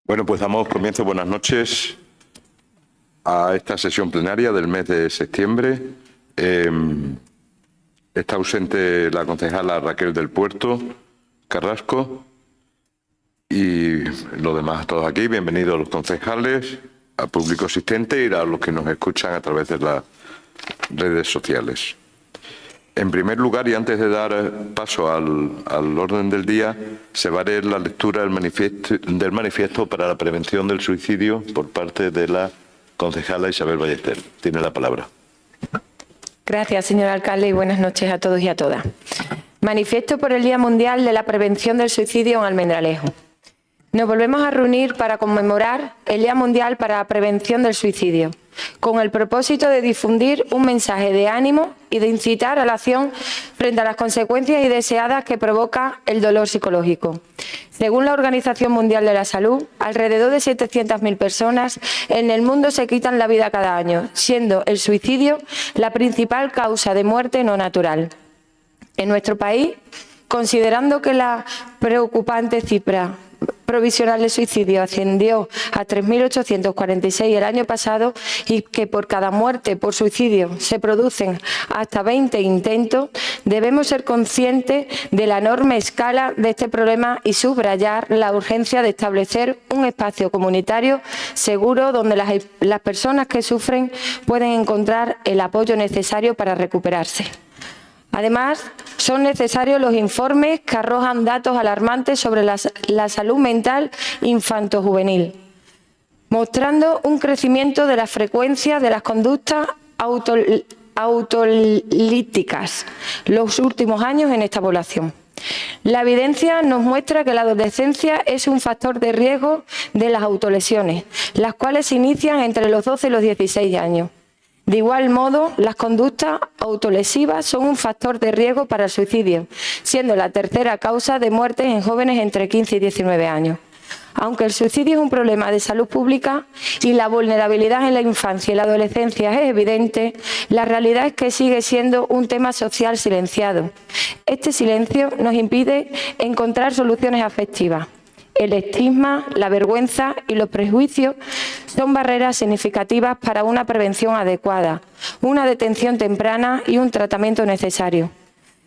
Bueno, pues damos comienzo, buenas noches, a esta sesión plenaria del mes de septiembre. Está ausente la concejala Raquel del Puerto Carrasco y los demás todos aquí. Bienvenidos los concejales, al público asistente y a los que nos escuchan a través de las redes sociales. En primer lugar, y antes de dar paso al orden del día, se va a leer la lectura del manifiesto para la prevención del suicidio por parte de la concejala Isabel Ballester. Tiene la palabra. Gracias, señor alcalde, y buenas noches a todos y a todas. Manifiesto por el Día Mundial de la Prevención del Suicidio en Almendralejo. Nos volvemos a reunir para conmemorar el Día Mundial para la Prevención del Suicidio, con el propósito de difundir un mensaje de ánimo y de incitar a la acción frente a las consecuencias indeseadas que provoca el dolor psicológico. Según la Organización Mundial de la Salud, alrededor de 700.000 personas en el mundo se quitan la vida cada año, siendo el suicidio la principal causa de muerte no natural. En nuestro país, considerando que la preocupante cifra provisional de suicidio ascendió a 3.846 el año pasado y que por cada muerte por suicidio se producen hasta 20 intentos, debemos ser conscientes de la enorme escala de este problema y subrayar la urgencia de establecer un espacio comunitario seguro donde las personas que sufren pueden encontrar el apoyo necesario para recuperarse. Además, son necesarios los informes que arrojan datos alarmantes sobre la salud mental infanto-juvenil, mostrando un crecimiento de la frecuencia de las conductas autolíticas los últimos años en esta población. La evidencia nos muestra que la adolescencia es un factor de riesgo de las autolesiones, las cuales se inician entre los 12 y los 16 años. De igual modo, las conductas autolesivas son un factor de riesgo para el suicidio, siendo la tercera causa de muertes en jóvenes entre 15 y 19 años. Aunque el suicidio es un problema de salud pública y la vulnerabilidad en la infancia y la adolescencia es evidente, la realidad es que sigue siendo un tema social silenciado. Este silencio nos impide encontrar soluciones afectivas. El estigma, la vergüenza y los prejuicios son barreras significativas para una prevención adecuada, una detención temprana y un tratamiento necesario.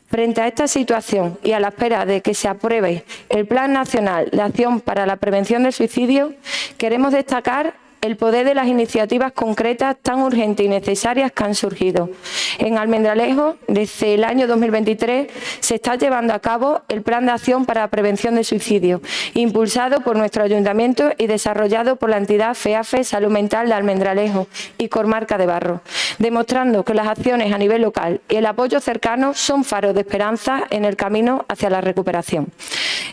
Frente a esta situación y a la espera de que se apruebe el Plan Nacional de Acción para la Prevención del Suicidio, queremos destacar el poder de las iniciativas concretas tan urgentes y necesarias que han surgido. En Almendralejo, desde el año 2023, se está llevando a cabo el Plan de Acción para la Prevención del Suicidio, impulsado por nuestro ayuntamiento y desarrollado por la entidad FEAFE Salud Mental de Almendralejo y Comarca de Barro, demostrando que las acciones a nivel local y el apoyo cercano son faros de esperanza en el camino hacia la recuperación.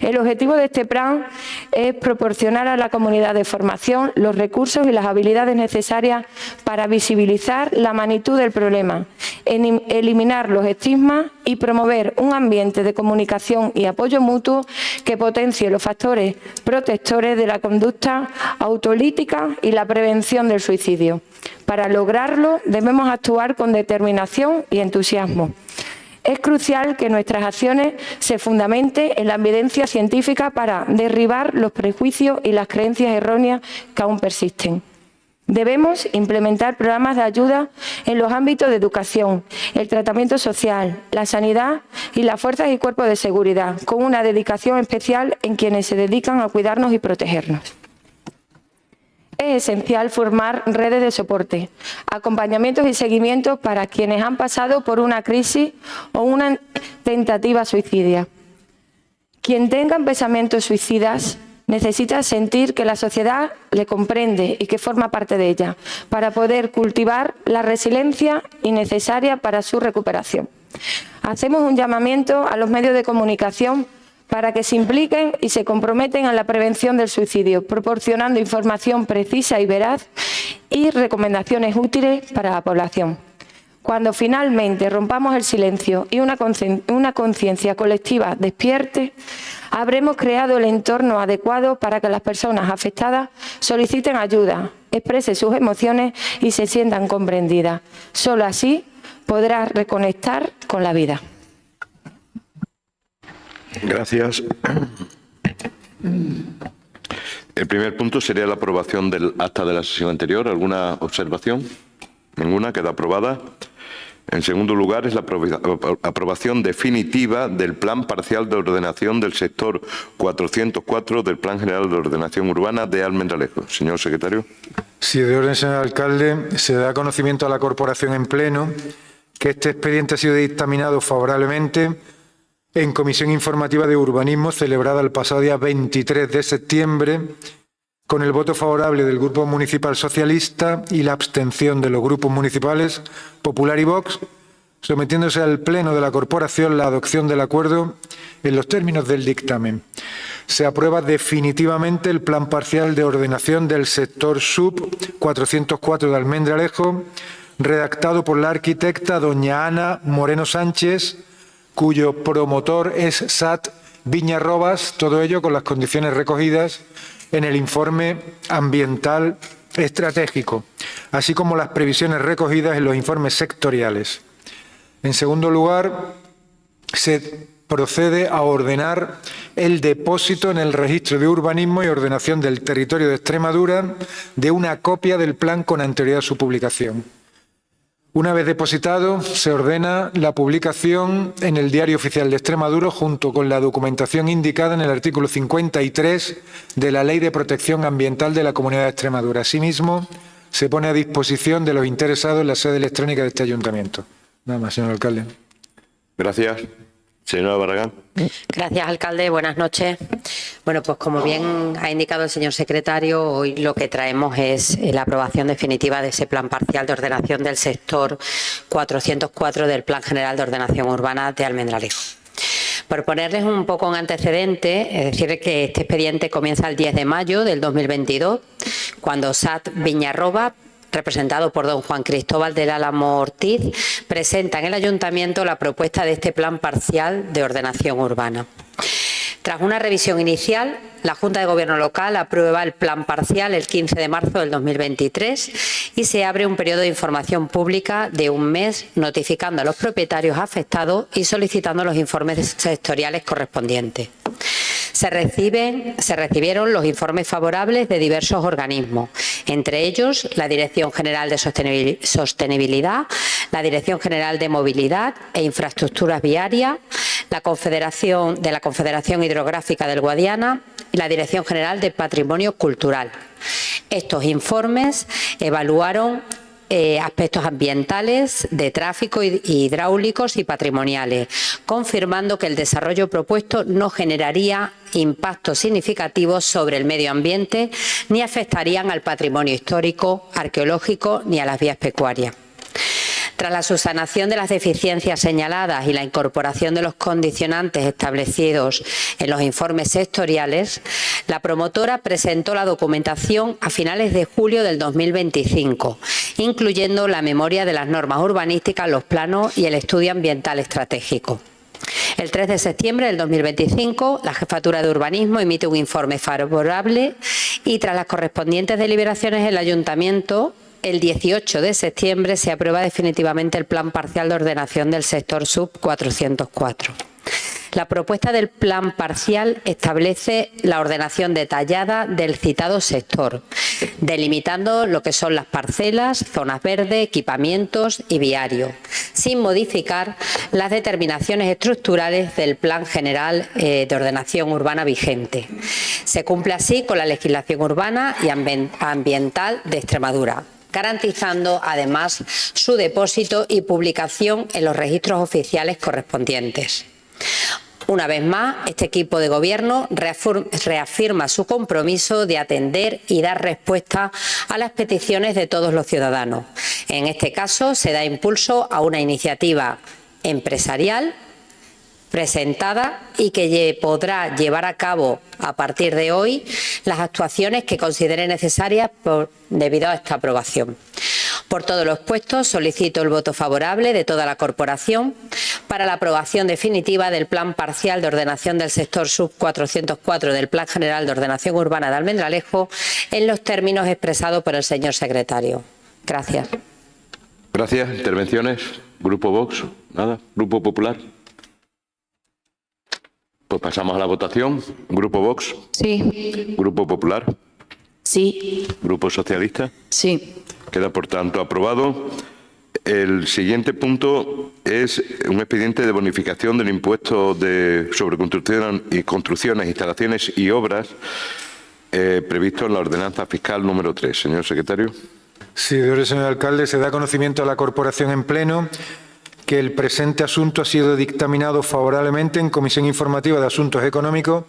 El objetivo de este plan es proporcionar a la comunidad de formación los recursos y las habilidades necesarias para visibilizar la magnitud del problema, eliminar los estigmas y promover un ambiente de comunicación y apoyo mutuo que potencie los factores protectores de la conducta autolítica y la prevención del suicidio. Para lograrlo debemos actuar con determinación y entusiasmo. Es crucial que nuestras acciones se fundamenten en la evidencia científica para derribar los prejuicios y las creencias erróneas que aún persisten. Debemos implementar programas de ayuda en los ámbitos de educación, el tratamiento social, la sanidad y las fuerzas y cuerpos de seguridad, con una dedicación especial en quienes se dedican a cuidarnos y protegernos. Es esencial formar redes de soporte, acompañamientos y seguimientos para quienes han pasado por una crisis o una tentativa suicidia. Quien tenga pensamientos suicidas necesita sentir que la sociedad le comprende y que forma parte de ella, para poder cultivar la resiliencia necesaria para su recuperación. Hacemos un llamamiento a los medios de comunicación para que se impliquen y se comprometen en la prevención del suicidio, proporcionando información precisa y veraz y recomendaciones útiles para la población. Cuando finalmente rompamos el silencio y una conciencia colectiva despierte, habremos creado el entorno adecuado para que las personas afectadas soliciten ayuda, exprese sus emociones y se sientan comprendidas. Solo así podrá reconectar con la vida. Gracias. El primer punto sería la aprobación del acta de la sesión anterior. ¿Alguna observación? Ninguna. Queda aprobada. En segundo lugar, es la aprobación definitiva del Plan Parcial de Ordenación del Sector 404 del Plan General de Ordenación Urbana de Almendralejo. Señor secretario. Sí, de orden, señor alcalde. Se da conocimiento a la corporación en pleno que este expediente ha sido dictaminado favorablemente en Comisión Informativa de Urbanismo celebrada el pasado día 23 de septiembre con el voto favorable del Grupo Municipal Socialista y la abstención de los grupos municipales Popular y Vox, sometiéndose al Pleno de la Corporación la adopción del acuerdo en los términos del dictamen. Se aprueba definitivamente el Plan Parcial de Ordenación del Sector Sub 404 de Almendralejo, redactado por la arquitecta doña Ana Moreno Sánchez, cuyo promotor es SAT Viñarrobas, todo ello con las condiciones recogidas en el informe ambiental estratégico, así como las previsiones recogidas en los informes sectoriales. En segundo lugar, se procede a ordenar el depósito en el Registro de Urbanismo y Ordenación del Territorio de Extremadura de una copia del plan con anterioridad a su publicación. Una vez depositado, se ordena la publicación en el Diario Oficial de Extremadura junto con la documentación indicada en el artículo 53 de la Ley de Protección Ambiental de la Comunidad de Extremadura. Asimismo, se pone a disposición de los interesados la sede electrónica de este ayuntamiento. Nada más, señor alcalde. Gracias. Señora Barragán. Gracias, alcalde. Buenas noches. Bueno, pues como bien ha indicado el señor secretario, hoy lo que traemos es la aprobación definitiva de ese plan parcial de ordenación del sector 404 del Plan General de Ordenación Urbana de Almendralejo. Por ponerles un poco en antecedente, es decir, que este expediente comienza el 10 de mayo del 2022, cuando SAT Viñarroba, representado por don Juan Cristóbal del Álamo Ortiz, presenta en el Ayuntamiento la propuesta de este plan parcial de ordenación urbana. Tras una revisión inicial, la Junta de Gobierno local aprueba el plan parcial el 15 de marzo del 2023 y se abre un periodo de información pública de un mes notificando a los propietarios afectados y solicitando los informes sectoriales correspondientes. Se recibieron los informes favorables de diversos organismos, entre ellos la Dirección General de Sostenibilidad, la Dirección General de Movilidad e Infraestructuras Viarias, la Confederación Hidrográfica del Guadiana y la Dirección General de Patrimonio Cultural. Estos informes evaluaron aspectos ambientales, de tráfico, hidráulicos y patrimoniales, confirmando que el desarrollo propuesto no generaría impactos significativos sobre el medio ambiente ni afectarían al patrimonio histórico, arqueológico ni a las vías pecuarias. Tras la subsanación de las deficiencias señaladas y la incorporación de los condicionantes establecidos en los informes sectoriales, la promotora presentó la documentación a finales de julio del 2025, incluyendo la memoria de las normas urbanísticas, los planos y el estudio ambiental estratégico. El 3 de septiembre del 2025, la Jefatura de Urbanismo emite un informe favorable y, tras las correspondientes deliberaciones, el Ayuntamiento, el 18 de septiembre, se aprueba definitivamente el Plan Parcial de Ordenación del Sector Sub 404. La propuesta del plan parcial establece la ordenación detallada del citado sector, delimitando lo que son las parcelas, zonas verdes, equipamientos y viarios, sin modificar las determinaciones estructurales del Plan General de Ordenación Urbana vigente. Se cumple así con la legislación urbana y ambiental de Extremadura, garantizando además su depósito y publicación en los registros oficiales correspondientes. Una vez más, este equipo de gobierno reafirma su compromiso de atender y dar respuesta a las peticiones de todos los ciudadanos. En este caso, se da impulso a una iniciativa empresarial presentada y que podrá llevar a cabo a partir de hoy las actuaciones que considere necesarias debido a esta aprobación. Por todo lo expuesto, solicito el voto favorable de toda la corporación para la aprobación definitiva del Plan Parcial de Ordenación del Sector Sub 404 del Plan General de Ordenación Urbana de Almendralejo en los términos expresados por el señor secretario. Gracias. Gracias. Intervenciones. Grupo Vox. Nada. Grupo Popular. Pues pasamos a la votación. Grupo Vox. Sí. Grupo Popular. Sí. Grupo Socialista. Sí. Queda, por tanto, aprobado. El siguiente punto es un expediente de bonificación del impuesto sobre construcciones, instalaciones y obras previsto en la ordenanza fiscal número 3. Señor secretario. Sí, señor alcalde, se da conocimiento a la corporación en pleno que el presente asunto ha sido dictaminado favorablemente en Comisión Informativa de Asuntos Económicos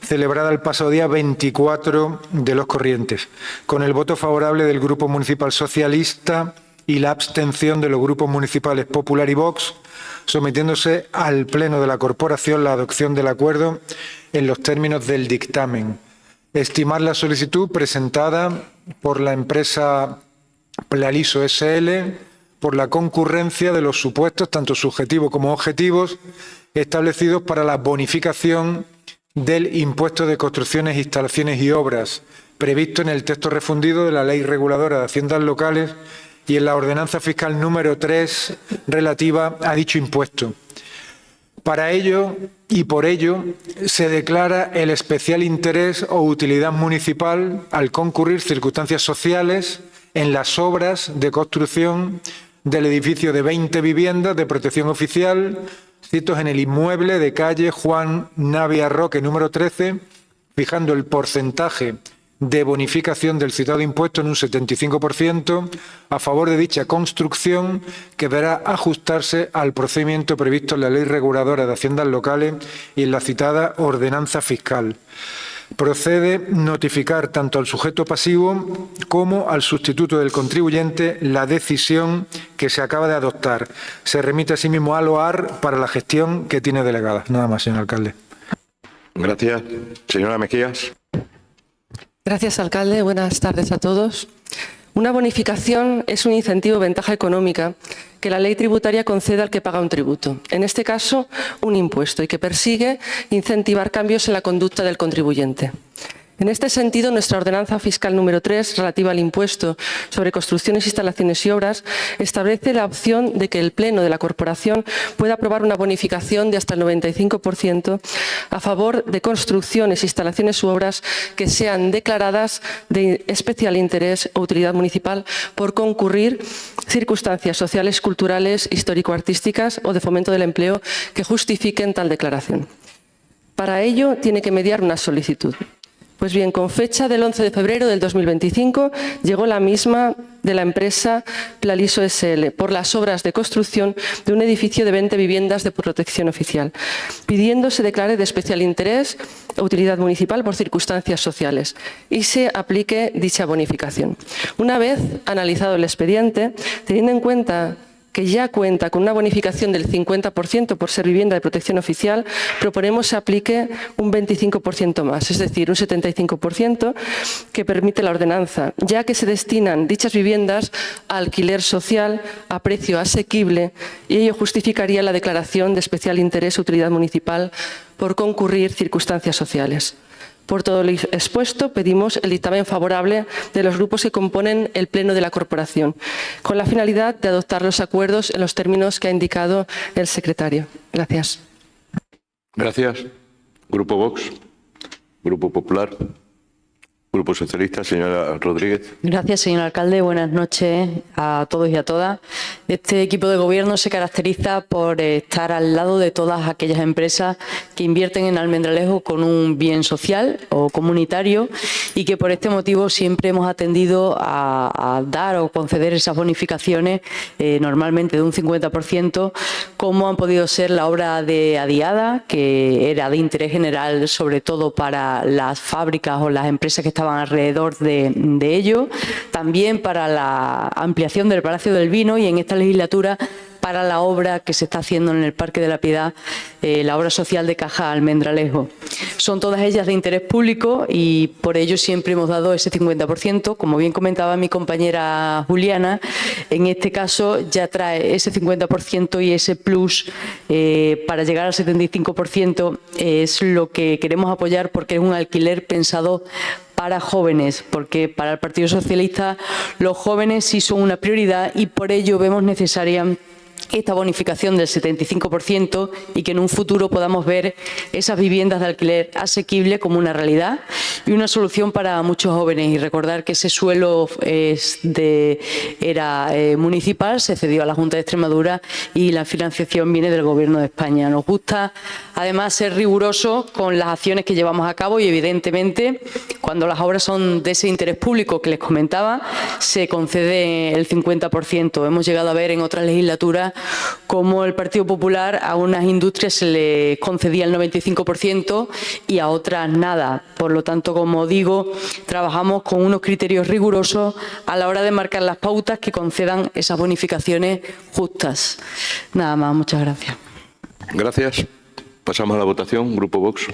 celebrada el pasado día 24 de los corrientes, con el voto favorable del Grupo Municipal Socialista y la abstención de los grupos municipales Popular y Vox, sometiéndose al Pleno de la Corporación la adopción del acuerdo en los términos del dictamen. Estimar la solicitud presentada por la empresa Plaliso SL por la concurrencia de los supuestos, tanto subjetivos como objetivos, establecidos para la bonificación del impuesto de construcciones, instalaciones y obras, previsto en el texto refundido de la Ley Reguladora de Haciendas Locales y en la Ordenanza Fiscal número 3 relativa a dicho impuesto. Para ello y por ello se declara el especial interés o utilidad municipal al concurrir circunstancias sociales en las obras de construcción del edificio de 20 viviendas de protección oficial situados en el inmueble de calle Juan Navia Roque número 13, fijando el porcentaje de bonificación del citado impuesto en un 75% a favor de dicha construcción, que deberá ajustarse al procedimiento previsto en la Ley Reguladora de Haciendas Locales y en la citada ordenanza fiscal. Procede notificar tanto al sujeto pasivo como al sustituto del contribuyente la decisión que se acaba de adoptar. Se remite asimismo al OAR para la gestión que tiene delegada. Nada más, señor alcalde. Gracias. Señora Mejías. Gracias, alcalde. Buenas tardes a todos. Una bonificación es un incentivo o ventaja económica que la ley tributaria concede al que paga un tributo, en este caso un impuesto, y que persigue incentivar cambios en la conducta del contribuyente. En este sentido, nuestra ordenanza fiscal número 3, relativa al impuesto sobre construcciones, instalaciones y obras, establece la opción de que el Pleno de la Corporación pueda aprobar una bonificación de hasta el 95% a favor de construcciones, instalaciones u obras que sean declaradas de especial interés o utilidad municipal por concurrir circunstancias sociales, culturales, histórico-artísticas o de fomento del empleo que justifiquen tal declaración. Para ello, tiene que mediar una solicitud. Pues bien, con fecha del 11 de febrero del 2025 llegó la misma de la empresa Plaliso SL por las obras de construcción de un edificio de 20 viviendas de protección oficial, pidiendo se declare de especial interés o utilidad municipal por circunstancias sociales y se aplique dicha bonificación. Una vez analizado el expediente, teniendo en cuenta que ya cuenta con una bonificación del 50% por ser vivienda de protección oficial, proponemos se aplique un 25% más, es decir, un 75% que permite la ordenanza, ya que se destinan dichas viviendas a alquiler social a precio asequible y ello justificaría la declaración de especial interés o utilidad municipal por concurrir circunstancias sociales. Por todo lo expuesto, pedimos el dictamen favorable de los grupos que componen el Pleno de la Corporación, con la finalidad de adoptar los acuerdos en los términos que ha indicado el secretario. Gracias. Gracias. Grupo Vox. Grupo Popular. Grupo Socialista, señora Rodríguez. Gracias, señor alcalde. Buenas noches a todos y a todas. Este equipo de gobierno se caracteriza por estar al lado de todas aquellas empresas que invierten en Almendralejo con un bien social o comunitario y que por este motivo siempre hemos atendido a dar o conceder esas bonificaciones, normalmente de un 50%, como han podido ser la obra de Adiada, que era de interés general sobre todo para las fábricas o las empresas que estaban alrededor de ello, también para la ampliación del Palacio del Vino y en esta legislatura para la obra que se está haciendo en el Parque de la Piedad, la obra social de Caja Almendralejo. son todas ellas de interés público y por ello siempre hemos dado ese 50%. Como bien comentaba mi compañera Juliana, en este caso ya trae ese 50% y ese plus para llegar al 75% es lo que queremos apoyar, porque es un alquiler pensado para jóvenes, porque para el Partido Socialista los jóvenes sí son una prioridad y por ello vemos necesaria esta bonificación del 75% y que en un futuro podamos ver esas viviendas de alquiler asequible como una realidad y una solución para muchos jóvenes. Y recordar que ese suelo era municipal, se cedió a la Junta de Extremadura y la financiación viene del Gobierno de España. Nos gusta además ser rigurosos con las acciones que llevamos a cabo y evidentemente cuando las obras son de ese interés público que les comentaba se concede el 50%. Hemos llegado a ver en otras legislaturas como el Partido Popular a unas industrias se le concedía el 95% y a otras nada. Por lo tanto, como digo, trabajamos con unos criterios rigurosos a la hora de marcar las pautas que concedan esas bonificaciones justas. Nada más, muchas gracias. Gracias. Pasamos a la votación. Grupo Vox.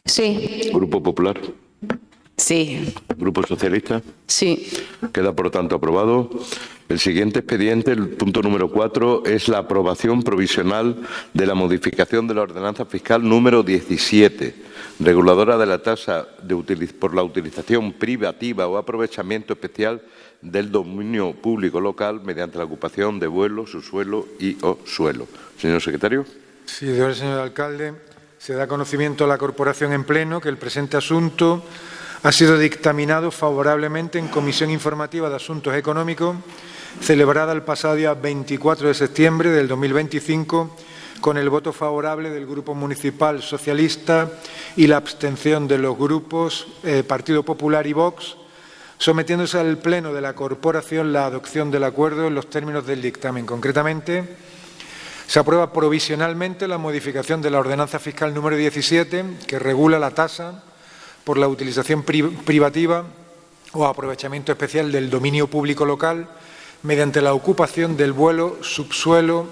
Sí. Grupo Popular. Sí. Grupo Socialista. Sí. Queda, por lo tanto, aprobado. El siguiente expediente, el punto número 4, es la aprobación provisional de la modificación de la ordenanza fiscal número 17, reguladora de la tasa por la utilización privativa o aprovechamiento especial del dominio público local mediante la ocupación de vuelo, subsuelo y o suelo. Señor secretario. Sí, señor alcalde. Se da conocimiento a la corporación en pleno que el presente asunto ha sido dictaminado favorablemente en Comisión Informativa de Asuntos Económicos, celebrada el pasado día 24 de septiembre del 2025, con el voto favorable del Grupo Municipal Socialista y la abstención de los grupos Partido Popular y Vox, sometiéndose al Pleno de la Corporación la adopción del acuerdo en los términos del dictamen. Concretamente, se aprueba provisionalmente la modificación de la ordenanza fiscal número 17, que regula la tasa por la utilización privativa o aprovechamiento especial del dominio público local mediante la ocupación del vuelo, subsuelo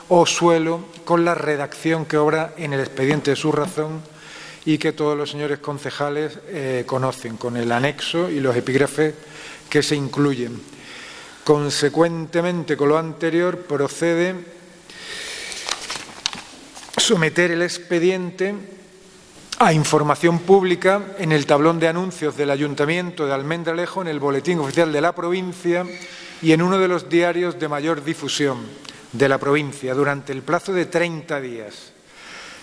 o suelo, con la redacción que obra en el expediente de su razón y que todos los señores concejales conocen, con el anexo y los epígrafes que se incluyen. Consecuentemente, con lo anterior, procede someter el expediente a información pública en el tablón de anuncios del Ayuntamiento de Almendralejo, en el Boletín Oficial de la Provincia y en uno de los diarios de mayor difusión de la provincia durante el plazo de 30 días,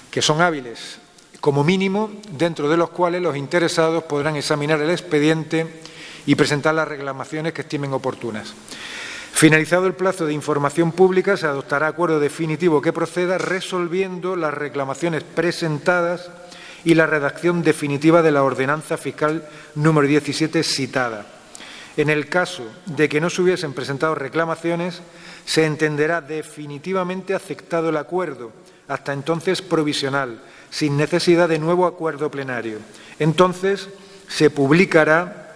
que son hábiles, como mínimo, dentro de los cuales los interesados podrán examinar el expediente y presentar las reclamaciones que estimen oportunas. Finalizado el plazo de información pública, se adoptará acuerdo definitivo que proceda resolviendo las reclamaciones presentadas y la redacción definitiva de la ordenanza fiscal número 17 citada. En el caso de que no se hubiesen presentado reclamaciones, se entenderá definitivamente aceptado el acuerdo, hasta entonces provisional, sin necesidad de nuevo acuerdo plenario. Entonces, se publicará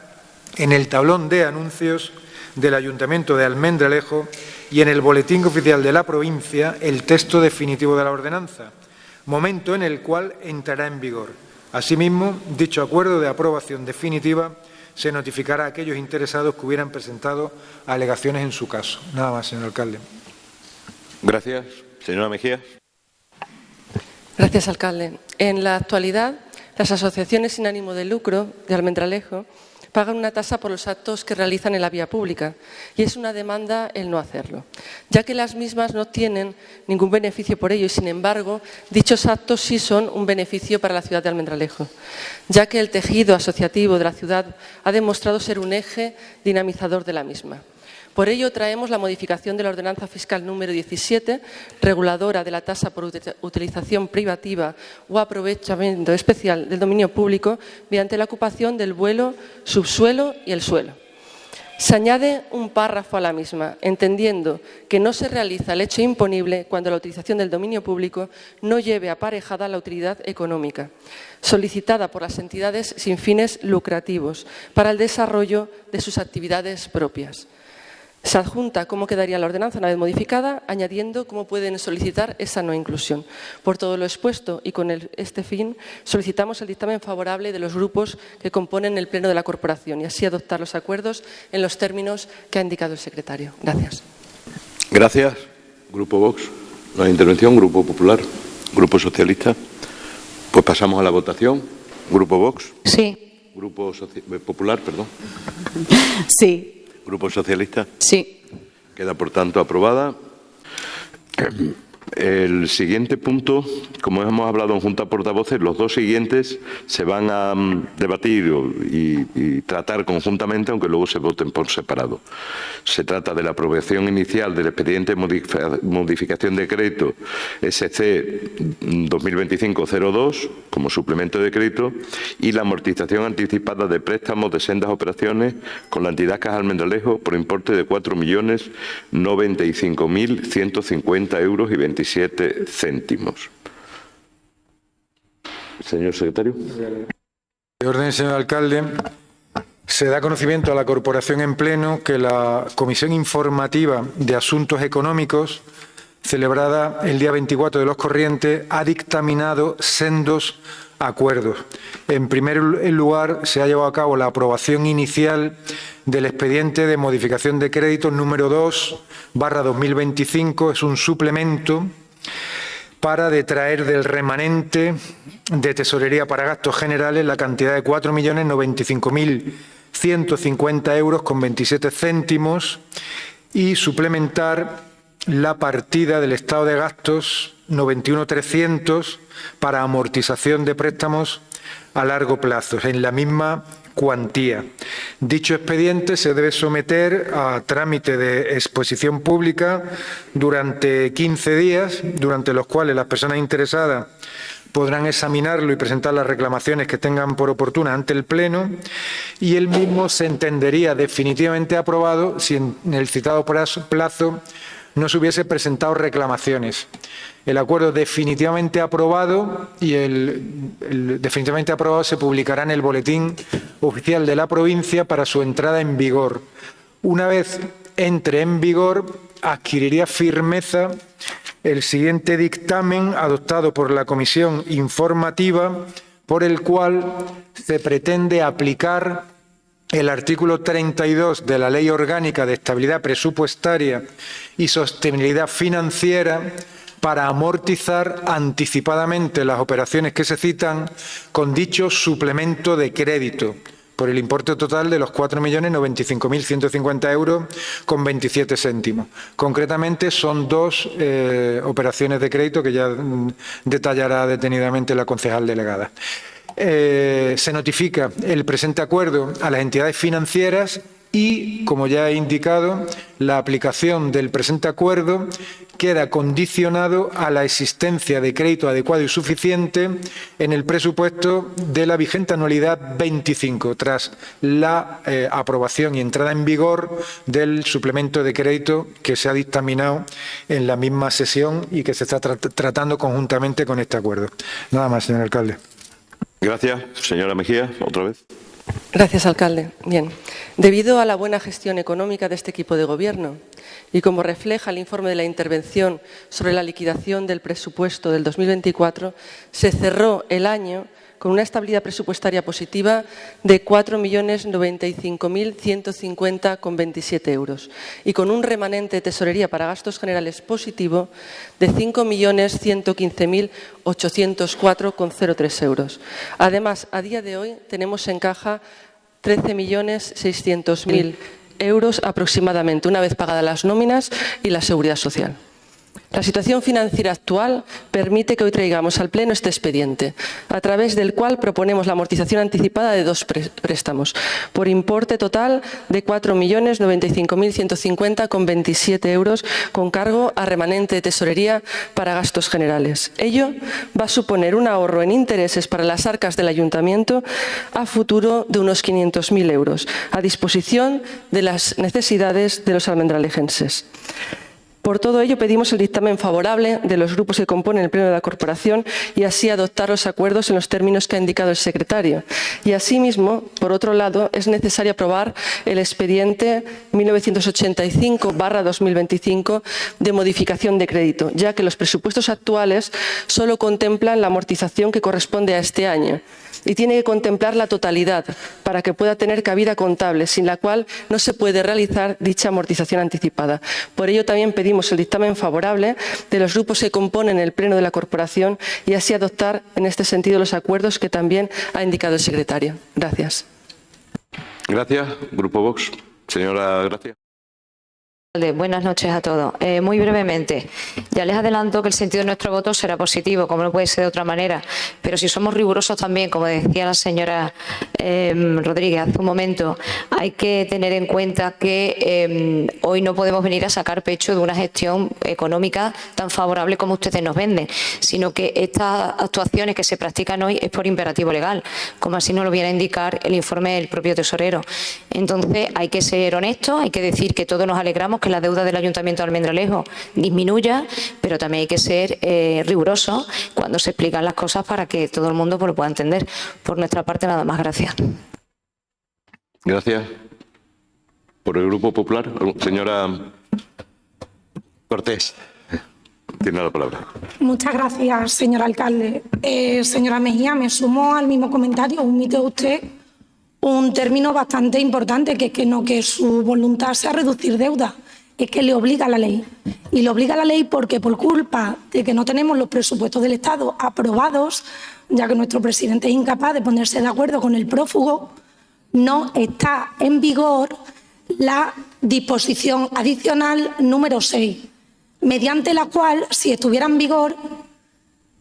en el tablón de anuncios del Ayuntamiento de Almendralejo y en el Boletín Oficial de la Provincia el texto definitivo de la ordenanza, momento en el cual entrará en vigor. Asimismo, dicho acuerdo de aprobación definitiva se notificará a aquellos interesados que hubieran presentado alegaciones en su caso. Nada más, señor alcalde. Gracias. Señora Mejía. Gracias, alcalde. En la actualidad, las asociaciones sin ánimo de lucro de Almendralejo pagan una tasa por los actos que realizan en la vía pública y es una demanda el no hacerlo, ya que las mismas no tienen ningún beneficio por ello y, sin embargo, dichos actos sí son un beneficio para la ciudad de Almendralejo, ya que el tejido asociativo de la ciudad ha demostrado ser un eje dinamizador de la misma. Por ello, traemos la modificación de la ordenanza fiscal número 17, reguladora de la tasa por utilización privativa o aprovechamiento especial del dominio público mediante la ocupación del vuelo, subsuelo y el suelo. Se añade un párrafo a la misma, entendiendo que no se realiza el hecho imponible cuando la utilización del dominio público no lleve aparejada la utilidad económica, solicitada por las entidades sin fines lucrativos para el desarrollo de sus actividades propias. Se adjunta cómo quedaría la ordenanza una vez modificada, añadiendo cómo pueden solicitar esa no inclusión. Por todo lo expuesto y con este fin, solicitamos el dictamen favorable de los grupos que componen el Pleno de la Corporación y así adoptar los acuerdos en los términos que ha indicado el secretario. Gracias. Gracias. Grupo Vox. No hay intervención. Grupo Popular. Grupo Socialista. Pues pasamos a la votación. Grupo Vox. Sí. Grupo Popular, perdón. Sí. Grupo Socialista. Sí. Queda, por tanto, aprobada. El siguiente punto, como hemos hablado en Junta de Portavoces, los dos siguientes se van a debatir y tratar conjuntamente, aunque luego se voten por separado. Se trata de la aprobación inicial del expediente de modificación de crédito SC 2025-02 como suplemento de crédito y la amortización anticipada de préstamos de sendas operaciones con la entidad Caja Almendralejo por importe de 4.095.150 euros y 27 céntimos. Señor secretario. De orden, señor alcalde. Se da conocimiento a la Corporación en Pleno que la Comisión Informativa de Asuntos Económicos, celebrada el día 24 de los corrientes, ha dictaminado sendos acuerdos. En primer lugar, se ha llevado a cabo la aprobación inicial del expediente de modificación de crédito número 2/2025. Es un suplemento para detraer del remanente de tesorería para gastos generales la cantidad de 4.095.150 euros con 27 céntimos y suplementar la partida del estado de gastos 91.300 para amortización de préstamos a largo plazo, en la misma cuantía. Dicho expediente se debe someter a trámite de exposición pública durante 15 días, durante los cuales las personas interesadas podrán examinarlo y presentar las reclamaciones que tengan por oportunas ante el Pleno, y el mismo se entendería definitivamente aprobado si en el citado plazo no se hubiese presentado reclamaciones. El acuerdo definitivamente aprobado y el definitivamente aprobado se publicará en el Boletín Oficial de la provincia para su entrada en vigor. Una vez entre en vigor, adquiriría firmeza el siguiente dictamen adoptado por la Comisión Informativa, por el cual se pretende aplicar el artículo 32 de la Ley Orgánica de Estabilidad Presupuestaria y Sostenibilidad Financiera para amortizar anticipadamente las operaciones que se citan con dicho suplemento de crédito por el importe total de los 4.095.150 euros con 27 céntimos. Concretamente son dos operaciones de crédito que ya detallará detenidamente la concejal delegada. Se notifica el presente acuerdo a las entidades financieras y, como ya he indicado, la aplicación del presente acuerdo queda condicionado a la existencia de crédito adecuado y suficiente en el presupuesto de la vigente anualidad 25, tras la aprobación y entrada en vigor del suplemento de crédito que se ha dictaminado en la misma sesión y que se está tratando conjuntamente con este acuerdo. Nada más, señor alcalde. Gracias. Señora Mejía, otra vez. Gracias, alcalde. Bien. Debido a la buena gestión económica de este equipo de gobierno y como refleja el informe de la intervención sobre la liquidación del presupuesto del 2024, se cerró el año con una estabilidad presupuestaria positiva de 4.095.150,27 euros y con un remanente de tesorería para gastos generales positivo de 5.115.804,03 euros. Además, a día de hoy tenemos en caja 13.600.000 euros aproximadamente, una vez pagadas las nóminas y la seguridad social. La situación financiera actual permite que hoy traigamos al Pleno este expediente, a través del cual proponemos la amortización anticipada de dos préstamos, por importe total de 4.095.150,27 euros, con cargo a remanente de tesorería para gastos generales. Ello va a suponer un ahorro en intereses para las arcas del Ayuntamiento a futuro de unos 500.000 euros, a disposición de las necesidades de los almendralejenses. Por todo ello, pedimos el dictamen favorable de los grupos que componen el Pleno de la Corporación y así adoptar los acuerdos en los términos que ha indicado el secretario. Y asimismo, por otro lado, es necesario aprobar el expediente 1985/2025 de modificación de crédito, ya que los presupuestos actuales solo contemplan la amortización que corresponde a este año y tiene que contemplar la totalidad para que pueda tener cabida contable, sin la cual no se puede realizar dicha amortización anticipada. Por ello, también pedimos el dictamen favorable de los grupos que componen el Pleno de la Corporación y así adoptar en este sentido los acuerdos que también ha indicado el secretario. Gracias. Gracias. Grupo Vox. Señora Gracia. Buenas noches a todos. Muy brevemente, ya les adelanto que el sentido de nuestro voto será positivo, como no puede ser de otra manera, pero si somos rigurosos también, como decía la señora Rodríguez hace un momento, hay que tener en cuenta que hoy no podemos venir a sacar pecho de una gestión económica tan favorable como ustedes nos venden, sino que estas actuaciones que se practican hoy es por imperativo legal, como así nos lo viene a indicar el informe del propio tesorero. Entonces hay que ser honestos, hay que decir que todos nos alegramos que la deuda del Ayuntamiento de Almendralejo disminuya, pero también hay que ser rigurosos cuando se explican las cosas para que todo el mundo lo pueda entender. Por nuestra parte, nada más. Gracias. Gracias. Por el Grupo Popular, señora Cortés, tiene la palabra. Muchas gracias, señor alcalde. Señora Mejía, me sumo al mismo comentario. Omite usted un término bastante importante, que es que no que su voluntad sea reducir deuda, es que le obliga a la ley. Y le obliga a la ley porque por culpa de que no tenemos los presupuestos del Estado aprobados, ya que nuestro presidente es incapaz de ponerse de acuerdo con el prófugo, no está en vigor la disposición adicional número 6, mediante la cual, si estuviera en vigor,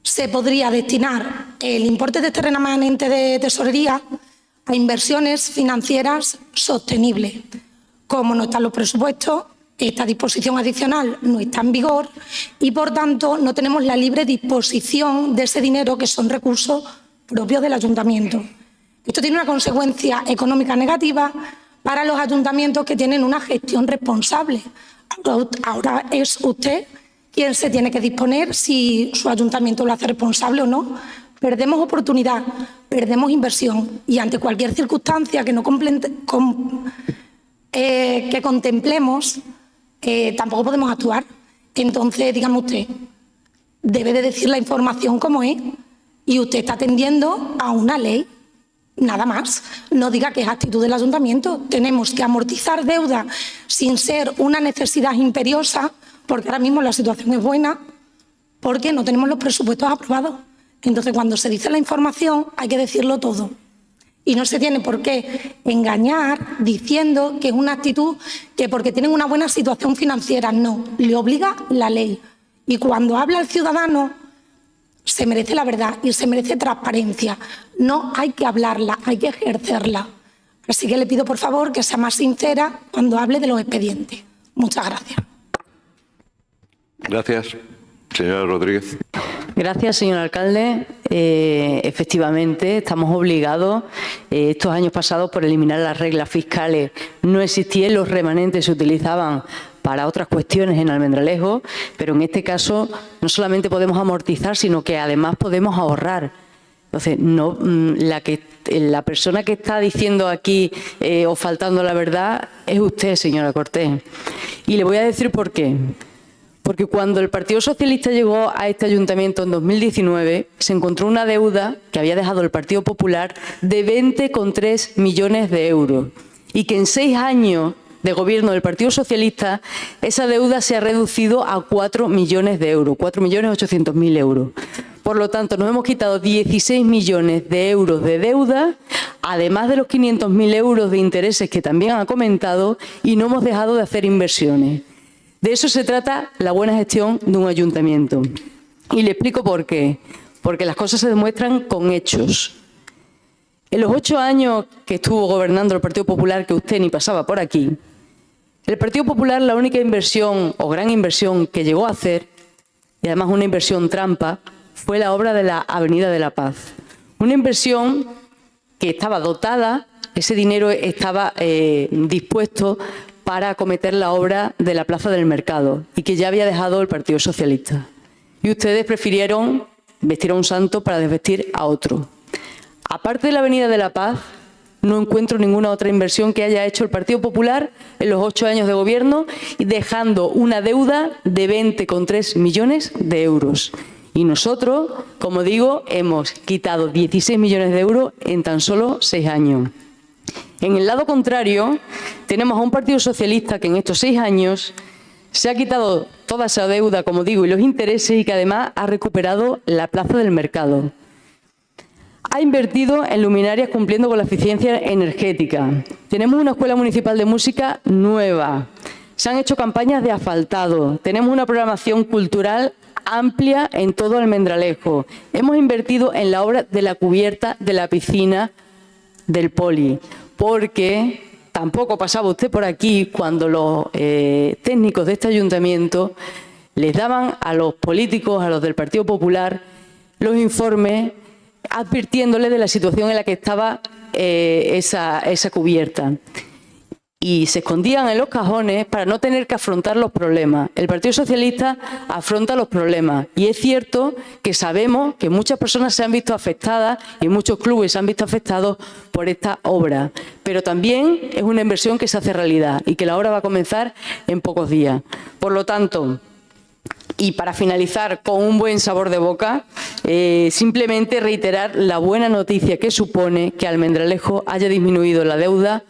se podría destinar el importe de este remanente de tesorería a inversiones financieras sostenibles. Como no están los presupuestos, esta disposición adicional no está en vigor y, por tanto, no tenemos la libre disposición de ese dinero, que son recursos propios del ayuntamiento. Esto tiene una consecuencia económica negativa para los ayuntamientos que tienen una gestión responsable. Ahora es usted quien se tiene que disponer si su ayuntamiento lo hace responsable o no. Perdemos oportunidad, perdemos inversión y ante cualquier circunstancia que no que contemplemos, tampoco podemos actuar. Entonces, dígame usted, debe de decir la información como es y usted está atendiendo a una ley, nada más. No diga que es actitud del ayuntamiento. Tenemos que amortizar deuda sin ser una necesidad imperiosa, porque ahora mismo la situación es buena, porque no tenemos los presupuestos aprobados. Entonces, cuando se dice la información, hay que decirlo todo. Y no se tiene por qué engañar diciendo que es una actitud que porque tienen una buena situación financiera. No, le obliga la ley. Y cuando habla el ciudadano, se merece la verdad y se merece transparencia. No hay que hablarla, hay que ejercerla. Así que le pido, por favor, que sea más sincera cuando hable de los expedientes. Muchas gracias. Gracias. Señora Rodríguez. Gracias, señor alcalde. Efectivamente, estamos obligados, estos años pasados, por eliminar las reglas fiscales. No existían, los remanentes se utilizaban para otras cuestiones en Almendralejo, pero en este caso no solamente podemos amortizar, sino que además podemos ahorrar. Entonces, no, la persona que está diciendo aquí o faltando la verdad es usted, señora Cortés. Y le voy a decir por qué. Porque cuando el Partido Socialista llegó a este ayuntamiento en 2019, se encontró una deuda que había dejado el Partido Popular de 20,3 millones de euros. Y que en 6 años de gobierno del Partido Socialista, esa deuda se ha reducido a 4 millones de euros, 4.800.000 euros. Por lo tanto, nos hemos quitado 16 millones de euros de deuda, además de los 500.000 euros de intereses que también ha comentado, y no hemos dejado de hacer inversiones. De eso se trata la buena gestión de un ayuntamiento. Y le explico por qué. Porque las cosas se demuestran con hechos. En los 8 años que estuvo gobernando el Partido Popular, que usted ni pasaba por aquí, el Partido Popular, la única inversión o gran inversión que llegó a hacer, y además una inversión trampa, fue la obra de la Avenida de la Paz. Una inversión que estaba dotada, ese dinero estaba dispuesto para acometer la obra de la Plaza del Mercado y que ya había dejado el Partido Socialista. Y ustedes prefirieron vestir a un santo para desvestir a otro. Aparte de la Avenida de la Paz, no encuentro ninguna otra inversión que haya hecho el Partido Popular en los 8 años de gobierno, dejando una deuda de 20,3 millones de euros. Y nosotros, como digo, hemos quitado 16 millones de euros en tan solo 6 años. En el lado contrario, tenemos a un Partido Socialista que en estos 6 años se ha quitado toda esa deuda, como digo, y los intereses, y que además ha recuperado la Plaza del Mercado. Ha invertido en luminarias cumpliendo con la eficiencia energética. Tenemos una escuela municipal de música nueva. Se han hecho campañas de asfaltado. Tenemos una programación cultural amplia en todo Almendralejo. Hemos invertido en la obra de la cubierta de la piscina del Poli, porque tampoco pasaba usted por aquí cuando los técnicos de este ayuntamiento les daban a los políticos, a los del Partido Popular, los informes advirtiéndoles de la situación en la que estaba esa cubierta. Y se escondían en los cajones para no tener que afrontar los problemas. El Partido Socialista afronta los problemas. Y es cierto que sabemos que muchas personas se han visto afectadas y muchos clubes se han visto afectados por esta obra. Pero también es una inversión que se hace realidad y que la obra va a comenzar en pocos días. Por lo tanto, y para finalizar con un buen sabor de boca, simplemente reiterar la buena noticia que supone que Almendralejo haya disminuido la deuda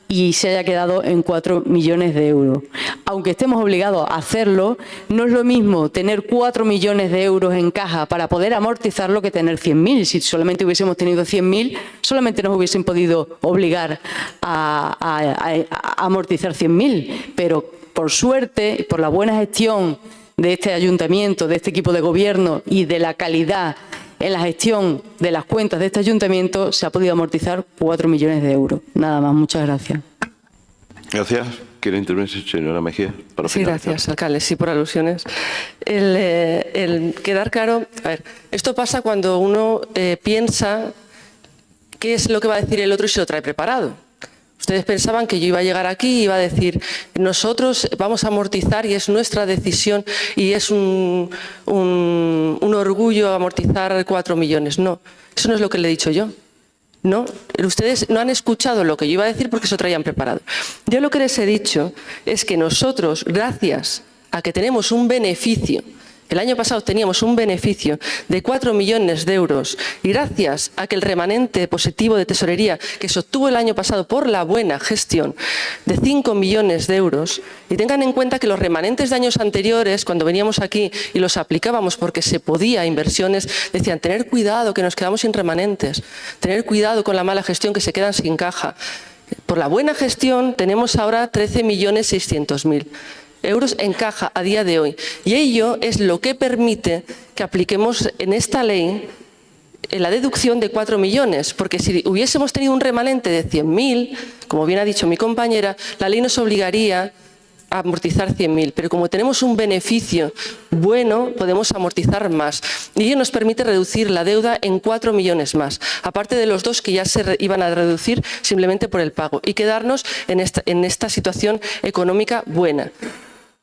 y se haya quedado en 4 millones de euros. Aunque estemos obligados a hacerlo, no es lo mismo tener 4 millones de euros en caja para poder amortizarlo que tener 100.000. Si solamente hubiésemos tenido 100.000, solamente nos hubiesen podido obligar a amortizar 100.000. Pero por suerte y por la buena gestión de este ayuntamiento, de este equipo de gobierno y de la calidad en la gestión de las cuentas de este ayuntamiento, se ha podido amortizar 4 millones de euros. Nada más. Muchas gracias. Gracias. ¿Quiere intervenir, señora Mejía? Sí, gracias, alcalde. Sí, por alusiones. El quedar claro... A ver, esto pasa cuando uno piensa qué es lo que va a decir el otro y se lo trae preparado. Ustedes pensaban que yo iba a llegar aquí y iba a decir, nosotros vamos a amortizar y es nuestra decisión y es un orgullo amortizar 4 millones. No, eso no es lo que le he dicho yo. No, ustedes no han escuchado lo que yo iba a decir porque se lo traían preparado. Yo lo que les he dicho es que nosotros, gracias a que tenemos un beneficio, el año pasado teníamos un beneficio de 4 millones de euros y gracias a que el remanente positivo de tesorería que se obtuvo el año pasado por la buena gestión de 5 millones de euros, y tengan en cuenta que los remanentes de años anteriores, cuando veníamos aquí y los aplicábamos porque se podía a inversiones, decían tener cuidado que nos quedamos sin remanentes, tener cuidado con la mala gestión que se quedan sin caja. Por la buena gestión tenemos ahora 13.600.000 euros en caja a día de hoy. Y ello es lo que permite que apliquemos en esta ley la deducción de 4 millones, porque si hubiésemos tenido un remanente de 100.000, como bien ha dicho mi compañera, la ley nos obligaría a amortizar 100.000, pero como tenemos un beneficio bueno, podemos amortizar más. Y ello nos permite reducir la deuda en 4 millones más, aparte de los 2 que ya se iban a reducir simplemente por el pago, y quedarnos en esta situación económica buena.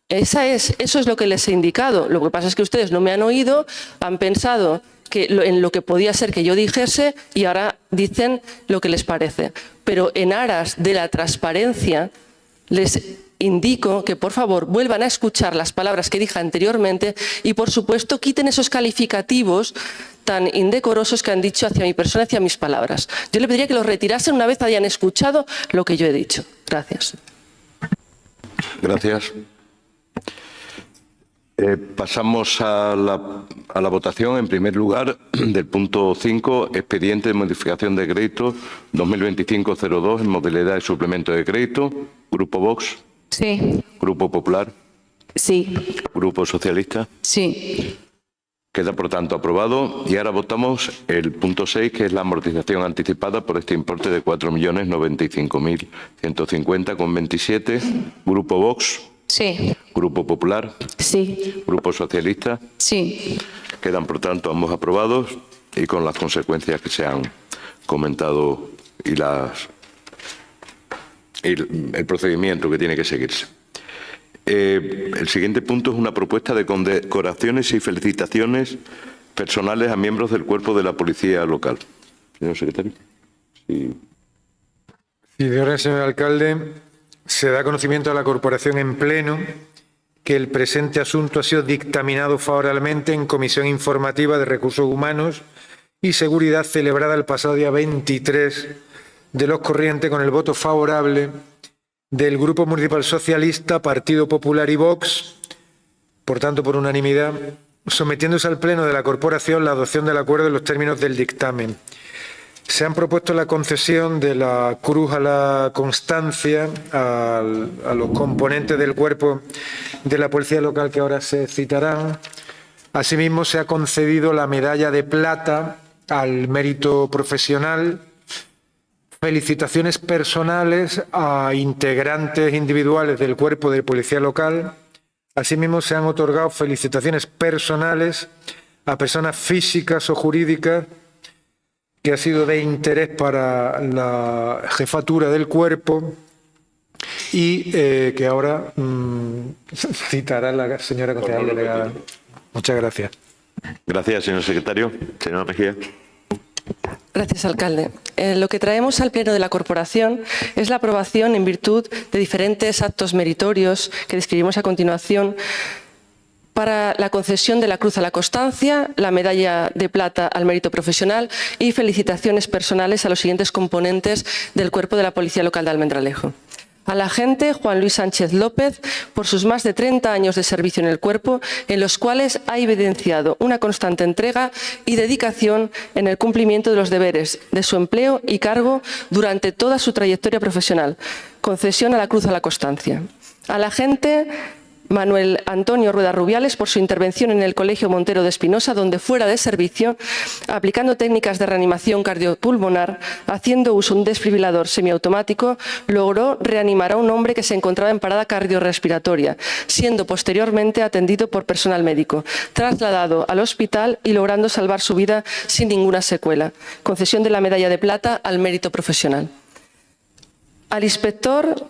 Eso es lo que les he indicado. Lo que pasa es que ustedes no me han oído, han pensado en lo que podía ser que yo dijese y ahora dicen lo que les parece. Pero en aras de la transparencia les indico que por favor vuelvan a escuchar las palabras que dije anteriormente y por supuesto quiten esos calificativos tan indecorosos que han dicho hacia mi persona, hacia mis palabras. Yo le pediría que los retirasen una vez hayan escuchado lo que yo he dicho. Gracias. Gracias. Pasamos a la votación, en primer lugar, del punto 5, expediente de modificación de crédito 2025-02 en modalidad de suplemento de crédito. Grupo Vox. Sí. Grupo Popular. Sí. Grupo Socialista. Sí. Queda, por tanto, aprobado. Y ahora votamos el punto 6, que es la amortización anticipada por este importe de 4.095.150,27. Grupo Vox. Sí. Grupo Popular. Sí. Grupo Socialista. Sí. Quedan, por tanto, ambos aprobados y con las consecuencias que se han comentado y las el procedimiento que tiene que seguirse. El siguiente punto es una propuesta de condecoraciones y felicitaciones personales a miembros del cuerpo de la policía local. Señor secretario. Sí. Sí, de orden, señor alcalde, se da conocimiento a la corporación en pleno que el presente asunto ha sido dictaminado favorablemente en Comisión Informativa de Recursos Humanos y Seguridad celebrada el pasado día 23 de los corrientes con el voto favorable del Grupo Municipal Socialista, Partido Popular y Vox, por tanto por unanimidad, sometiéndose al Pleno de la Corporación la adopción del acuerdo en los términos del dictamen. Se han propuesto la concesión de la Cruz a la Constancia a los componentes del cuerpo de la Policía Local que ahora se citarán. Asimismo, se ha concedido la Medalla de Plata al Mérito Profesional. Felicitaciones personales a integrantes individuales del cuerpo de Policía Local. Asimismo, se han otorgado felicitaciones personales a personas físicas o jurídicas que ha sido de interés para la jefatura del cuerpo y que ahora citará la señora concejal delegada. Muchas gracias. Gracias, señor secretario. Señora Mejía. Gracias, alcalde. Lo que traemos al Pleno de la Corporación es la aprobación en virtud de diferentes actos meritorios que describimos a continuación para la concesión de la Cruz a la Constancia, la Medalla de Plata al Mérito Profesional y felicitaciones personales a los siguientes componentes del cuerpo de la Policía Local de Almendralejo. Al agente Juan Luis Sánchez López por sus más de 30 años de servicio en el cuerpo, en los cuales ha evidenciado una constante entrega y dedicación en el cumplimiento de los deberes de su empleo y cargo durante toda su trayectoria profesional. Concesión a la Cruz a la Constancia. Al agente Manuel Antonio Rueda Rubiales por su intervención en el Colegio Montero de Espinosa, donde fuera de servicio, aplicando técnicas de reanimación cardiopulmonar, haciendo uso de un desfibrilador semiautomático, logró reanimar a un hombre que se encontraba en parada cardiorrespiratoria, siendo posteriormente atendido por personal médico, trasladado al hospital y logrando salvar su vida sin ninguna secuela. Concesión de la Medalla de Plata al Mérito Profesional. Al inspector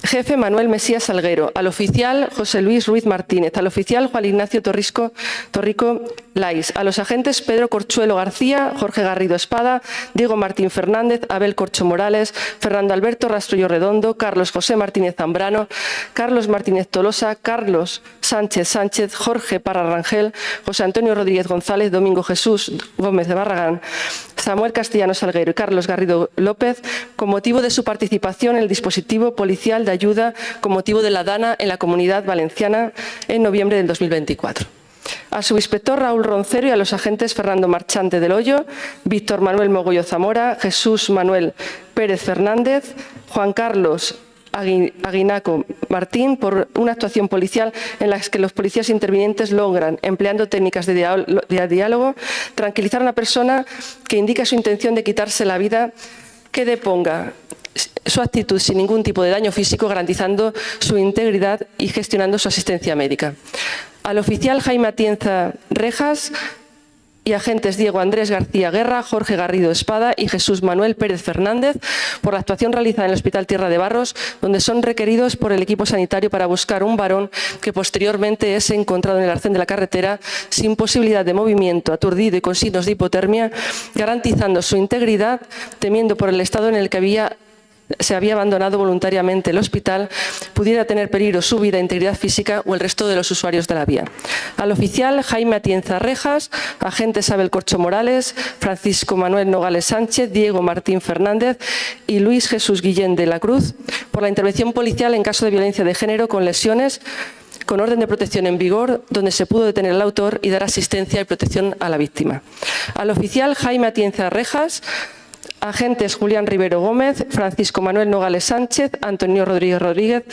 jefe Manuel Mesías Salguero, al oficial José Luis Ruiz Martínez, al oficial Juan Ignacio Torrico Lais, a los agentes Pedro Corchuelo García, Jorge Garrido Espada, Diego Martín Fernández, Abel Corcho Morales, Fernando Alberto Rastrollo Redondo, Carlos José Martínez Zambrano, Carlos Martínez Tolosa, Carlos Sánchez Sánchez, Jorge Parra Rangel, José Antonio Rodríguez González, Domingo Jesús Gómez de Barragán, Samuel Castellano Salguero y Carlos Garrido López, con motivo de su participación en el dispositivo policial de ayuda con motivo de la Dana en la Comunidad Valenciana en noviembre del 2024. A su inspector Raúl Roncero y a los agentes Fernando Marchante del Hoyo, Víctor Manuel Mogollo Zamora, Jesús Manuel Pérez Fernández, Juan Carlos Aguinaco Martín por una actuación policial en la que los policías intervinientes logran, empleando técnicas de diálogo, tranquilizar a una persona que indica su intención de quitarse la vida, que deponga su actitud sin ningún tipo de daño físico, garantizando su integridad y gestionando su asistencia médica. Al oficial Jaime Atienza Rejas y agentes Diego Andrés García Guerra, Jorge Garrido Espada y Jesús Manuel Pérez Fernández por la actuación realizada en el Hospital Tierra de Barros, donde son requeridos por el equipo sanitario para buscar un varón que posteriormente es encontrado en el arcén de la carretera sin posibilidad de movimiento, aturdido y con signos de hipotermia, garantizando su integridad, temiendo por el estado en el que se había abandonado voluntariamente el hospital, pudiera tener peligro su vida, integridad física o el resto de los usuarios de la vía. Al oficial Jaime Atienza Rejas, agentes Abel Corcho Morales, Francisco Manuel Nogales Sánchez, Diego Martín Fernández y Luis Jesús Guillén de la Cruz, por la intervención policial en caso de violencia de género con lesiones, con orden de protección en vigor, donde se pudo detener al autor y dar asistencia y protección a la víctima. Al oficial Jaime Atienza Rejas, agentes Julián Rivero Gómez, Francisco Manuel Nogales Sánchez, Antonio Rodríguez Rodríguez,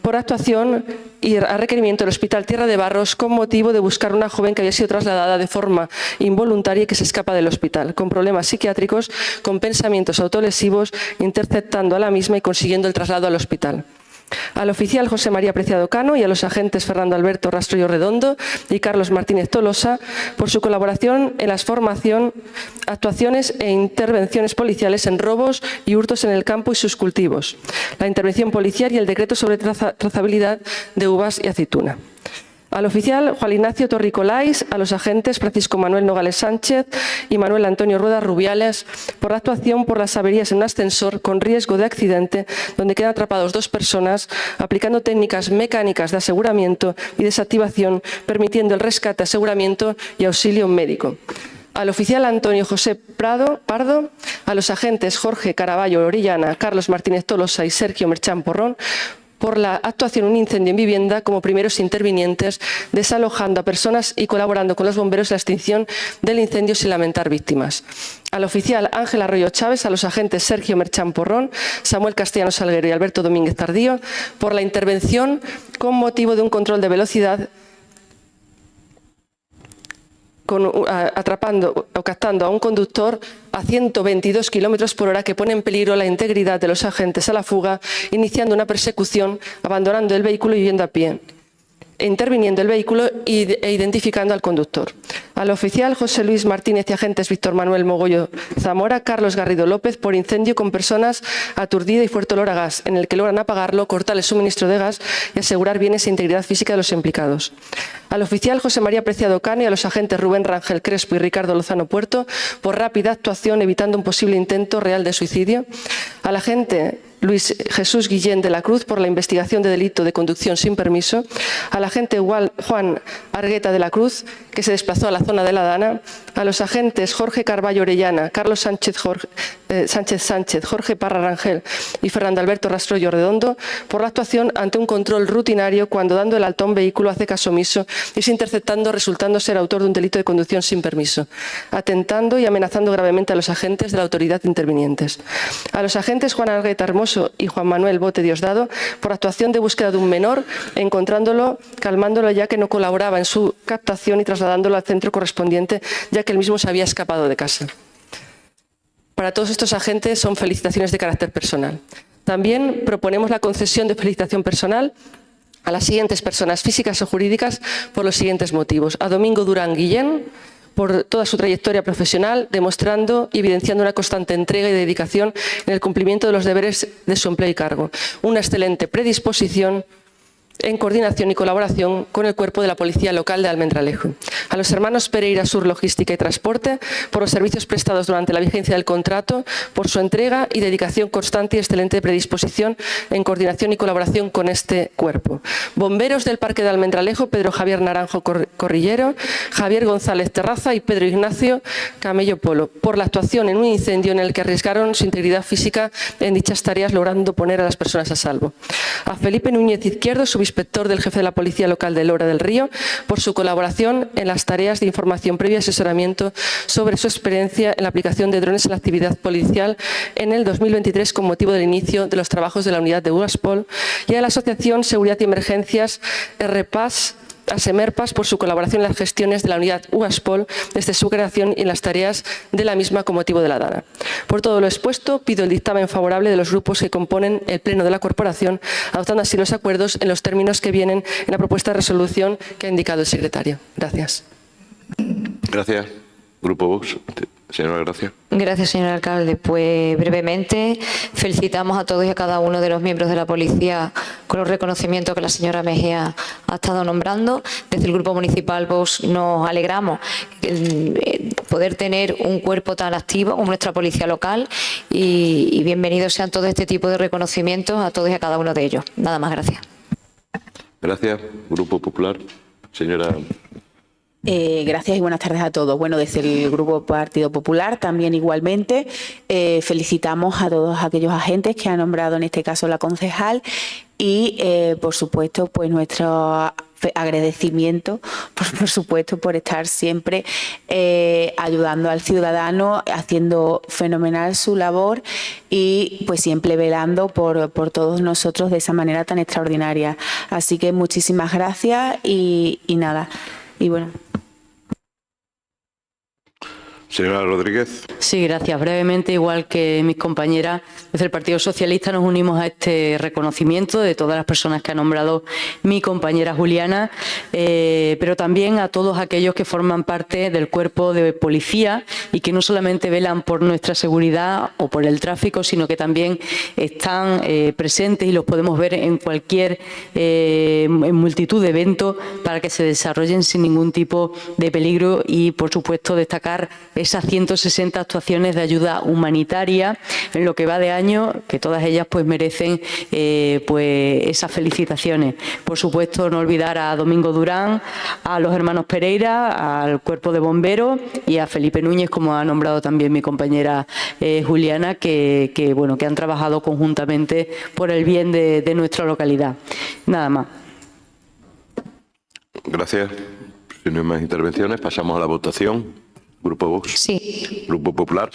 por actuación y a requerimiento del Hospital Tierra de Barros con motivo de buscar una joven que había sido trasladada de forma involuntaria y que se escapa del hospital, con problemas psiquiátricos, con pensamientos autolesivos, interceptando a la misma y consiguiendo el traslado al hospital. Al oficial José María Preciado Cano y a los agentes Fernando Alberto Rastrollo Redondo y Carlos Martínez Tolosa por su colaboración en las actuaciones e intervenciones policiales en robos y hurtos en el campo y sus cultivos, la intervención policial y el decreto sobre trazabilidad de uvas y aceituna. Al oficial Juan Ignacio Torricolais, a los agentes Francisco Manuel Nogales Sánchez y Manuel Antonio Rueda Rubiales por la actuación por las averías en un ascensor con riesgo de accidente donde quedan atrapados 2 personas aplicando técnicas mecánicas de aseguramiento y desactivación permitiendo el rescate, aseguramiento y auxilio médico. Al oficial Antonio José Pardo, a los agentes Jorge Caraballo Orellana, Carlos Martínez Tolosa y Sergio Merchán Porrón por la actuación en un incendio en vivienda como primeros intervinientes, desalojando a personas y colaborando con los bomberos en la extinción del incendio sin lamentar víctimas. Al oficial Ángel Arroyo Chávez, a los agentes Sergio Merchán Porrón, Samuel Castellano Salguero y Alberto Domínguez Tardío por la intervención con motivo de un control de velocidad atrapando o captando a un conductor a 122 km/h que pone en peligro la integridad de los agentes a la fuga, iniciando una persecución, abandonando el vehículo y yendo a pie, interviniendo el vehículo e identificando al conductor. Al oficial José Luis Martínez y agentes Víctor Manuel Mogollo Zamora, Carlos Garrido López por incendio con personas aturdida y fuerte olor a gas, en el que logran apagarlo, cortar el suministro de gas y asegurar bienes e integridad física de los implicados. Al oficial José María Preciado Cano y a los agentes Rubén Rangel Crespo y Ricardo Lozano Puerto por rápida actuación evitando un posible intento real de suicidio. Al agente Luis Jesús Guillén de la Cruz por la investigación de delito de conducción sin permiso, al agente Juan Argueta de la Cruz, que se desplazó a la zona de la Dana, a los agentes Jorge Carballo Orellana, Carlos Sánchez, Jorge Parra Rangel y Fernando Alberto Rastrollo Redondo por la actuación ante un control rutinario cuando dando el alto a un vehículo hace caso omiso y se interceptando resultando ser autor de un delito de conducción sin permiso, atentando y amenazando gravemente a los agentes de la autoridad intervinientes. A los agentes Juan Argueta Hermoso y Juan Manuel Bote Diosdado por actuación de búsqueda de un menor, encontrándolo, calmándolo ya que no colaboraba en su captación y trasladándolo al centro correspondiente ya que él mismo se había escapado de casa. Para todos estos agentes son felicitaciones de carácter personal. También proponemos la concesión de felicitación personal a las siguientes personas físicas o jurídicas por los siguientes motivos. A Domingo Durán Guillén, por toda su trayectoria profesional, demostrando y evidenciando una constante entrega y dedicación en el cumplimiento de los deberes de su empleo y cargo. Una excelente predisposición en coordinación y colaboración con el cuerpo de la Policía Local de Almendralejo. A los hermanos Pereira Sur Logística y Transporte por los servicios prestados durante la vigencia del contrato, por su entrega y dedicación constante y excelente predisposición en coordinación y colaboración con este cuerpo. Bomberos del Parque de Almendralejo, Pedro Javier Naranjo Corrillero, Javier González Terraza y Pedro Ignacio Camello Polo, por la actuación en un incendio en el que arriesgaron su integridad física en dichas tareas, logrando poner a las personas a salvo. A Felipe Núñez Izquierdo, subinspector del jefe de la Policía Local de Lora del Río, por su colaboración en las tareas de información previa y asesoramiento sobre su experiencia en la aplicación de drones en la actividad policial en el 2023 con motivo del inicio de los trabajos de la unidad de UASPOL, y a la Asociación Seguridad y Emergencias RPAS, ASEMERPAS, por su colaboración en las gestiones de la unidad UASPOL desde su creación y en las tareas de la misma con motivo de la DANA. Por todo lo expuesto, pido el dictamen favorable de los grupos que componen el Pleno de la Corporación, adoptando así los acuerdos en los términos que vienen en la propuesta de resolución que ha indicado el secretario. Gracias. Gracias. Grupo Vox. Señora Gracia. Gracias, señor alcalde. Pues brevemente felicitamos a todos y a cada uno de los miembros de la policía con los reconocimientos que la señora Mejía ha estado nombrando. Desde el Grupo Municipal Vox nos alegramos poder tener un cuerpo tan activo como nuestra policía local y bienvenidos sean todo este tipo de reconocimientos a todos y a cada uno de ellos. Nada más, gracias. Gracias. Grupo Popular. Señora. Gracias y buenas tardes a todos. Bueno, desde el Grupo Partido Popular también igualmente felicitamos a todos aquellos agentes que ha nombrado en este caso la concejal y por supuesto pues nuestro agradecimiento por supuesto por estar siempre ayudando al ciudadano, haciendo fenomenal su labor y pues siempre velando por todos nosotros de esa manera tan extraordinaria. Así que muchísimas gracias y nada. Y bueno. Señora Rodríguez. Sí, gracias. Brevemente, igual que mis compañeras, desde el Partido Socialista nos unimos a este reconocimiento de todas las personas que ha nombrado mi compañera Juliana, pero también a todos aquellos que forman parte del cuerpo de policía y que no solamente velan por nuestra seguridad o por el tráfico, sino que también están presentes y los podemos ver en cualquier en multitud de eventos para que se desarrollen sin ningún tipo de peligro y, por supuesto, destacar esas 160 actuaciones de ayuda humanitaria en lo que va de año, que todas ellas pues merecen pues esas felicitaciones. Por supuesto, no olvidar a Domingo Durán, a los hermanos Pereira, al cuerpo de bomberos y a Felipe Núñez, como ha nombrado también mi compañera Juliana, que han trabajado conjuntamente por el bien de nuestra localidad. Nada más. Gracias. Si no hay más intervenciones, pasamos a la votación. Grupo Vox. Sí. Grupo Popular.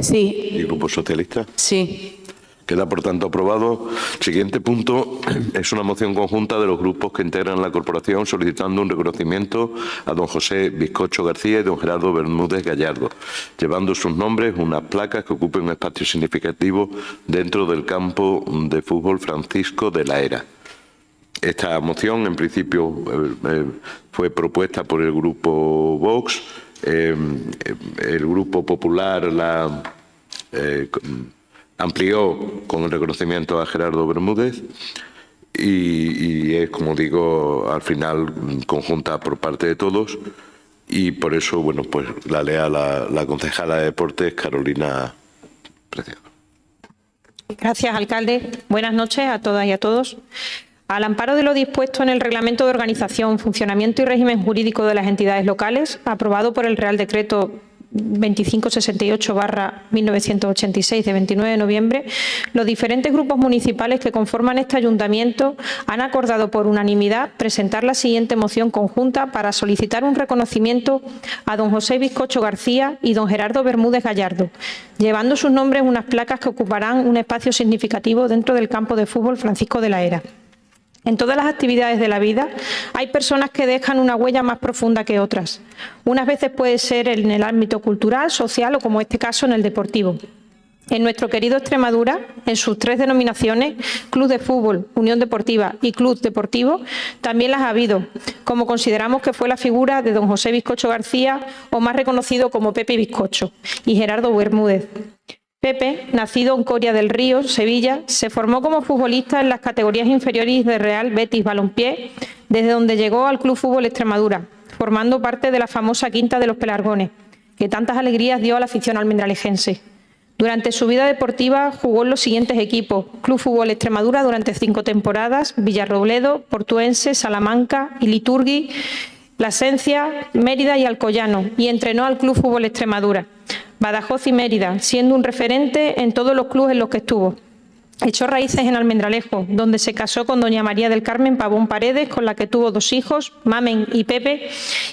Sí. Y Grupo Socialista. Sí. Queda, por tanto, aprobado. Siguiente punto es una moción conjunta de los grupos que integran la corporación solicitando un reconocimiento a don José Bizcocho García y don Gerardo Bermúdez Gallardo, llevando sus nombres unas placas que ocupen un espacio significativo dentro del campo de fútbol Francisco de la Era. Esta moción, en principio, fue propuesta por el Grupo Vox. El Grupo Popular la amplió con el reconocimiento a Gerardo Bermúdez y es, como digo, al final conjunta por parte de todos y por eso, bueno, pues la lea la concejala de Deportes, Carolina Preciado. Gracias, alcalde. Buenas noches a todas y a todos. Al amparo de lo dispuesto en el Reglamento de Organización, Funcionamiento y Régimen Jurídico de las Entidades Locales, aprobado por el Real Decreto 2568/1986 de 29 de noviembre, los diferentes grupos municipales que conforman este ayuntamiento han acordado por unanimidad presentar la siguiente moción conjunta para solicitar un reconocimiento a don José Bizcocho García y don Gerardo Bermúdez Gallardo, llevando sus nombres unas placas que ocuparán un espacio significativo dentro del campo de fútbol Francisco de la Era. En todas las actividades de la vida hay personas que dejan una huella más profunda que otras. Unas veces puede ser en el ámbito cultural, social o, como este caso, en el deportivo. En nuestro querido Extremadura, en sus tres denominaciones, Club de Fútbol, Unión Deportiva y Club Deportivo, también las ha habido, como consideramos que fue la figura de don José Bizcocho García, o más reconocido como Pepe Bizcocho, y Gerardo Bermúdez. Pepe, nacido en Coria del Río, Sevilla, se formó como futbolista en las categorías inferiores de Real Betis Balompié, desde donde llegó al Club Fútbol Extremadura, formando parte de la famosa Quinta de los Pelargones, que tantas alegrías dio a la afición almendralejense. Durante su vida deportiva jugó en los siguientes equipos: Club Fútbol Extremadura durante 5 temporadas, Villarrobledo, Portuense, Salamanca, Iliturgui, Plasencia, Mérida y Alcoyano, y entrenó al Club Fútbol Extremadura, Badajoz y Mérida, siendo un referente en todos los clubes en los que estuvo. Echó raíces en Almendralejo, donde se casó con doña María del Carmen Pavón Paredes, con la que tuvo 2 hijos, Mamen y Pepe,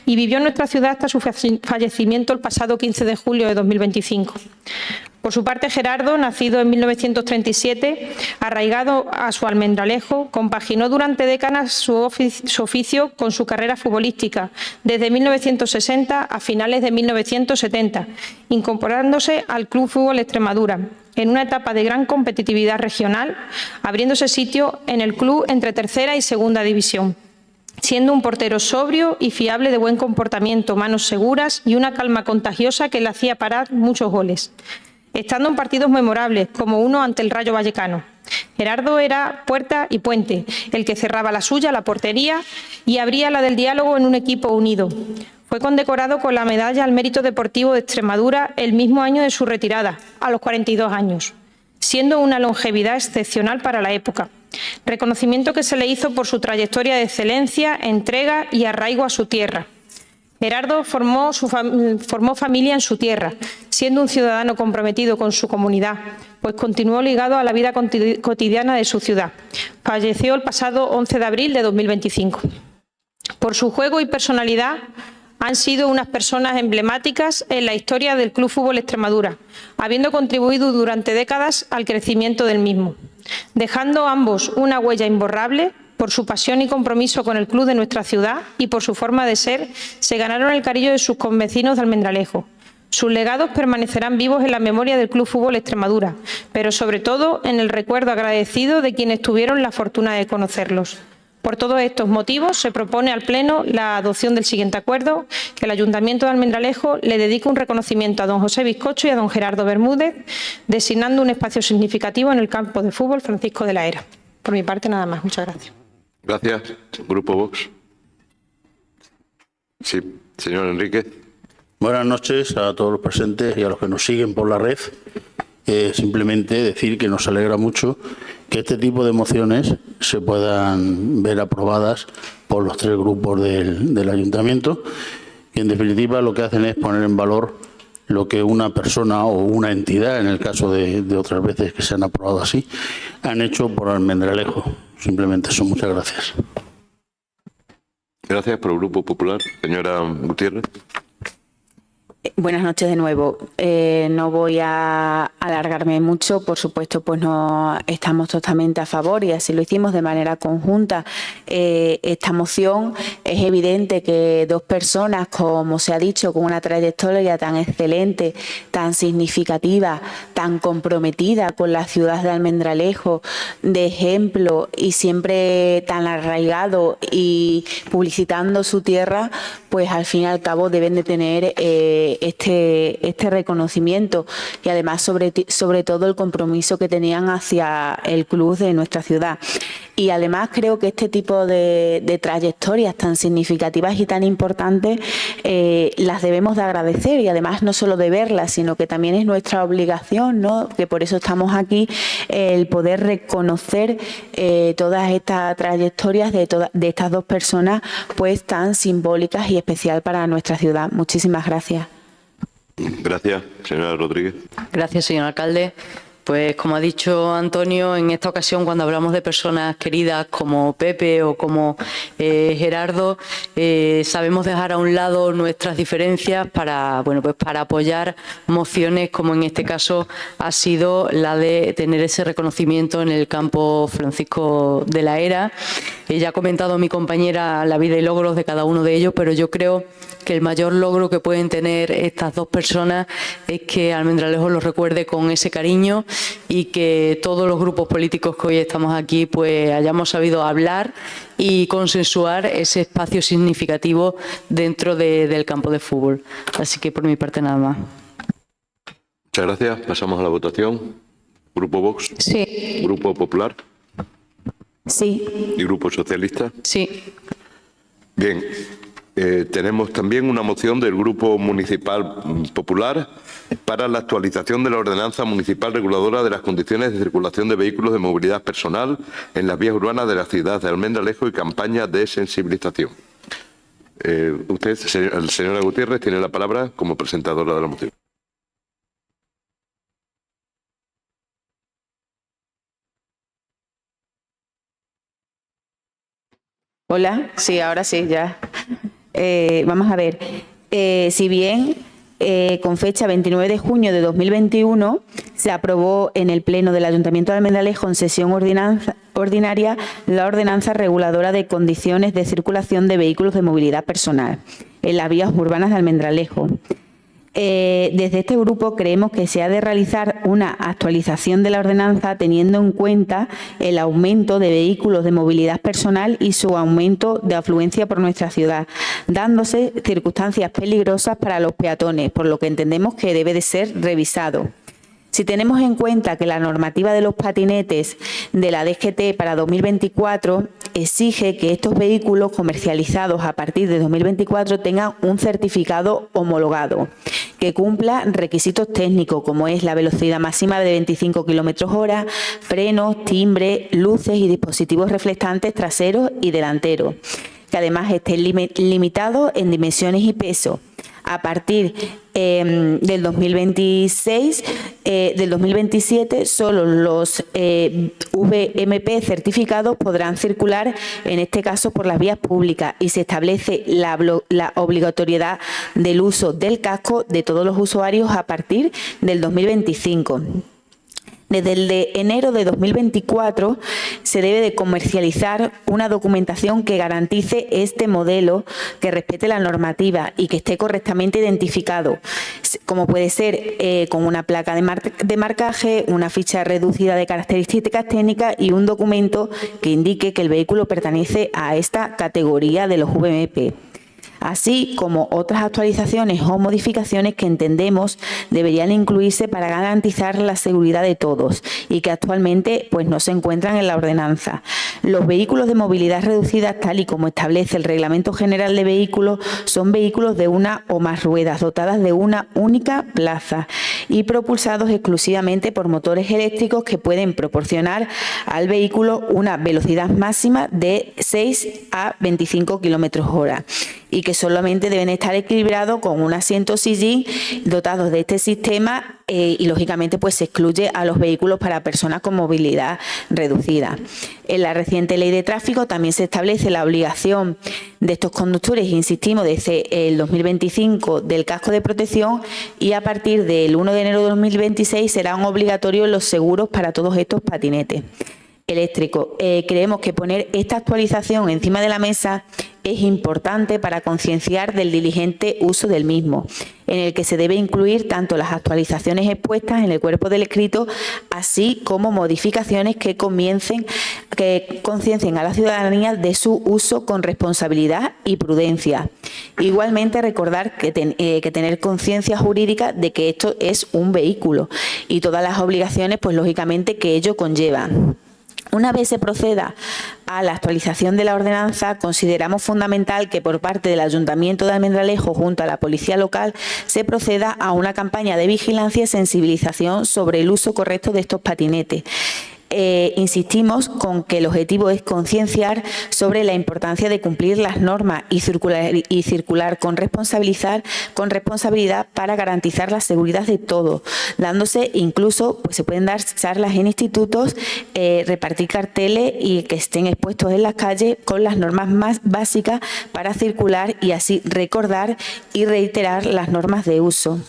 y vivió en nuestra ciudad hasta su fallecimiento el pasado 15 de julio de 2025. Por su parte, Gerardo, nacido en 1937, arraigado a su Almendralejo, compaginó durante décadas su oficio con su carrera futbolística, desde 1960 a finales de 1970, incorporándose al Club Fútbol Extremadura, en una etapa de gran competitividad regional, abriéndose sitio en el club entre tercera y segunda división, siendo un portero sobrio y fiable de buen comportamiento, manos seguras y una calma contagiosa que le hacía parar muchos goles, estando en partidos memorables, como uno ante el Rayo Vallecano. Gerardo era puerta y puente, el que cerraba la suya, la portería, y abría la del diálogo en un equipo unido. Fue condecorado con la Medalla al Mérito Deportivo de Extremadura el mismo año de su retirada, a los 42 años, siendo una longevidad excepcional para la época. Reconocimiento que se le hizo por su trayectoria de excelencia, entrega y arraigo a su tierra. Gerardo formó familia en su tierra, siendo un ciudadano comprometido con su comunidad, pues continuó ligado a la vida cotidiana de su ciudad. Falleció el pasado 11 de abril de 2025. Por su juego y personalidad, han sido unas personas emblemáticas en la historia del Club Fútbol Extremadura, habiendo contribuido durante décadas al crecimiento del mismo, dejando ambos una huella imborrable. Por su pasión y compromiso con el club de nuestra ciudad y por su forma de ser, se ganaron el cariño de sus convecinos de Almendralejo. Sus legados permanecerán vivos en la memoria del Club Fútbol Extremadura, pero sobre todo en el recuerdo agradecido de quienes tuvieron la fortuna de conocerlos. Por todos estos motivos, se propone al Pleno la adopción del siguiente acuerdo, que el Ayuntamiento de Almendralejo le dedique un reconocimiento a don José Bizcocho y a don Gerardo Bermúdez, designando un espacio significativo en el campo de fútbol Francisco de la Era. Por mi parte, nada más. Muchas gracias. Gracias. Grupo Vox. Sí, señor Enríquez. Buenas noches a todos los presentes y a los que nos siguen por la red. Simplemente decir que nos alegra mucho que este tipo de mociones se puedan ver aprobadas por los tres grupos del Ayuntamiento, y en definitiva lo que hacen es poner en valor lo que una persona o una entidad, en el caso de otras veces que se han aprobado así, han hecho por Almendralejo. Simplemente eso. Muchas gracias. Gracias. Por el Grupo Popular, señora Gutiérrez. Buenas noches de nuevo. No voy a alargarme mucho, por supuesto, pues no estamos totalmente a favor y así lo hicimos de manera conjunta. Esta moción, es evidente que dos personas, como se ha dicho, con una trayectoria tan excelente, tan significativa, tan comprometida con la ciudad de Almendralejo, de ejemplo y siempre tan arraigado y publicitando su tierra, pues al fin y al cabo deben de tener este reconocimiento y además sobre todo el compromiso que tenían hacia el club de nuestra ciudad. Y además creo que este tipo de trayectorias tan significativas y tan importantes las debemos de agradecer, y además no solo de verlas, sino que también es nuestra obligación, ¿no? Que por eso estamos aquí, el poder reconocer todas estas trayectorias de estas dos personas pues tan simbólicas y especial para nuestra ciudad. Muchísimas gracias. Gracias, señora Rodríguez. Gracias, señor alcalde. Pues como ha dicho Antonio, en esta ocasión cuando hablamos de personas queridas como Pepe o como Gerardo, sabemos dejar a un lado nuestras diferencias para apoyar mociones como en este caso ha sido la de tener ese reconocimiento en el campo Francisco de la Era. Ya ha comentado mi compañera la vida y logros de cada uno de ellos, pero yo creo que el mayor logro que pueden tener estas dos personas es que Almendralejo los recuerde con ese cariño y que todos los grupos políticos que hoy estamos aquí pues hayamos sabido hablar y consensuar ese espacio significativo dentro del campo de fútbol. Así que por mi parte nada más. Muchas gracias. Pasamos a la votación. Grupo Vox. Sí. Grupo Popular. Sí. ¿Y Grupo Socialista? Sí. Bien. Tenemos también una moción del Grupo Municipal Popular para la actualización de la Ordenanza Municipal Reguladora de las condiciones de circulación de vehículos de movilidad personal en las vías urbanas de la ciudad de Almendralejo y campaña de sensibilización. Usted, señora Gutiérrez, tiene la palabra como presentadora de la moción. Hola, sí, ahora sí, ya. Vamos a ver, si bien con fecha 29 de junio de 2021 se aprobó en el Pleno del Ayuntamiento de Almendralejo en sesión ordinaria la Ordenanza Reguladora de Condiciones de Circulación de Vehículos de Movilidad Personal en las vías urbanas de Almendralejo. Desde este grupo creemos que se ha de realizar una actualización de la ordenanza teniendo en cuenta el aumento de vehículos de movilidad personal y su aumento de afluencia por nuestra ciudad, dándose circunstancias peligrosas para los peatones, por lo que entendemos que debe de ser revisado. Si tenemos en cuenta que la normativa de los patinetes de la DGT para 2024 exige que estos vehículos comercializados a partir de 2024 tengan un certificado homologado que cumpla requisitos técnicos como es la velocidad máxima de 25 km/h, frenos, timbre, luces y dispositivos reflectantes traseros y delanteros, que además estén limitados en dimensiones y peso. A partir del 2027, solo los VMP certificados podrán circular, en este caso, por las vías públicas y se establece la obligatoriedad del uso del casco de todos los usuarios a partir del 2025. Desde el de enero de 2024 se debe de comercializar una documentación que garantice este modelo, que respete la normativa y que esté correctamente identificado, como puede ser con una placa de marcaje, una ficha reducida de características técnicas y un documento que indique que el vehículo pertenece a esta categoría de los VMP, así como otras actualizaciones o modificaciones que entendemos deberían incluirse para garantizar la seguridad de todos y que actualmente pues, no se encuentran en la ordenanza. Los vehículos de movilidad reducida, tal y como establece el Reglamento General de Vehículos, son vehículos de una o más ruedas dotadas de una única plaza y propulsados exclusivamente por motores eléctricos que pueden proporcionar al vehículo una velocidad máxima de 6 a 25 km/h. Y que solamente deben estar equilibrados con un asiento sillín dotados de este sistema y lógicamente pues se excluye a los vehículos para personas con movilidad reducida. En la reciente ley de tráfico también se establece la obligación de estos conductores, insistimos, desde el 2025 del casco de protección y a partir del 1 de enero de 2026 serán obligatorios los seguros para todos estos patinetes eléctricos. Creemos que poner esta actualización encima de la mesa es importante para concienciar del diligente uso del mismo, en el que se debe incluir tanto las actualizaciones expuestas en el cuerpo del escrito, así como modificaciones que conciencien a la ciudadanía de su uso con responsabilidad y prudencia. Igualmente, recordar que tener conciencia jurídica de que esto es un vehículo y todas las obligaciones, pues lógicamente, que ello conlleva. Una vez se proceda a la actualización de la ordenanza, consideramos fundamental que por parte del Ayuntamiento de Almendralejo junto a la Policía Local se proceda a una campaña de vigilancia y sensibilización sobre el uso correcto de estos patinetes. Insistimos con que el objetivo es concienciar sobre la importancia de cumplir las normas y circular con responsabilidad para garantizar la seguridad de todos, dándose incluso, pues se pueden dar charlas en institutos, repartir carteles y que estén expuestos en las calles con las normas más básicas para circular y así recordar y reiterar las normas de uso.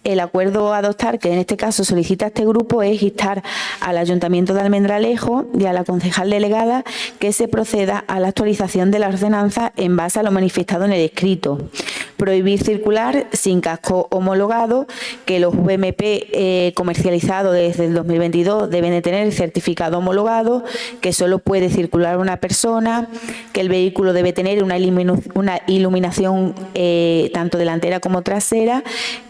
El acuerdo a adoptar, que en este caso solicita este grupo, es instar al Ayuntamiento de Almendralejo y a la concejal delegada que se proceda a la actualización de la ordenanza en base a lo manifestado en el escrito. Prohibir circular sin casco homologado, que los VMP comercializados desde el 2022 deben de tener certificado homologado, que solo puede circular una persona, que el vehículo debe tener una iluminación tanto delantera como trasera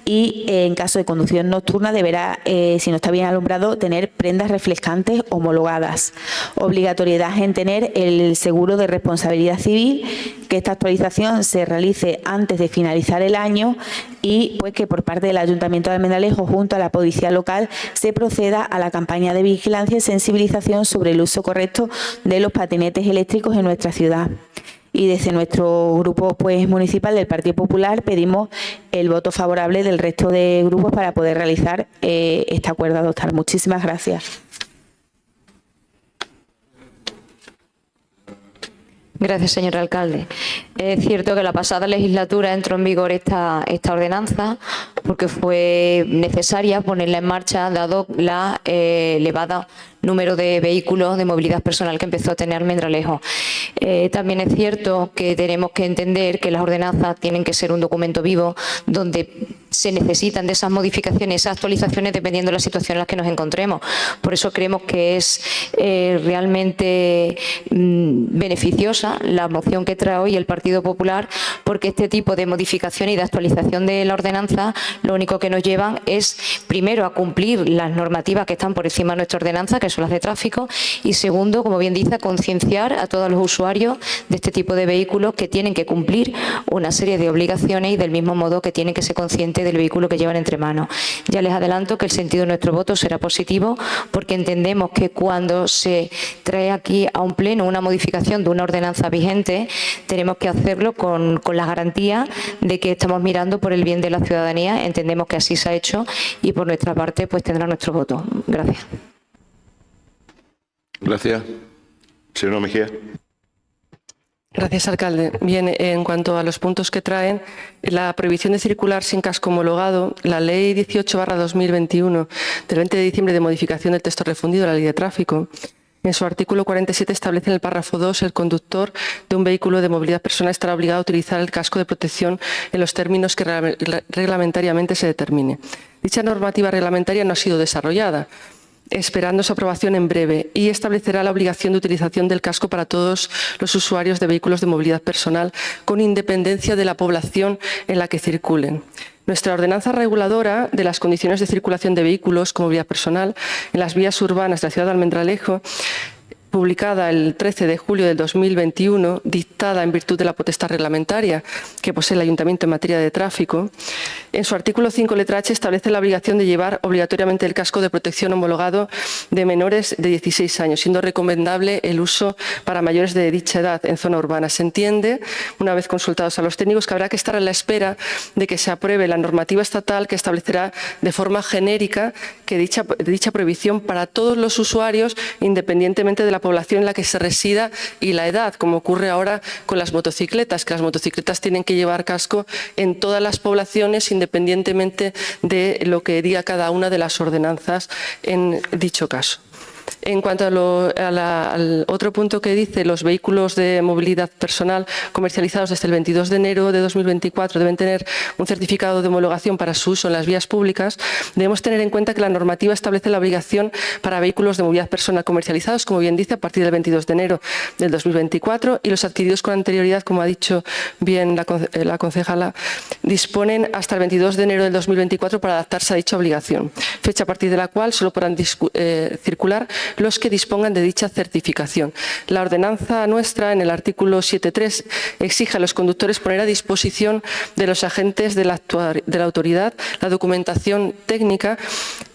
y en caso de conducción nocturna deberá, si no está bien alumbrado, tener prendas refrescantes homologadas. Obligatoriedad en tener el seguro de responsabilidad civil, que esta actualización se realice antes de finalizar el año y pues que por parte del Ayuntamiento de Almendralejo junto a la Policía Local se proceda a la campaña de vigilancia y sensibilización sobre el uso correcto de los patinetes eléctricos en nuestra ciudad. Y desde nuestro grupo pues, municipal del Partido Popular pedimos el voto favorable del resto de grupos para poder realizar este acuerdo a adoptar. Muchísimas gracias. Gracias, señor alcalde. Es cierto que la pasada legislatura entró en vigor esta ordenanza porque fue necesaria ponerla en marcha dado la elevada número de vehículos de movilidad personal que empezó a tener Almendralejo. También es cierto que tenemos que entender que las ordenanzas tienen que ser un documento vivo donde se necesitan de esas modificaciones, esas actualizaciones dependiendo de la situación en la que nos encontremos. Por eso creemos que es realmente beneficiosa la moción que trae hoy el Partido Popular, porque este tipo de modificación y de actualización de la ordenanza lo único que nos llevan es primero a cumplir las normativas que están por encima de nuestra ordenanza, que son las de tráfico, y segundo, como bien dice, a concienciar a todos los usuarios de este tipo de vehículos que tienen que cumplir una serie de obligaciones y del mismo modo que tienen que ser conscientes del vehículo que llevan entre manos. Ya les adelanto que el sentido de nuestro voto será positivo porque entendemos que cuando se trae aquí a un pleno una modificación de una ordenanza vigente, tenemos que hacerlo con la garantía de que estamos mirando por el bien de la ciudadanía. Entendemos que así se ha hecho y por nuestra parte pues tendrá nuestro voto. Gracias. Gracias. Señor Mejía. Gracias, alcalde. Bien, en cuanto a los puntos que traen, la prohibición de circular sin casco homologado, la Ley 18/2021 del 20 de diciembre de modificación del texto refundido de la Ley de Tráfico, en su artículo 47 establece en el párrafo 2 el conductor de un vehículo de movilidad personal estará obligado a utilizar el casco de protección en los términos que reglamentariamente se determine. Dicha normativa reglamentaria no ha sido desarrollada, esperando su aprobación en breve, y establecerá la obligación de utilización del casco para todos los usuarios de vehículos de movilidad personal, con independencia de la población en la que circulen. Nuestra ordenanza reguladora de las condiciones de circulación de vehículos con movilidad personal en las vías urbanas de la ciudad de Almendralejo, publicada el 13 de julio del 2021, dictada en virtud de la potestad reglamentaria que posee el Ayuntamiento en materia de tráfico, en su artículo 5, letra H, establece la obligación de llevar obligatoriamente el casco de protección homologado de menores de 16 años, siendo recomendable el uso para mayores de dicha edad en zona urbana. Se entiende, una vez consultados a los técnicos, que habrá que estar a la espera de que se apruebe la normativa estatal que establecerá de forma genérica que dicha prohibición para todos los usuarios, independientemente de la población en la que se resida y la edad, como ocurre ahora con las motocicletas, que las motocicletas tienen que llevar casco en todas las poblaciones, independientemente de lo que diga cada una de las ordenanzas en dicho caso. En cuanto al otro punto que dice, los vehículos de movilidad personal comercializados desde el 22 de enero de 2024 deben tener un certificado de homologación para su uso en las vías públicas, debemos tener en cuenta que la normativa establece la obligación para vehículos de movilidad personal comercializados, como bien dice, a partir del 22 de enero del 2024, y los adquiridos con anterioridad, como ha dicho bien la concejala, disponen hasta el 22 de enero del 2024 para adaptarse a dicha obligación, fecha a partir de la cual solo podrán circular los que dispongan de dicha certificación. La ordenanza nuestra, en el artículo 7.3, exige a los conductores poner a disposición de los agentes de la autoridad la documentación técnica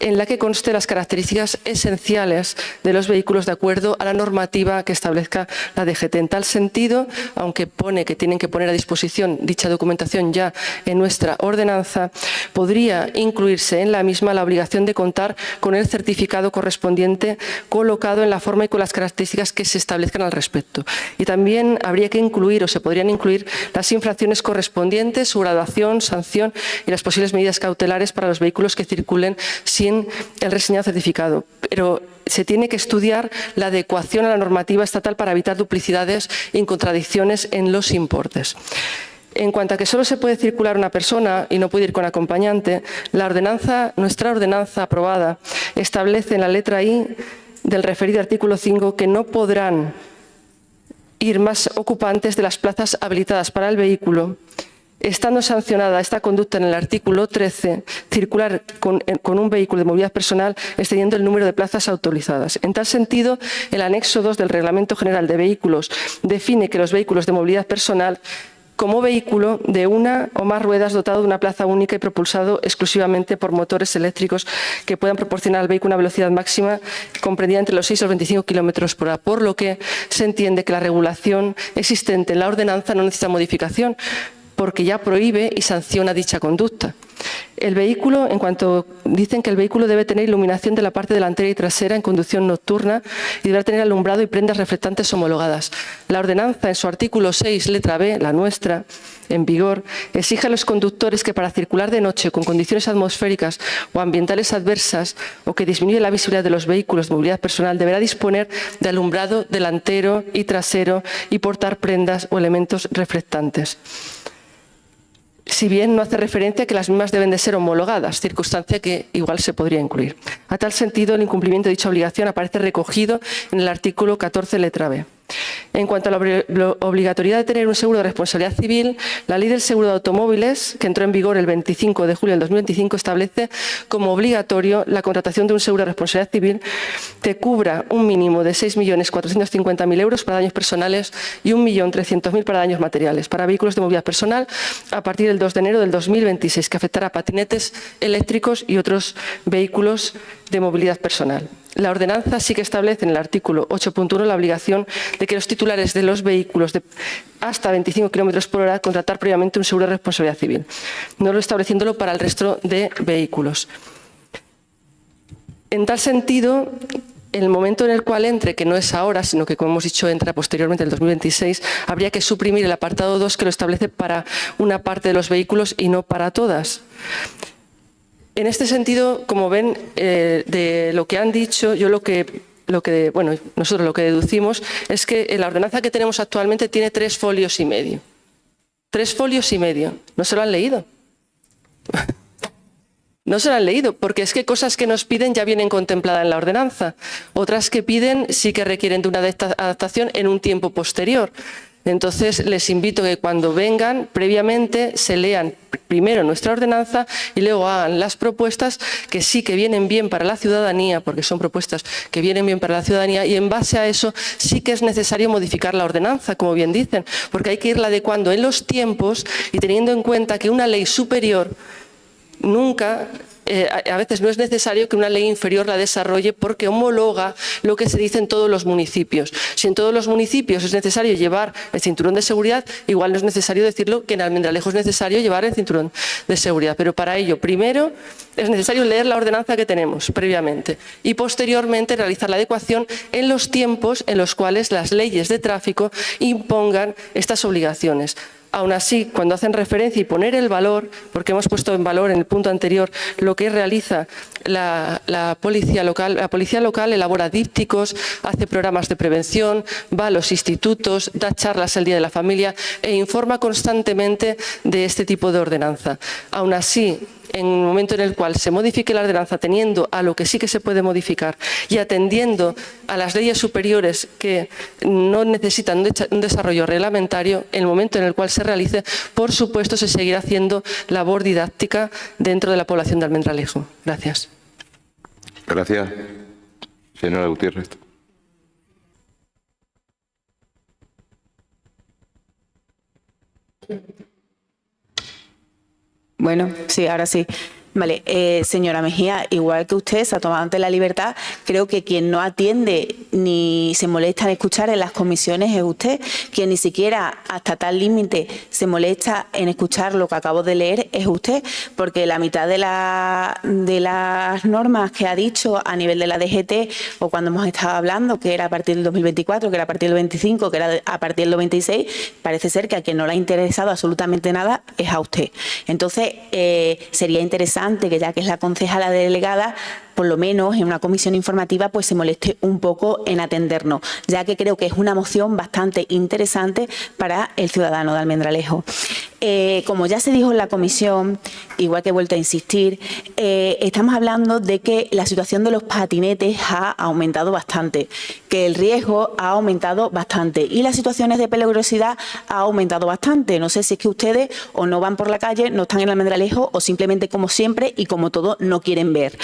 en la que conste las características esenciales de los vehículos de acuerdo a la normativa que establezca la DGT. En tal sentido, aunque pone que tienen que poner a disposición dicha documentación ya en nuestra ordenanza, podría incluirse en la misma la obligación de contar con el certificado correspondiente colocado en la forma y con las características que se establezcan al respecto. Y también habría que incluir, o se podrían incluir, las infracciones correspondientes, su graduación, sanción y las posibles medidas cautelares para los vehículos que circulen sin el reseñado certificado. Pero se tiene que estudiar la adecuación a la normativa estatal para evitar duplicidades y contradicciones en los importes. En cuanto a que solo se puede circular una persona y no puede ir con acompañante, nuestra ordenanza aprobada establece en la letra I del referido artículo 5 que no podrán ir más ocupantes de las plazas habilitadas para el vehículo, estando sancionada esta conducta en el artículo 13, circular con un vehículo de movilidad personal excediendo el número de plazas autorizadas. En tal sentido, el anexo 2 del Reglamento General de Vehículos define que los vehículos de movilidad personal como vehículo de una o más ruedas dotado de una plaza única y propulsado exclusivamente por motores eléctricos que puedan proporcionar al vehículo una velocidad máxima comprendida entre los 6 y los 25 km/h, por lo que se entiende que la regulación existente en la ordenanza no necesita modificación, porque ya prohíbe y sanciona dicha conducta. El vehículo, en cuanto dicen que el vehículo debe tener iluminación de la parte delantera y trasera en conducción nocturna y deberá tener alumbrado y prendas reflectantes homologadas. La ordenanza, en su artículo 6, letra B, la nuestra, en vigor, exige a los conductores que para circular de noche con condiciones atmosféricas o ambientales adversas o que disminuye la visibilidad de los vehículos de movilidad personal deberá disponer de alumbrado delantero y trasero y portar prendas o elementos reflectantes. Si bien no hace referencia a que las mismas deben de ser homologadas, circunstancia que igual se podría incluir. A tal sentido, el incumplimiento de dicha obligación aparece recogido en el artículo 14, letra B. En cuanto a la obligatoriedad de tener un seguro de responsabilidad civil, la Ley del Seguro de Automóviles, que entró en vigor el 25 de julio del 2025, establece como obligatorio la contratación de un seguro de responsabilidad civil que cubra un mínimo de 6.450.000 euros para daños personales y 1.300.000 para daños materiales para vehículos de movilidad personal a partir del 2 de enero del 2026, que afectará a patinetes eléctricos y otros vehículos de movilidad personal. La ordenanza sí que establece en el artículo 8.1 la obligación de que los titulares de los vehículos de hasta 25 km/h contratar previamente un seguro de responsabilidad civil, no lo estableciéndolo para el resto de vehículos. En tal sentido, en el momento en el cual entre, que no es ahora, sino que, como hemos dicho, entra posteriormente en el 2026, habría que suprimir el apartado 2 que lo establece para una parte de los vehículos y no para todas. En este sentido, como ven, de lo que han dicho, yo nosotros lo que deducimos es que la ordenanza que tenemos actualmente tiene 3 folios y medio. 3 folios y medio. ¿No se lo han leído? No se lo han leído, porque es que cosas que nos piden ya vienen contempladas en la ordenanza. Otras que piden sí que requieren de una adaptación en un tiempo posterior. Entonces, les invito a que cuando vengan, previamente, se lean primero nuestra ordenanza y luego hagan las propuestas que sí que vienen bien para la ciudadanía, porque son propuestas que vienen bien para la ciudadanía, y en base a eso sí que es necesario modificar la ordenanza, como bien dicen, porque hay que irla adecuando en los tiempos y teniendo en cuenta que una ley superior nunca... a veces no es necesario que una ley inferior la desarrolle porque homologa lo que se dice en todos los municipios. Si en todos los municipios es necesario llevar el cinturón de seguridad, igual no es necesario decirlo que en Almendralejo es necesario llevar el cinturón de seguridad. Pero para ello, primero, es necesario leer la ordenanza que tenemos previamente y posteriormente realizar la adecuación en los tiempos en los cuales las leyes de tráfico impongan estas obligaciones. Aún así, cuando hacen referencia y poner el valor, porque hemos puesto en valor en el punto anterior lo que realiza la policía local elabora dípticos, hace programas de prevención, va a los institutos, da charlas el Día de la Familia e informa constantemente de este tipo de ordenanza. Aún así, en el momento en el cual se modifique la ordenanza, teniendo a lo que sí que se puede modificar y atendiendo a las leyes superiores que no necesitan un desarrollo reglamentario, en el momento en el cual se realice, por supuesto, se seguirá haciendo labor didáctica dentro de la población de Almendralejo. Gracias. Gracias. Señora Gutiérrez. Bueno, sí, ahora sí. Vale, señora Mejía, igual que usted se ha tomado ante la libertad, creo que quien no atiende ni se molesta en escuchar en las comisiones es usted, quien ni siquiera hasta tal límite se molesta en escuchar lo que acabo de leer es usted, porque la mitad de las normas que ha dicho a nivel de la DGT o cuando hemos estado hablando, que era a partir del 2024, que era a partir del 25, que era a partir del 26, parece ser que a quien no le ha interesado absolutamente nada es a usted. Entonces, sería interesante que ya que es la concejala delegada, por lo menos en una comisión informativa pues se moleste un poco en atendernos, ya que creo que es una moción bastante interesante para el ciudadano de Almendralejo. Como ya se dijo en la comisión, igual que he vuelto a insistir, estamos hablando de que la situación de los patinetes ha aumentado bastante, que el riesgo ha aumentado bastante y las situaciones de peligrosidad ha aumentado bastante. No sé si es que ustedes o no van por la calle, no están en Almendralejo o simplemente como siempre y como todo no quieren ver.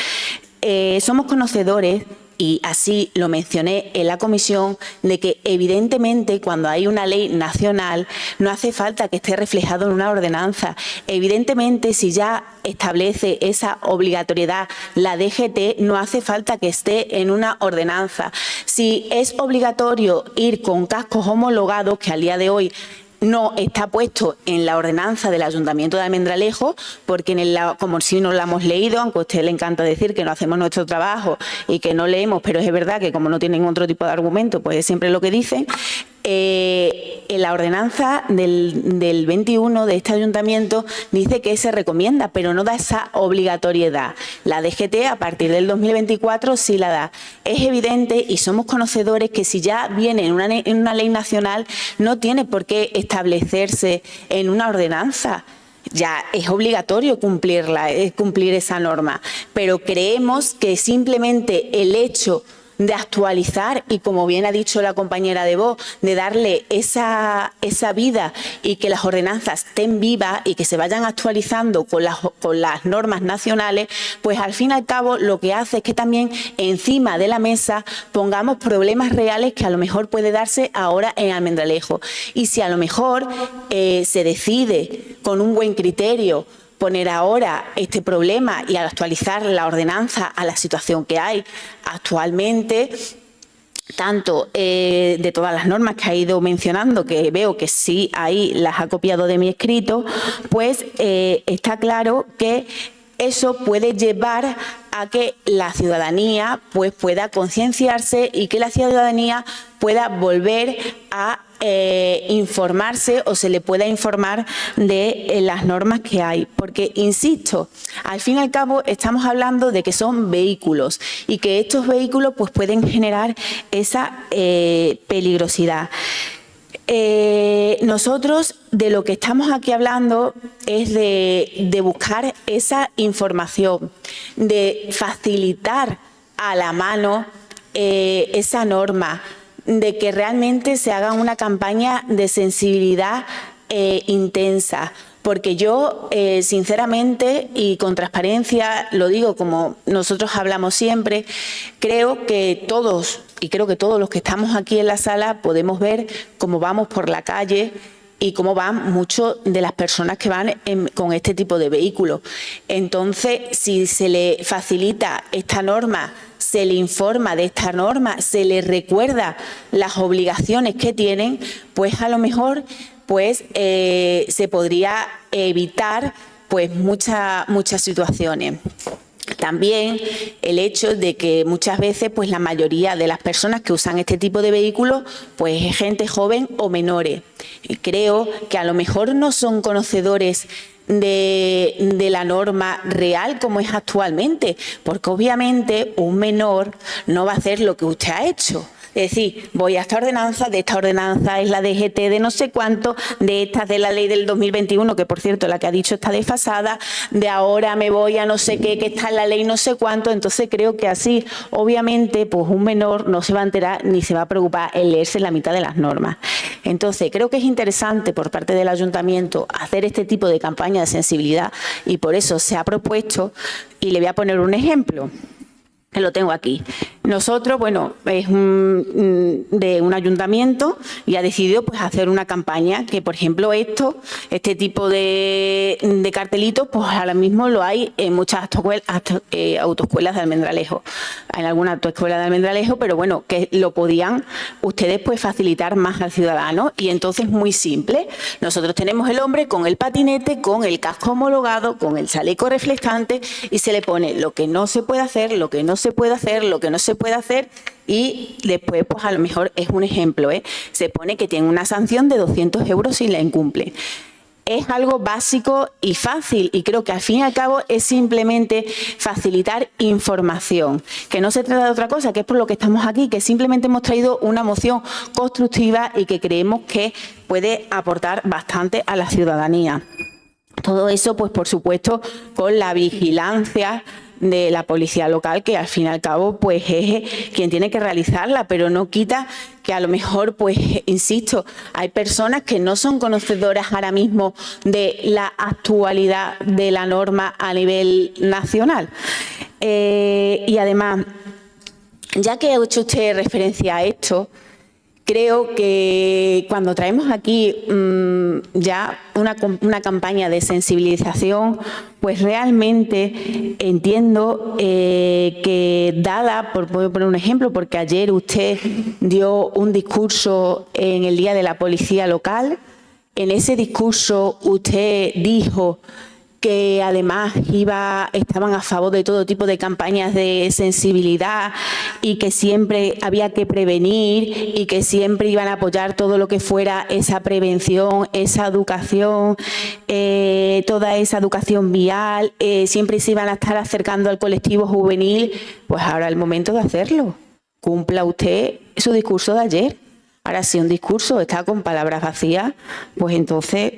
Somos conocedores, y así lo mencioné en la comisión, de que evidentemente cuando hay una ley nacional no hace falta que esté reflejado en una ordenanza. Evidentemente, si ya establece esa obligatoriedad la DGT, no hace falta que esté en una ordenanza. Si es obligatorio ir con cascos homologados, que al día de hoy no está puesto en la ordenanza del Ayuntamiento de Almendralejo, porque como si no la hemos leído, aunque a usted le encanta decir que no hacemos nuestro trabajo y que no leemos, pero es verdad que como no tienen otro tipo de argumento, pues es siempre lo que dicen. En la ordenanza del 21 de este ayuntamiento dice que se recomienda, pero no da esa obligatoriedad. La DGT a partir del 2024 sí la da. Es evidente y somos conocedores que si ya viene en una ley nacional no tiene por qué establecerse en una ordenanza. Ya es obligatorio cumplir esa norma, pero creemos que simplemente el hecho de actualizar y, como bien ha dicho la compañera de voz, de darle esa vida y que las ordenanzas estén vivas y que se vayan actualizando con las normas nacionales, pues al fin y al cabo lo que hace es que también encima de la mesa pongamos problemas reales que a lo mejor puede darse ahora en Almendralejo. Y si a lo mejor se decide con un buen criterio poner ahora este problema y actualizar la ordenanza a la situación que hay actualmente, tanto de todas las normas que ha ido mencionando, que veo que sí ahí las ha copiado de mi escrito, pues está claro que eso puede llevar a que la ciudadanía pues pueda concienciarse y que la ciudadanía pueda volver a informarse o se le pueda informar de las normas que hay. Porque, insisto, al fin y al cabo estamos hablando de que son vehículos y que estos vehículos pues pueden generar esa peligrosidad. Nosotros de lo que estamos aquí hablando es de buscar esa información, de facilitar a la mano esa norma, de que realmente se haga una campaña de sensibilidad intensa. Porque yo, sinceramente y con transparencia, lo digo como nosotros hablamos siempre, creo que todos, y creo que todos los que estamos aquí en la sala podemos ver cómo vamos por la calle y cómo van muchas de las personas que van con este tipo de vehículos. Entonces, si se le facilita esta norma, se le informa de esta norma, se le recuerda las obligaciones que tienen, pues a lo mejor pues se podría evitar pues muchas situaciones. También el hecho de que muchas veces pues la mayoría de las personas que usan este tipo de vehículos pues es gente joven o menores. Y creo que a lo mejor no son conocedores de la norma real como es actualmente, porque obviamente un menor no va a hacer lo que usted ha hecho. Es decir, voy a esta ordenanza, de esta ordenanza es la DGT de no sé cuánto, de esta de la ley del 2021, que por cierto la que ha dicho está desfasada, de ahora me voy a no sé qué, que está en la ley no sé cuánto. Entonces creo que así, obviamente, pues un menor no se va a enterar ni se va a preocupar en leerse la mitad de las normas. Entonces creo que es interesante por parte del Ayuntamiento hacer este tipo de campaña de sensibilidad y por eso se ha propuesto, y le voy a poner un ejemplo. Que lo tengo aquí. Nosotros, bueno, es de un ayuntamiento y ha decidido pues hacer una campaña que, por ejemplo, este tipo de cartelitos, pues ahora mismo lo hay en muchas autoescuelas de Almendralejo. En alguna autoescuela de Almendralejo, pero bueno, que lo podían ustedes pues facilitar más al ciudadano. Y entonces, muy simple, nosotros tenemos el hombre con el patinete, con el casco homologado, con el chaleco reflectante y se le pone lo que no se puede hacer, lo que no se puede hacer, lo que no se puede hacer, y después pues a lo mejor es un ejemplo, se pone que tiene una sanción de 200 euros si la incumple. Es algo básico y fácil y creo que al fin y al cabo es simplemente facilitar información, que no se trata de otra cosa, que es por lo que estamos aquí, que simplemente hemos traído una moción constructiva y que creemos que puede aportar bastante a la ciudadanía. Todo eso, pues por supuesto, con la vigilancia de la policía local, que al fin y al cabo pues es quien tiene que realizarla, pero no quita que a lo mejor, pues insisto, hay personas que no son conocedoras ahora mismo de la actualidad de la norma a nivel nacional. Y además, ya que ha hecho usted referencia a esto, creo que cuando traemos aquí ya una campaña de sensibilización, pues realmente entiendo que dada, voy a poner un ejemplo, porque ayer usted dio un discurso en el Día de la Policía Local. En ese discurso usted dijo que además estaban a favor de todo tipo de campañas de sensibilidad y que siempre había que prevenir y que siempre iban a apoyar todo lo que fuera esa prevención, esa educación, toda esa educación vial, siempre se iban a estar acercando al colectivo juvenil. Pues ahora es el momento de hacerlo. Cumpla usted su discurso de ayer. Ahora, si un discurso está con palabras vacías, pues entonces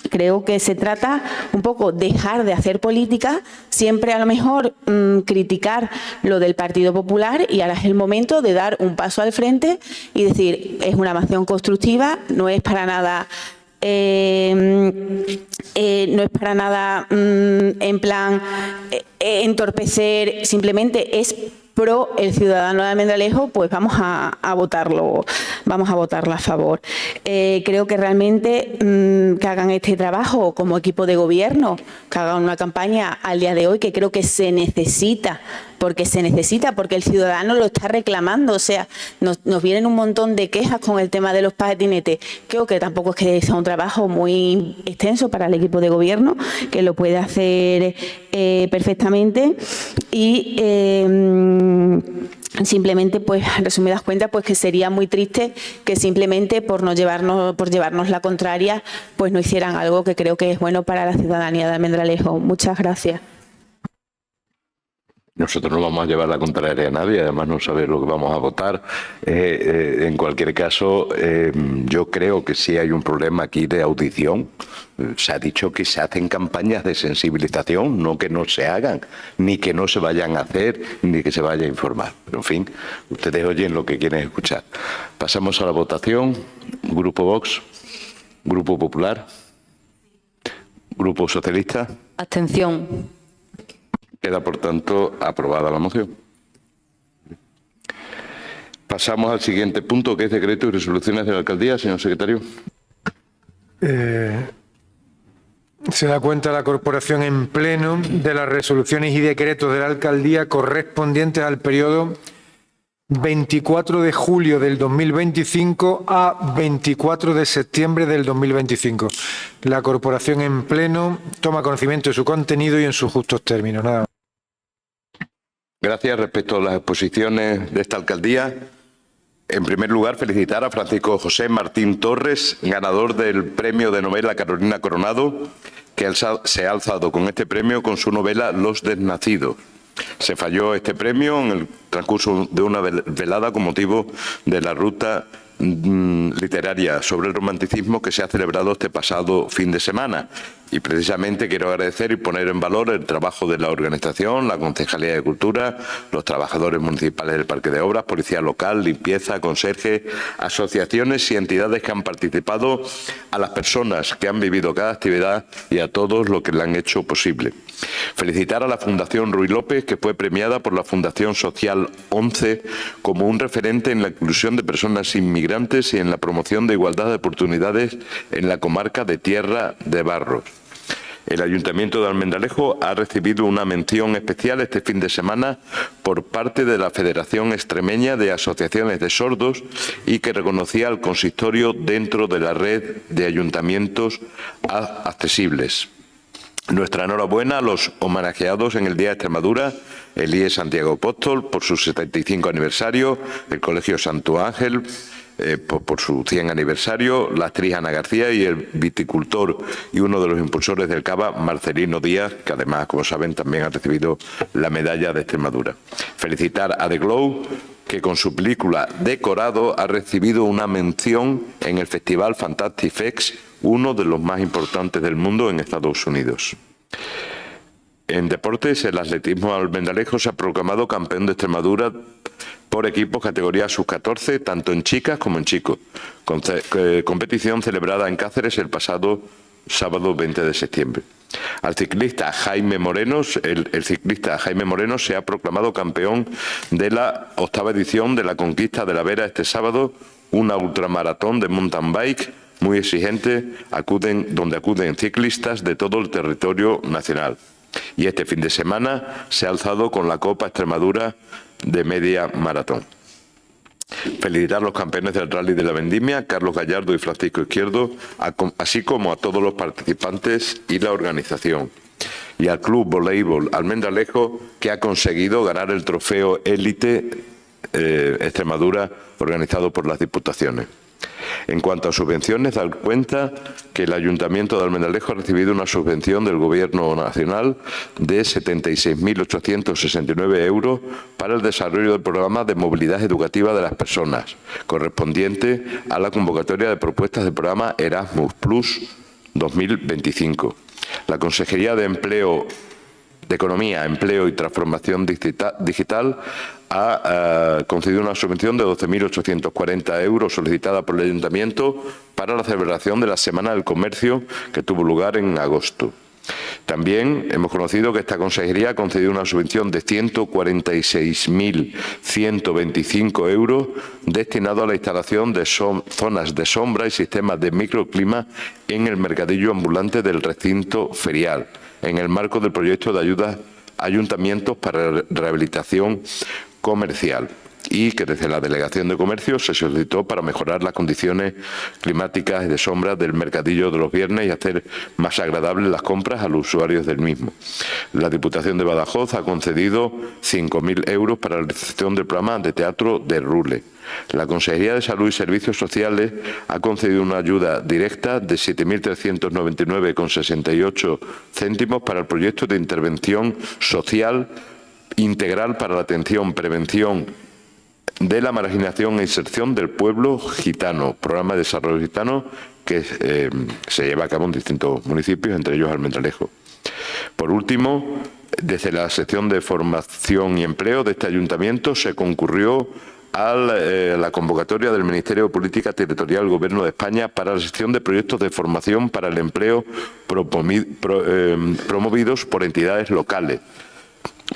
creo que se trata un poco dejar de hacer política, siempre a lo mejor criticar lo del Partido Popular, y ahora es el momento de dar un paso al frente y decir, es una moción constructiva, no es para nada en plan entorpecer, simplemente es pro el ciudadano de Almendralejo, pues vamos a votarlo, vamos a votarla a favor. Creo que realmente que hagan este trabajo como equipo de gobierno, que hagan una campaña al día de hoy, que creo que se necesita, porque el ciudadano lo está reclamando. O sea, nos vienen un montón de quejas con el tema de los patinetes. Creo que tampoco es que sea un trabajo muy extenso para el equipo de gobierno, que lo puede hacer perfectamente. Y simplemente, pues, en resumidas cuentas, pues que sería muy triste que simplemente por llevarnos la contraria, pues no hicieran algo que creo que es bueno para la ciudadanía de Almendralejo. Muchas gracias. Nosotros no vamos a llevar la contraria a nadie, además no saber lo que vamos a votar. En cualquier caso, yo creo que sí hay un problema aquí de audición. Se ha dicho que se hacen campañas de sensibilización, no que no se hagan, ni que no se vayan a hacer, ni que se vaya a informar. Pero en fin, ustedes oyen lo que quieren escuchar. Pasamos a la votación. Grupo Vox, Grupo Popular, Grupo Socialista. Abstención. Queda, por tanto, aprobada la moción. Pasamos al siguiente punto, que es decreto y resoluciones de la alcaldía. Señor secretario. Se da cuenta la corporación en pleno de las resoluciones y decretos de la alcaldía correspondientes al periodo 24 de julio del 2025 a 24 de septiembre del 2025. La corporación en pleno toma conocimiento de su contenido y en sus justos términos. Nada más. Gracias. Respecto a las exposiciones de esta alcaldía, en primer lugar, felicitar a Francisco José Martín Torres, ganador del premio de novela Carolina Coronado, que se ha alzado con este premio con su novela Los Desnacidos. Se falló este premio en el transcurso de una velada con motivo de la ruta literaria sobre el romanticismo que se ha celebrado este pasado fin de semana. Y precisamente quiero agradecer y poner en valor el trabajo de la organización, la Concejalía de Cultura, los trabajadores municipales del Parque de Obras, Policía Local, Limpieza, Conserje, asociaciones y entidades que han participado, a las personas que han vivido cada actividad y a todos los que la han hecho posible. Felicitar a la Fundación Ruy López, que fue premiada por la Fundación Social 11 como un referente en la inclusión de personas inmigrantes y en la promoción de igualdad de oportunidades en la comarca de Tierra de Barros. El Ayuntamiento de Almendralejo ha recibido una mención especial este fin de semana por parte de la Federación Extremeña de Asociaciones de Sordos y que reconocía al consistorio dentro de la red de ayuntamientos accesibles. Nuestra enhorabuena a los homenajeados en el Día de Extremadura, el IE Santiago Apóstol por su 75 aniversario, el Colegio Santo Ángel por su 100 aniversario, la actriz Ana García y el viticultor y uno de los impulsores del cava, Marcelino Díaz, que además, como saben, también ha recibido la medalla de Extremadura. Felicitar a The Glow, que con su película Decorado ha recibido una mención en el Festival Fantastic Fest, uno de los más importantes del mundo en Estados Unidos. En deportes, el atletismo almendralejo se ha proclamado campeón de Extremadura por equipos categoría sub-14, tanto en chicas como en chicos. Competición celebrada en Cáceres el pasado sábado 20 de septiembre. Al ciclista Jaime Moreno, el ciclista Jaime Moreno se ha proclamado campeón de la 8ª edición de la Conquista de la Vera este sábado, una ultramaratón de mountain bike muy exigente, donde acuden ciclistas de todo el territorio nacional. Y este fin de semana se ha alzado con la Copa Extremadura de media maratón. Felicitar a los campeones del Rally de la Vendimia, Carlos Gallardo y Francisco Izquierdo, así como a todos los participantes y la organización. Y al Club Voleibol Almendralejo, que ha conseguido ganar el trofeo Élite Extremadura organizado por las Diputaciones. En cuanto a subvenciones, dar cuenta que el Ayuntamiento de Almendralejo ha recibido una subvención del Gobierno Nacional de 76.869 euros para el desarrollo del programa de movilidad educativa de las personas, correspondiente a la convocatoria de propuestas del programa Erasmus Plus 2025. La Consejería de Empleo, de Economía, Empleo y Transformación Digital ha concedido una subvención de 12.840 euros solicitada por el Ayuntamiento para la celebración de la Semana del Comercio que tuvo lugar en agosto. También hemos conocido que esta consejería ha concedido una subvención de 146.125 euros destinado a la instalación de zonas de sombra y sistemas de microclima en el mercadillo ambulante del recinto ferial, en el marco del proyecto de ayudas a ayuntamientos para rehabilitación comercial, y que desde la Delegación de Comercio se solicitó para mejorar las condiciones climáticas y de sombra del mercadillo de los viernes y hacer más agradables las compras a los usuarios del mismo. La Diputación de Badajoz ha concedido 5.000 euros para la realización del programa de teatro de Rule. La Consejería de Salud y Servicios Sociales ha concedido una ayuda directa de 7.399,68 céntimos para el proyecto de intervención social integral para la atención, prevención de la marginación e inserción del pueblo gitano, programa de desarrollo gitano que se lleva a cabo en distintos municipios, entre ellos Almendralejo. Por último, desde la sección de formación y empleo de este ayuntamiento se concurrió a la convocatoria del Ministerio de Política Territorial del Gobierno de España para la sección de proyectos de formación para el empleo promovidos por entidades locales,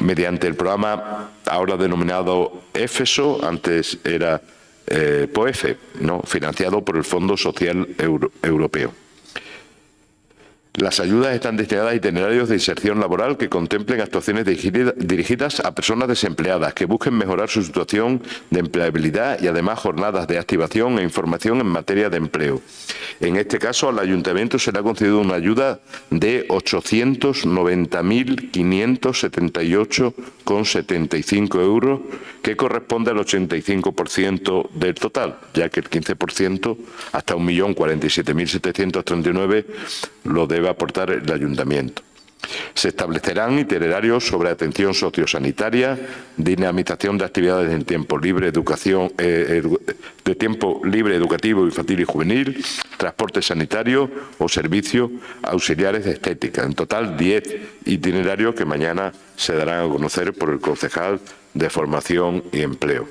mediante el programa ahora denominado EFESO, antes era POEFE, ¿no?, financiado por el Fondo Social Europeo. Las ayudas están destinadas a itinerarios de inserción laboral que contemplen actuaciones dirigidas a personas desempleadas que busquen mejorar su situación de empleabilidad y además jornadas de activación e información en materia de empleo. En este caso, al Ayuntamiento se le ha concedido una ayuda de 890.578,75 euros, que corresponde al 85% del total, ya que el 15%, hasta 1.047.739, lo debe aportar el Ayuntamiento. Se establecerán itinerarios sobre atención sociosanitaria, dinamización de actividades en tiempo libre, de tiempo libre educativo, infantil y juvenil, transporte sanitario o servicios auxiliares de estética. En total, 10 itinerarios que mañana se darán a conocer por el concejal de Formación y Empleo.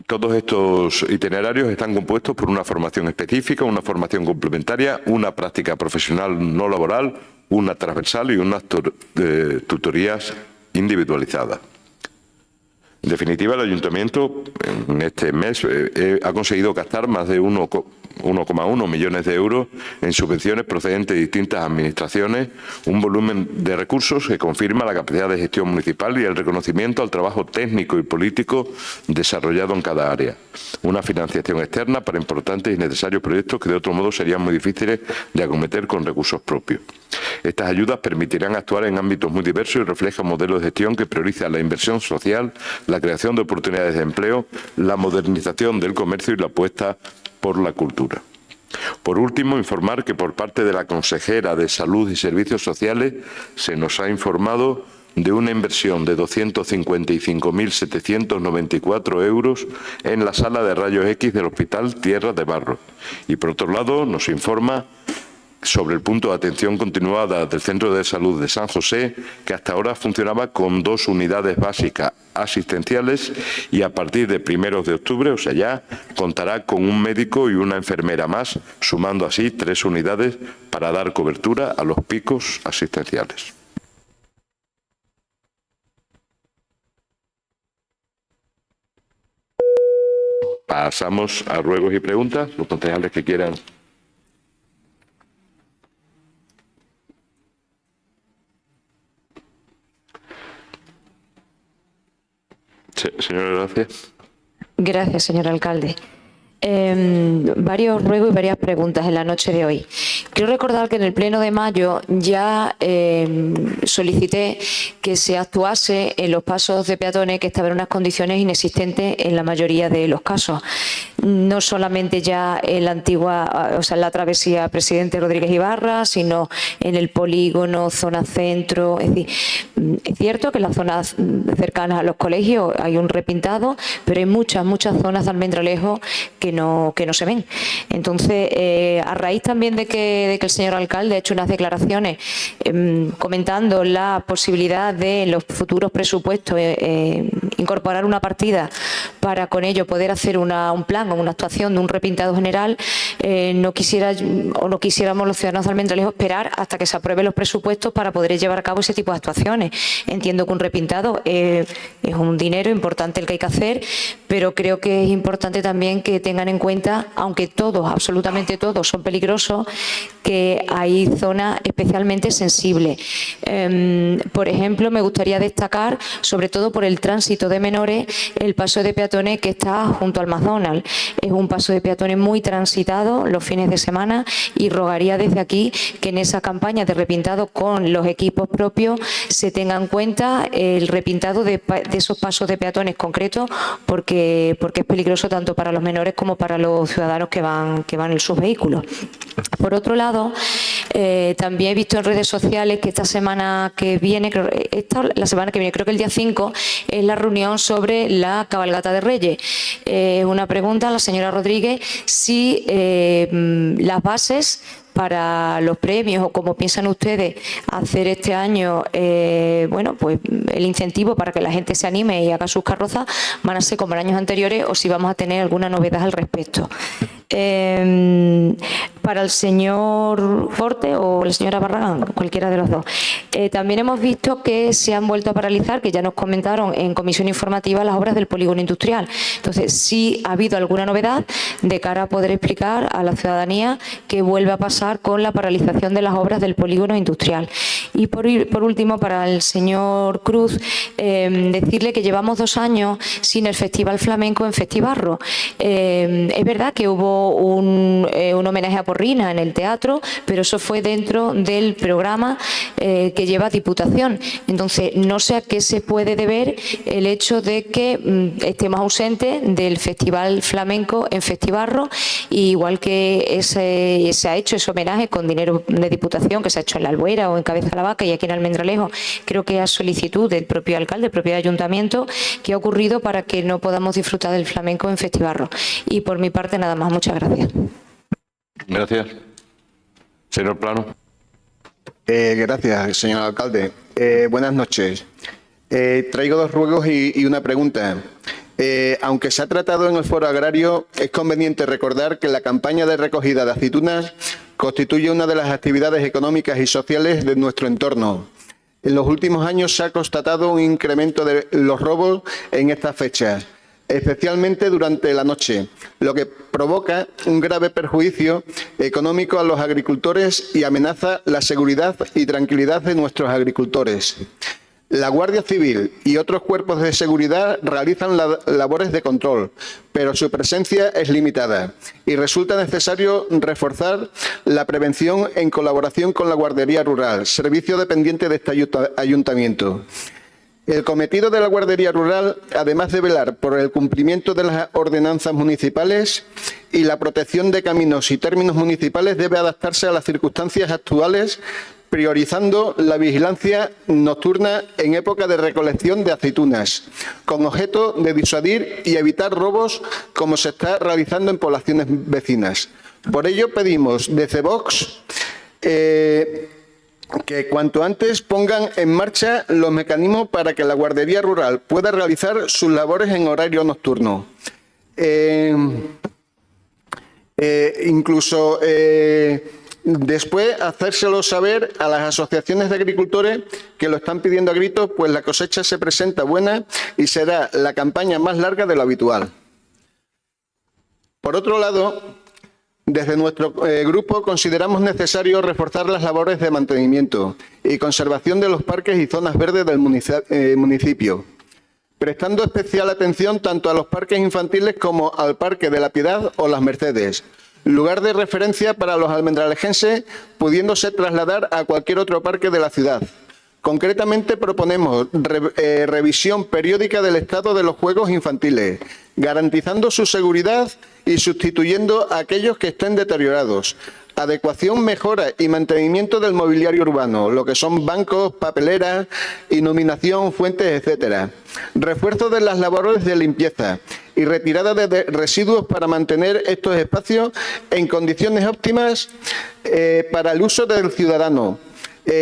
Todos estos itinerarios están compuestos por una formación específica, una formación complementaria, una práctica profesional no laboral, una transversal y unas tutorías individualizadas. En definitiva, el Ayuntamiento en este mes ha conseguido gastar más de 1,1 millones de euros en subvenciones procedentes de distintas administraciones, un volumen de recursos que confirma la capacidad de gestión municipal y el reconocimiento al trabajo técnico y político desarrollado en cada área. Una financiación externa para importantes y necesarios proyectos que de otro modo serían muy difíciles de acometer con recursos propios. Estas ayudas permitirán actuar en ámbitos muy diversos y reflejan modelos de gestión que priorizan la inversión social, la creación de oportunidades de empleo, la modernización del comercio y la apuesta por la cultura. Por último, informar que por parte de la consejera de Salud y Servicios Sociales se nos ha informado de una inversión de 255.794 euros en la sala de rayos X del Hospital Tierra de Barros. Y por otro lado, nos informa sobre el punto de atención continuada del Centro de Salud de San José, que hasta ahora funcionaba con 2 unidades básicas asistenciales y a partir de 1 de octubre, o sea ya, contará con un médico y una enfermera más, sumando así 3 unidades para dar cobertura a los picos asistenciales. Pasamos a ruegos y preguntas. Los concejales que quieran. Señora, gracias. Gracias, señor alcalde. Varios ruegos y varias preguntas en la noche de hoy. Quiero recordar que en el Pleno de mayo ya solicité que se actuase en los pasos de peatones que estaban en unas condiciones inexistentes en la mayoría de los casos. No solamente ya en la antigua, o sea, en la travesía Presidente Rodríguez Ibarra, sino en el polígono, zona centro. Es decir, es cierto que en las zonas cercanas a los colegios hay un repintado, pero hay muchas zonas de Almendralejo que no se ven. Entonces, a raíz también de que el señor alcalde ha hecho unas declaraciones comentando la posibilidad de en los futuros presupuestos incorporar una partida para con ello poder hacer un plan o una actuación de un repintado general, no quisiéramos los ciudadanos de Almendralejo esperar hasta que se aprueben los presupuestos para poder llevar a cabo ese tipo de actuaciones. Entiendo que un repintado es un dinero importante el que hay que hacer, pero creo que es importante también que tengan en cuenta, aunque todos, absolutamente todos, son peligrosos, que hay zonas especialmente sensibles. Por ejemplo, me gustaría destacar, sobre todo por el tránsito de menores, el paso de peatones que está junto al McDonald's. Es un paso de peatones muy transitado los fines de semana y rogaría desde aquí que en esa campaña de repintado con los equipos propios se tenga en cuenta el repintado de esos pasos de peatones concretos, porque es peligroso tanto para los menores como para los ciudadanos que van en sus vehículos. Por otro lado, también he visto en redes sociales que la semana que viene, creo que el día 5, es la reunión sobre la cabalgata de Reyes. Una pregunta a la señora Rodríguez, si las bases para los premios o cómo piensan ustedes hacer este año pues el incentivo para que la gente se anime y haga sus carrozas, van a ser como en años anteriores o si vamos a tener alguna novedad al respecto. Para el señor Forte o la señora Barragán, cualquiera de los dos. También hemos visto que se han vuelto a paralizar, que ya nos comentaron en comisión informativa, las obras del polígono industrial. Entonces, sí ha habido alguna novedad de cara a poder explicar a la ciudadanía qué vuelve a pasar con la paralización de las obras del polígono industrial. Y por último, para el señor Cruz, decirle que llevamos 2 años sin el Festival Flamenco en Festibarro. Es verdad que hubo un homenaje a Porrina en el teatro, pero eso fue dentro del programa que lleva Diputación. Entonces, no sé a qué se puede deber el hecho de que estemos ausentes del Festival Flamenco en Festibarro, igual que se ha hecho ese homenaje con dinero de Diputación que se ha hecho en La Albuera o en Cabeza la Vaca y aquí en Almendralejo. Creo que a solicitud del propio alcalde, del propio ayuntamiento, que ha ocurrido para que no podamos disfrutar del flamenco en Festibarro. Y por mi parte, nada más. Muchas gracias. Gracias. Señor Plano. Gracias, señor alcalde. Buenas noches. Traigo 2 ruegos y una pregunta. Aunque se ha tratado en el foro agrario, es conveniente recordar que la campaña de recogida de aceitunas constituye una de las actividades económicas y sociales de nuestro entorno. En los últimos años se ha constatado un incremento de los robos en estas fechas, especialmente durante la noche, lo que provoca un grave perjuicio económico a los agricultores y amenaza la seguridad y tranquilidad de nuestros agricultores. La Guardia Civil y otros cuerpos de seguridad realizan labores de control, pero su presencia es limitada y resulta necesario reforzar la prevención en colaboración con la Guardería Rural, servicio dependiente de este ayuntamiento. El cometido de la Guardería Rural, además de velar por el cumplimiento de las ordenanzas municipales y la protección de caminos y términos municipales, debe adaptarse a las circunstancias actuales, priorizando la vigilancia nocturna en época de recolección de aceitunas, con objeto de disuadir y evitar robos como se está realizando en poblaciones vecinas. Por ello pedimos desde Vox que cuanto antes pongan en marcha los mecanismos para que la Guardería Rural pueda realizar sus labores en horario nocturno. Incluso después hacérselo saber a las asociaciones de agricultores que lo están pidiendo a gritos, pues la cosecha se presenta buena y será la campaña más larga de lo habitual. Por otro lado, desde nuestro grupo consideramos necesario reforzar las labores de mantenimiento y conservación de los parques y zonas verdes del municipio, prestando especial atención tanto a los parques infantiles como al Parque de la Piedad o Las Mercedes, lugar de referencia para los almendralejenses, pudiéndose trasladar a cualquier otro parque de la ciudad. Concretamente proponemos revisión periódica del estado de los juegos infantiles, garantizando su seguridad y sustituyendo a aquellos que estén deteriorados. Adecuación, mejora y mantenimiento del mobiliario urbano, lo que son bancos, papeleras, iluminación, fuentes, etcétera. Refuerzo de las labores de limpieza y retirada de residuos para mantener estos espacios en condiciones óptimas para el uso del ciudadano.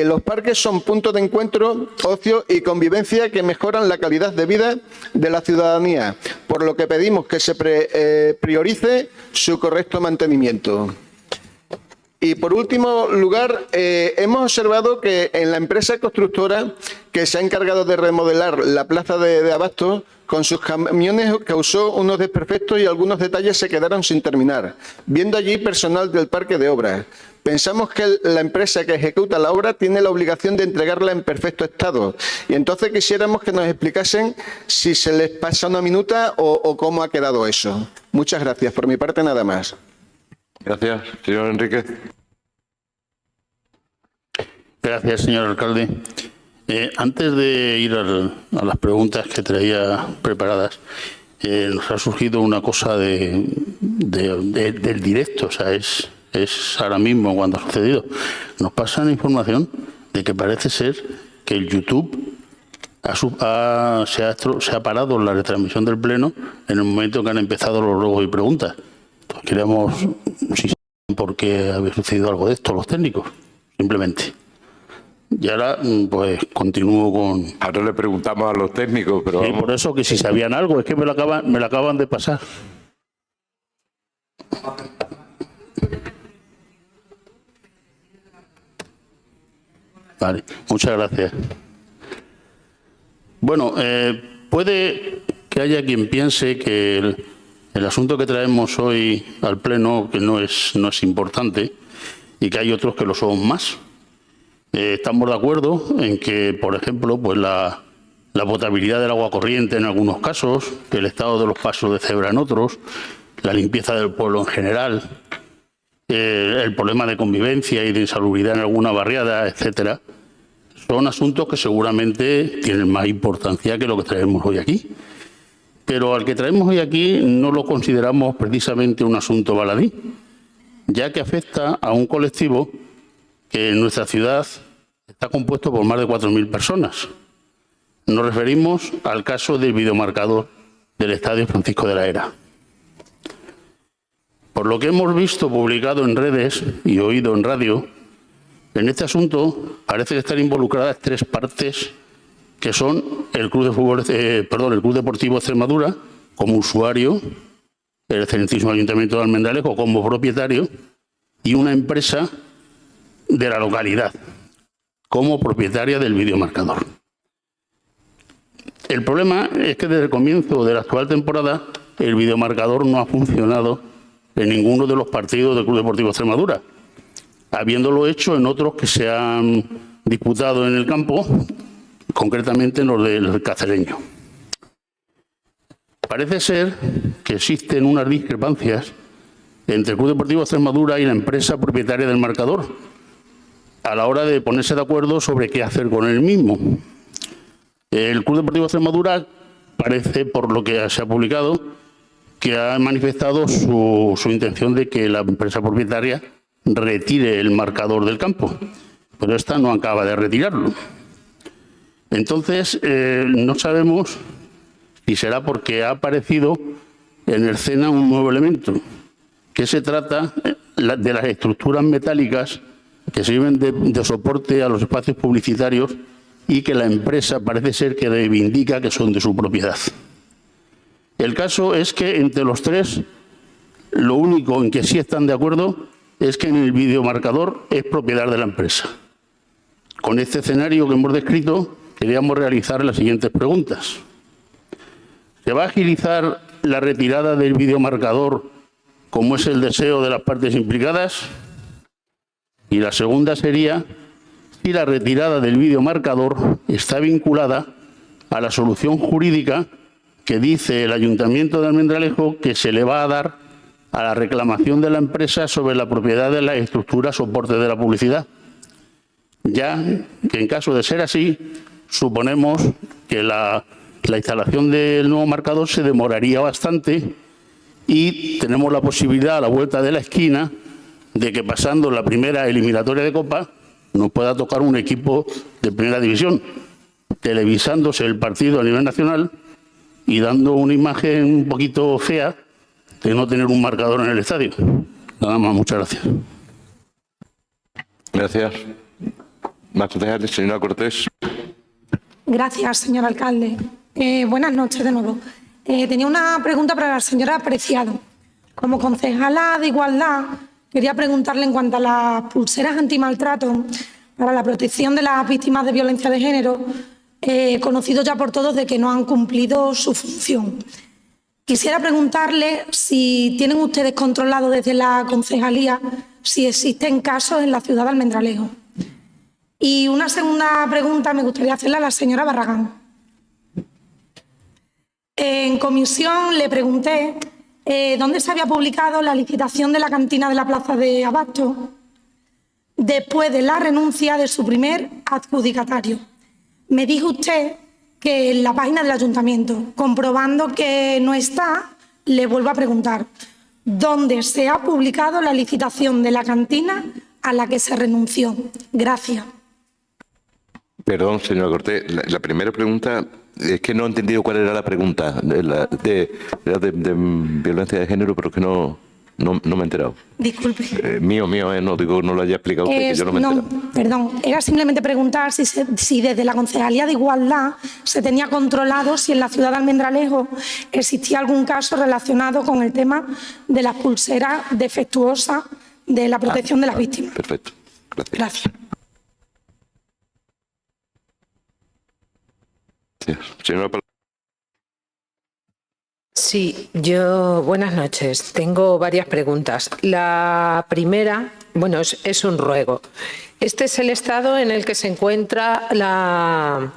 Los parques son puntos de encuentro, ocio y convivencia que mejoran la calidad de vida de la ciudadanía, por lo que pedimos que se priorice su correcto mantenimiento. Y por último lugar, hemos observado que en la empresa constructora que se ha encargado de remodelar la plaza de Abasto, con sus camiones causó unos desperfectos y algunos detalles se quedaron sin terminar, viendo allí personal del parque de obras. Pensamos que la empresa que ejecuta la obra tiene la obligación de entregarla en perfecto estado. Y entonces quisiéramos que nos explicasen si se les pasa una minuta o cómo ha quedado eso. Muchas gracias. Por mi parte, nada más. Gracias. Señor Enríquez. Gracias, señor alcalde. Antes de ir a las preguntas que traía preparadas, nos ha surgido una cosa del directo, o sea, es ahora mismo cuando ha sucedido. Nos pasan información de que parece ser que el YouTube se ha parado la retransmisión del Pleno en el momento que han empezado los ruegos y preguntas. Entonces, queríamos si saben por qué había sucedido algo de esto, los técnicos, simplemente. Y ahora, pues, continúo con... Ahora le preguntamos a los técnicos, pero... Sí, por eso que si sabían algo, es que me lo acaban de pasar. Vale, muchas gracias. Bueno, puede que haya quien piense que el asunto que traemos hoy al Pleno que no es importante y que hay otros que lo son más. Estamos de acuerdo en que, por ejemplo, pues la potabilidad del agua corriente en algunos casos, el estado de los pasos de cebra en otros, la limpieza del pueblo en general, el problema de convivencia y de insalubridad en alguna barriada, etcétera, son asuntos que seguramente tienen más importancia que lo que traemos hoy aquí. Pero al que traemos hoy aquí no lo consideramos precisamente un asunto baladí, ya que afecta a un colectivo que en nuestra ciudad está compuesto por más de 4.000 personas. Nos referimos al caso del videomarcador del Estadio Francisco de la Era. Por lo que hemos visto publicado en redes y oído en radio, en este asunto parece que están involucradas tres partes que son el Club Deportivo Extremadura como usuario, el excelentísimo Ayuntamiento de Almendralejo como propietario y una empresa de la localidad como propietaria del videomarcador. El problema es que desde el comienzo de la actual temporada el videomarcador no ha funcionado en ninguno de los partidos del Club Deportivo Extremadura, habiéndolo hecho en otros que se han disputado en el campo, concretamente en los del Cacereño. Parece ser que existen unas discrepancias entre el Club Deportivo Extremadura y la empresa propietaria del marcador a la hora de ponerse de acuerdo sobre qué hacer con el mismo. El Club Deportivo Extremadura parece, por lo que se ha publicado, que ha manifestado su intención de que la empresa propietaria retire el marcador del campo, pero esta no acaba de retirarlo. Entonces, no sabemos si será porque ha aparecido en escena un nuevo elemento, que se trata de las estructuras metálicas que sirven de soporte a los espacios publicitarios y que la empresa parece ser que reivindica que son de su propiedad. El caso es que entre los tres, lo único en que sí están de acuerdo es que en el videomarcador es propiedad de la empresa. Con este escenario que hemos descrito, queríamos realizar las siguientes preguntas. ¿Se va a agilizar la retirada del videomarcador como es el deseo de las partes implicadas? Y la segunda sería si la retirada del videomarcador está vinculada a la solución jurídica que dice el Ayuntamiento de Almendralejo que se le va a dar a la reclamación de la empresa sobre la propiedad de las estructuras soporte de la publicidad. Ya que en caso de ser así, suponemos que la instalación del nuevo marcador se demoraría bastante y tenemos la posibilidad a la vuelta de la esquina de que pasando la primera eliminatoria de Copa nos pueda tocar un equipo de primera división, televisándose el partido a nivel nacional y dando una imagen un poquito fea de no tener un marcador en el estadio. Nada más, muchas gracias. Gracias. Más concejales, señora Cortés. Gracias, señor alcalde. Buenas noches de nuevo. Tenía una pregunta para la señora Preciado. Como concejala de Igualdad, quería preguntarle en cuanto a las pulseras antimaltrato para la protección de las víctimas de violencia de género, conocido ya por todos de que no han cumplido su función. Quisiera preguntarle si tienen ustedes controlado desde la concejalía si existen casos en la ciudad de Almendralejo. Y una segunda pregunta me gustaría hacerla a la señora Barragán. En comisión le pregunté dónde se había publicado la licitación de la cantina de la Plaza de Abasto después de la renuncia de su primer adjudicatario. Me dijo usted que en la página del ayuntamiento, comprobando que no está, le vuelvo a preguntar dónde se ha publicado la licitación de la cantina a la que se renunció. Gracias. Perdón, señora Cortés. La primera pregunta es que no he entendido cuál era la pregunta de violencia de género, pero que no me he enterado. Disculpe. Mío, no digo, no lo haya explicado usted, que yo no me he enterado. Perdón, era simplemente preguntar si desde la Concejalía de Igualdad se tenía controlado si en la ciudad de Almendralejo existía algún caso relacionado con el tema de las pulseras defectuosas de la protección de las víctimas. Perfecto. Gracias. Gracias. Señora Sí, buenas noches. Tengo varias preguntas. La primera, bueno, es un ruego. Este es el estado en el que se encuentra la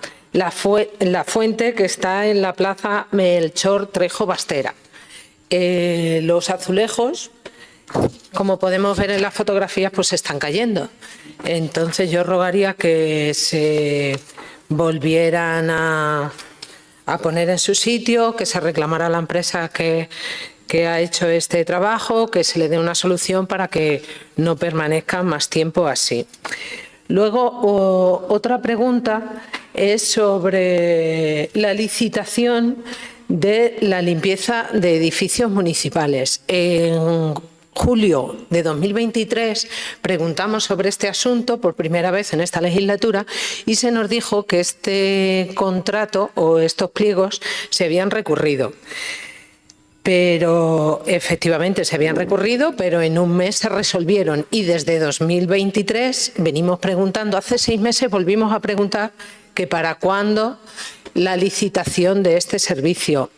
fuente que está en la plaza Melchor Trejo Bastera. Los azulejos, como podemos ver en las fotografías, pues se están cayendo. Entonces yo rogaría que se volvieran a poner en su sitio, que se reclamara a la empresa que ha hecho este trabajo, que se le dé una solución para que no permanezcan más tiempo así. Luego, otra pregunta es sobre la licitación de la limpieza de edificios municipales. En julio de 2023 preguntamos sobre este asunto por primera vez en esta legislatura y se nos dijo que este contrato o estos pliegos se habían recurrido. Pero efectivamente se habían recurrido, pero en un mes se resolvieron y desde 2023 venimos preguntando, hace 6 meses volvimos a preguntar que para cuándo la licitación de este servicio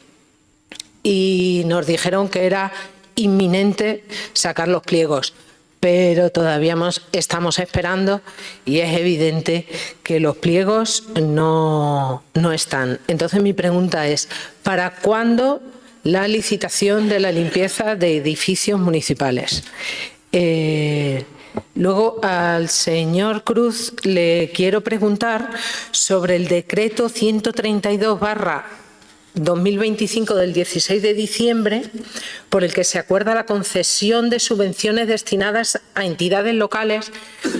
y nos dijeron que era inminente sacar los pliegos, pero todavía estamos esperando y es evidente que los pliegos no están. Entonces mi pregunta es, ¿para cuándo la licitación de la limpieza de edificios municipales? Luego al señor Cruz le quiero preguntar sobre el decreto 132/2025 del 16 de diciembre por el que se acuerda la concesión de subvenciones destinadas a entidades locales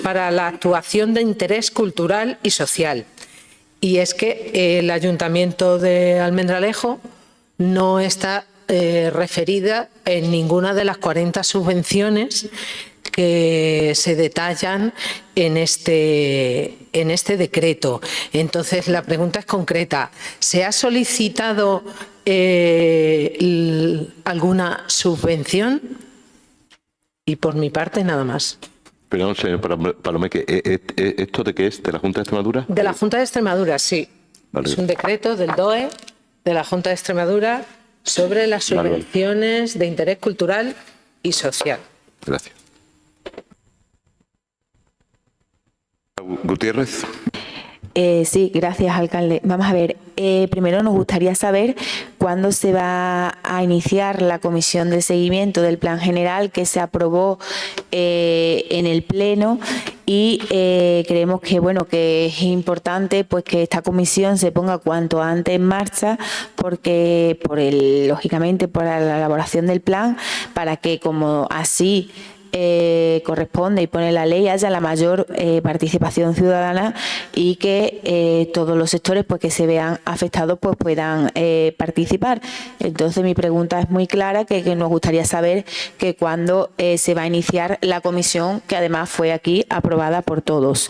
para la actuación de interés cultural y social. Y es que el Ayuntamiento de Almendralejo no está referida en ninguna de las 40 subvenciones que se detallan en este decreto. Entonces, la pregunta es concreta. ¿Se ha solicitado alguna subvención? Y por mi parte, nada más. Perdón, señor Palomeque, ¿esto de qué es? ¿De la Junta de Extremadura? De la Junta de Extremadura, sí. Vale. Es un decreto del DOE, de la Junta de Extremadura, sobre las subvenciones de interés cultural y social. Gracias. Gutiérrez. Sí, gracias, alcalde. Vamos a ver, primero nos gustaría saber cuándo se va a iniciar la comisión de seguimiento del plan general que se aprobó en el Pleno y creemos que, bueno, que es importante pues que esta comisión se ponga cuanto antes en marcha porque lógicamente por la elaboración del plan para que como así corresponde y pone la ley, haya la mayor participación ciudadana y que todos los sectores pues, que se vean afectados pues, puedan participar. Entonces mi pregunta es muy clara, que nos gustaría saber que cuándo se va a iniciar la comisión, que además fue aquí aprobada por todos.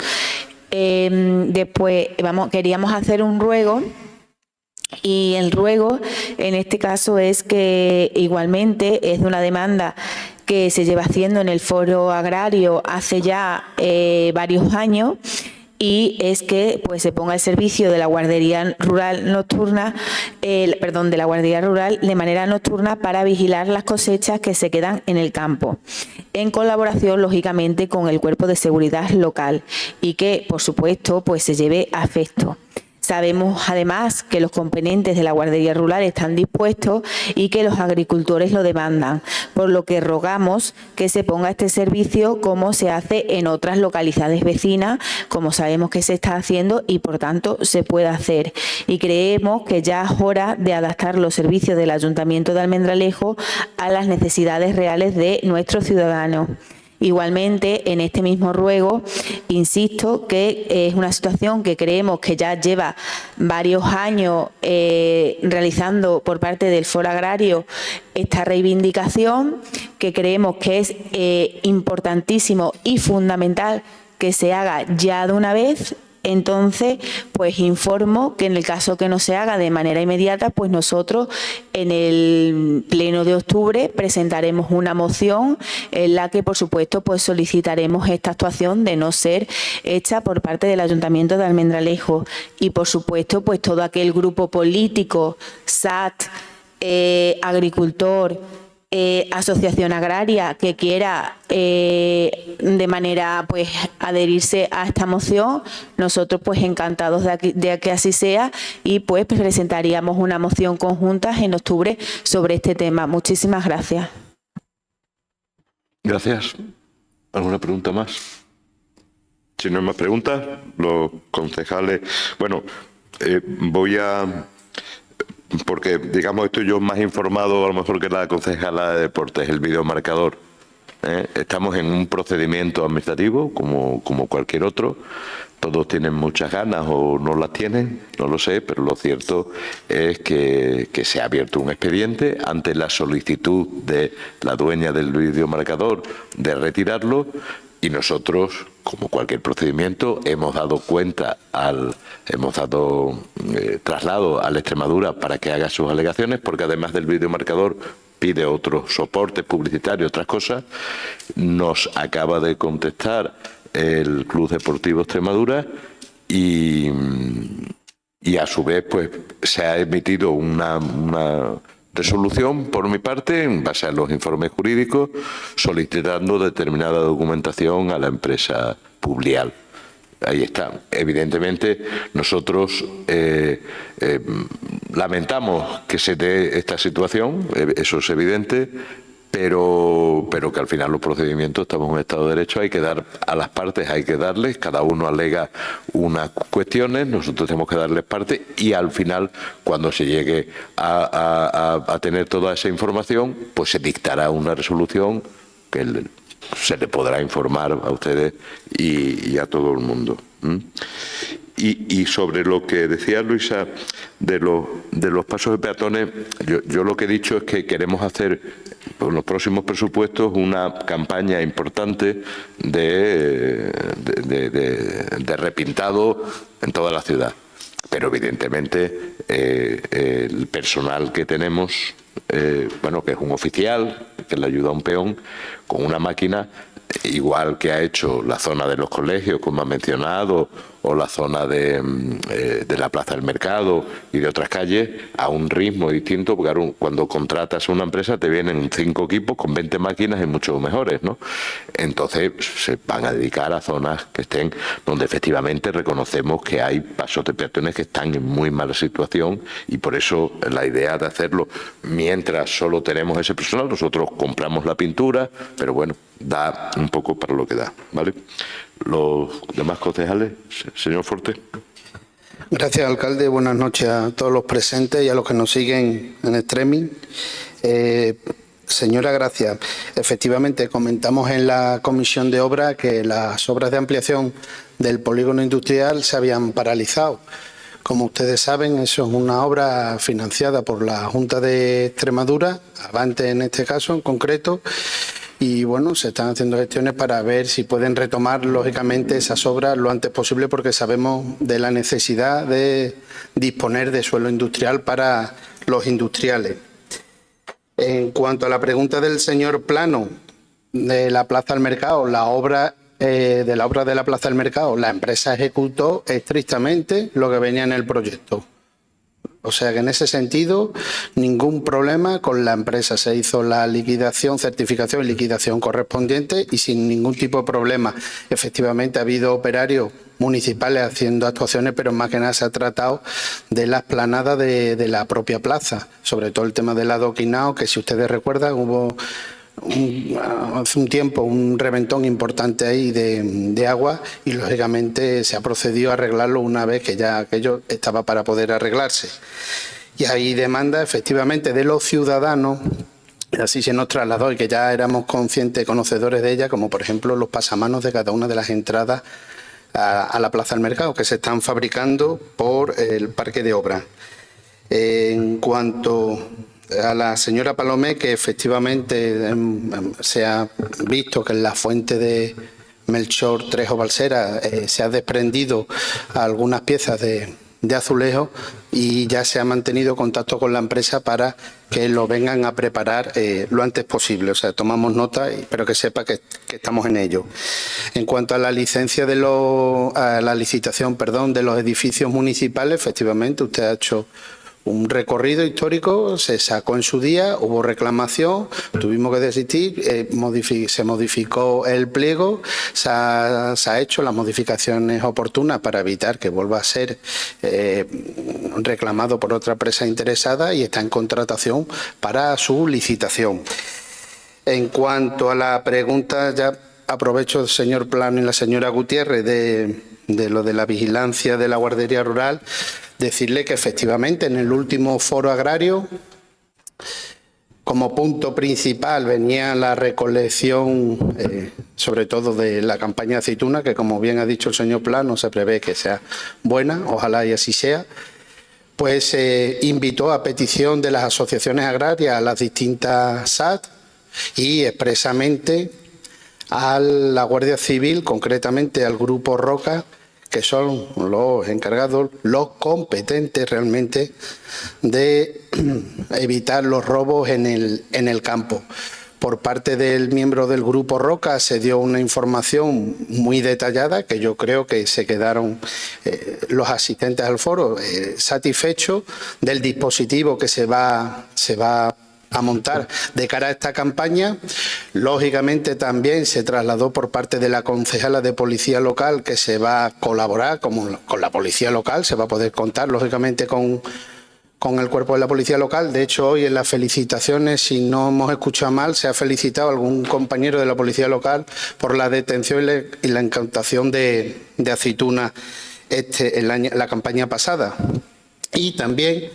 Después queríamos hacer un ruego. Y el ruego en este caso es que igualmente es una demanda que se lleva haciendo en el Foro Agrario hace ya varios años, y es que pues se ponga el servicio de la guardería rural nocturna, de la guardería rural de manera nocturna para vigilar las cosechas que se quedan en el campo, en colaboración lógicamente con el Cuerpo de Seguridad local, y que por supuesto pues se lleve a efecto. Sabemos además que los componentes de la guardería rural están dispuestos y que los agricultores lo demandan, por lo que rogamos que se ponga este servicio como se hace en otras localidades vecinas, como sabemos que se está haciendo y por tanto se puede hacer. Y creemos que ya es hora de adaptar los servicios del Ayuntamiento de Almendralejo a las necesidades reales de nuestros ciudadanos. Igualmente, en este mismo ruego, insisto que es una situación que creemos que ya lleva varios años realizando por parte del Foro Agrario esta reivindicación, que creemos que es importantísimo y fundamental que se haga ya de una vez. Entonces, pues informo que en el caso que no se haga de manera inmediata, pues nosotros en el pleno de octubre presentaremos una moción en la que, por supuesto, pues solicitaremos esta actuación de no ser hecha por parte del Ayuntamiento de Almendralejo. Y, por supuesto, pues todo aquel grupo político, SAT, agricultor, asociación agraria que quiera de manera pues adherirse a esta moción, nosotros pues encantados de que así sea, y pues presentaríamos una moción conjunta en octubre sobre este tema. Muchísimas gracias. Gracias. ¿Alguna pregunta más? Si no hay más preguntas, los concejales... Bueno, voy a... Porque, digamos, estoy yo más informado a lo mejor que la concejala de Deportes, el videomarcador. Estamos en un procedimiento administrativo como cualquier otro. Todos tienen muchas ganas o no las tienen, no lo sé, pero lo cierto es que se ha abierto un expediente ante la solicitud de la dueña del videomarcador de retirarlo. Y nosotros, como cualquier procedimiento, hemos dado traslado a la Extremadura para que haga sus alegaciones, porque además del videomarcador pide otros soportes publicitarios, otras cosas. Nos acaba de contestar el Club Deportivo Extremadura y a su vez pues se ha emitido una resolución por mi parte en base a los informes jurídicos solicitando determinada documentación a la empresa Publial. Ahí está. Evidentemente nosotros lamentamos que se dé esta situación, eso es evidente, pero que al final los procedimientos, estamos en un Estado de Derecho, hay que dar a las partes, hay que darles, cada uno alega unas cuestiones, nosotros tenemos que darles parte y al final, cuando se llegue a tener toda esa información, pues se dictará una resolución que se le podrá informar a ustedes y a todo el mundo. Y sobre lo que decía Luisa de los pasos de peatones, yo lo que he dicho es que queremos hacer en los próximos presupuestos una campaña importante de repintado en toda la ciudad. Pero evidentemente el personal que tenemos, que es un oficial, que le ayuda a un peón, con una máquina, igual que ha hecho la zona de los colegios, como ha mencionado, o la zona de la Plaza del Mercado y de otras calles, a un ritmo distinto, porque cuando contratas a una empresa te vienen 5 equipos con 20 máquinas y mucho mejores, ¿no? Entonces se van a dedicar a zonas que estén donde efectivamente reconocemos que hay pasos de peatones que están en muy mala situación, y por eso la idea de hacerlo mientras solo tenemos ese personal. Nosotros compramos la pintura, pero bueno, da un poco para lo que da, ¿vale? Los demás concejales, señor Forte. Gracias, alcalde. Buenas noches a todos los presentes y a los que nos siguen en streaming. Señora Gracia, efectivamente comentamos en la Comisión de Obras que las obras de ampliación del polígono industrial se habían paralizado. Como ustedes saben, eso es una obra financiada por la Junta de Extremadura, Avante en este caso en concreto, y bueno, se están haciendo gestiones para ver si pueden retomar lógicamente esas obras lo antes posible, porque sabemos de la necesidad de disponer de suelo industrial para los industriales. En cuanto a la pregunta del señor Plano de la Plaza del Mercado, la obra de la Plaza del Mercado, la empresa ejecutó estrictamente lo que venía en el proyecto. O sea que en ese sentido, ningún problema con la empresa. Se hizo la liquidación, certificación y liquidación correspondiente y sin ningún tipo de problema. Efectivamente, ha habido operarios municipales haciendo actuaciones, pero más que nada se ha tratado de la explanada de la propia plaza. Sobre todo el tema del adoquinado, que si ustedes recuerdan, hubo hace un tiempo un reventón importante ahí de agua y lógicamente se ha procedido a arreglarlo una vez que ya aquello estaba para poder arreglarse. Y hay demanda efectivamente de los ciudadanos, así se nos trasladó y que ya éramos conscientes, conocedores de ella, como por ejemplo los pasamanos de cada una de las entradas a la Plaza del Mercado, que se están fabricando por el parque de obras. En cuanto a la señora Palomé, que efectivamente se ha visto que en la fuente de Melchor Trejo Balsera se ha desprendido algunas piezas de azulejo y ya se ha mantenido contacto con la empresa para que lo vengan a preparar lo antes posible. O sea, tomamos nota, pero que sepa que estamos en ello. En cuanto a la licencia a la licitación, de los edificios municipales, efectivamente usted ha hecho un recorrido histórico, se sacó en su día, hubo reclamación, tuvimos que desistir, se modificó el pliego, se ha hecho las modificaciones oportunas para evitar que vuelva a ser reclamado por otra empresa interesada y está en contratación para su licitación. En cuanto a la pregunta, ya aprovecho, señor Plano y la señora Gutiérrez, de lo de la vigilancia de la guardería rural, decirle que efectivamente en el último foro agrario, como punto principal venía la recolección, sobre todo de la campaña de aceituna, que como bien ha dicho el señor Plano, se prevé que sea buena, ojalá y así sea. Pues invitó a petición de las asociaciones agrarias a las distintas SAT y expresamente a la Guardia Civil, concretamente al Grupo Roca, que son los encargados, los competentes realmente de evitar los robos en el campo. Por parte del miembro del Grupo Roca se dio una información muy detallada que yo creo que se quedaron los asistentes al foro satisfechos del dispositivo que se va a montar de cara a esta campaña. Lógicamente también se trasladó por parte de la concejala de Policía Local que se va a colaborar con la Policía Local, se va a poder contar lógicamente con el cuerpo de la Policía Local. De hecho, hoy en las felicitaciones, si no hemos escuchado mal, se ha felicitado a algún compañero de la Policía Local por la detención y la incautación de aceituna la campaña pasada. Y también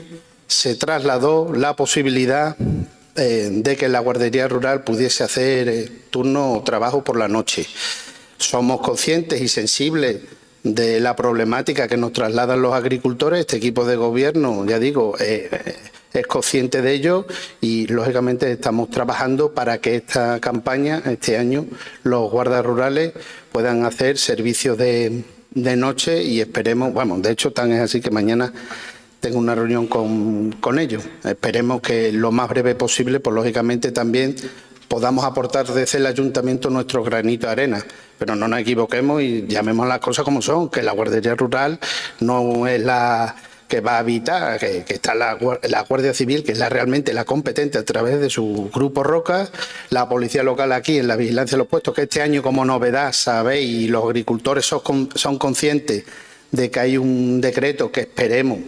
se trasladó la posibilidad de que la guardería rural pudiese hacer turno o trabajo por la noche. Somos conscientes y sensibles de la problemática que nos trasladan los agricultores. Este equipo de gobierno, ya digo, es consciente de ello y lógicamente estamos trabajando para que esta campaña, este año, los guardas rurales puedan hacer servicios de noche y esperemos, bueno, de hecho tan es así que mañana tengo una reunión con ellos. Esperemos que lo más breve posible, pues lógicamente también podamos aportar desde el ayuntamiento nuestro granito de arena. Pero no nos equivoquemos y llamemos las cosas como son, que la guardería rural no es la que va a evitar, que está la Guardia Civil, que es realmente la competente a través de su Grupo Roca, la Policía Local aquí en la vigilancia de los puestos, que este año como novedad, sabéis, y los agricultores son conscientes de que hay un decreto que esperemos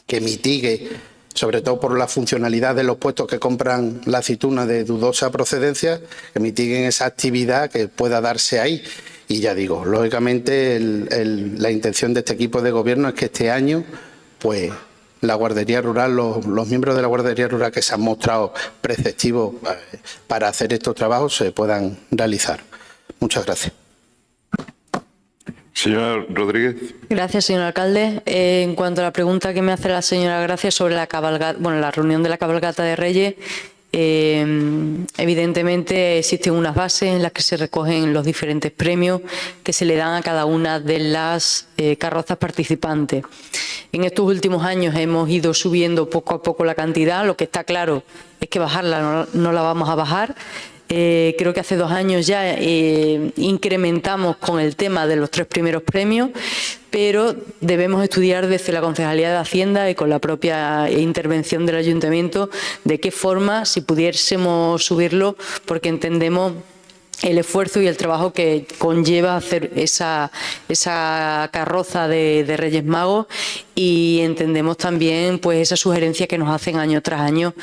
que mitigue, sobre todo por la funcionalidad de los puestos que compran la aceituna de dudosa procedencia, que mitiguen esa actividad que pueda darse ahí. Y ya digo, lógicamente la intención de este equipo de gobierno es que este año pues la guardería rural, los miembros de la guardería rural que se han mostrado preceptivos para hacer estos trabajos se puedan realizar. Muchas gracias. Señora Rodríguez. Gracias, señor alcalde. En cuanto a la pregunta que me hace la señora Gracia sobre la reunión de la cabalgata de Reyes, evidentemente existen unas bases en las que se recogen los diferentes premios que se le dan a cada una de las carrozas participantes. En estos últimos años hemos ido subiendo poco a poco la cantidad. Lo que está claro es que bajarla no la vamos a bajar. Creo que hace 2 años ya incrementamos con el tema de los 3 primeros premios, pero debemos estudiar desde la Concejalía de Hacienda y con la propia intervención del Ayuntamiento de qué forma, si pudiésemos subirlo, porque entendemos el esfuerzo y el trabajo que conlleva hacer esa carroza de Reyes Magos, y entendemos también pues esa sugerencia que nos hacen año tras año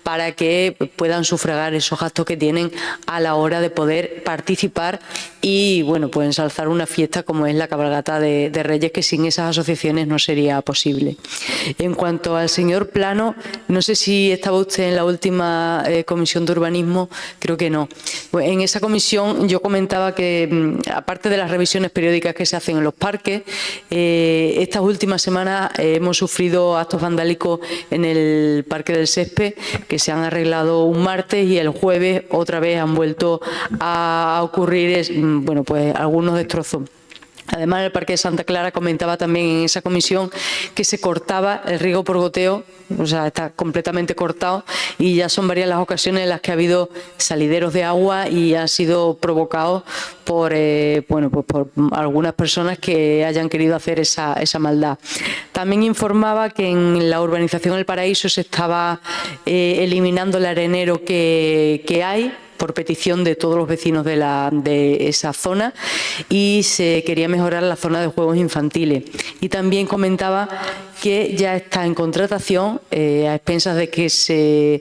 para que puedan sufragar esos gastos que tienen a la hora de poder participar y bueno, pues ensalzar una fiesta como es la cabalgata de Reyes, que sin esas asociaciones no sería posible. En cuanto al señor Plano, no sé si estaba usted en la última comisión de urbanismo, creo que no. Pues en esa comisión yo comentaba que aparte de las revisiones periódicas que se hacen en los parques, estas últimas semanas hemos sufrido actos vandálicos en el Parque del Césped que se han arreglado un martes, y el jueves otra vez han vuelto a ocurrir bueno, pues algunos destrozos. Además, el Parque de Santa Clara comentaba también en esa comisión que se cortaba el riego por goteo, o sea, está completamente cortado, y ya son varias las ocasiones en las que ha habido salideros de agua y ha sido provocado por, bueno, pues por algunas personas que hayan querido hacer esa maldad. También informaba que en la urbanización El Paraíso se estaba eliminando el arenero que hay, por petición de todos los vecinos de esa zona, y se quería mejorar la zona de juegos infantiles. Y también comentaba que ya está en contratación, a expensas de que se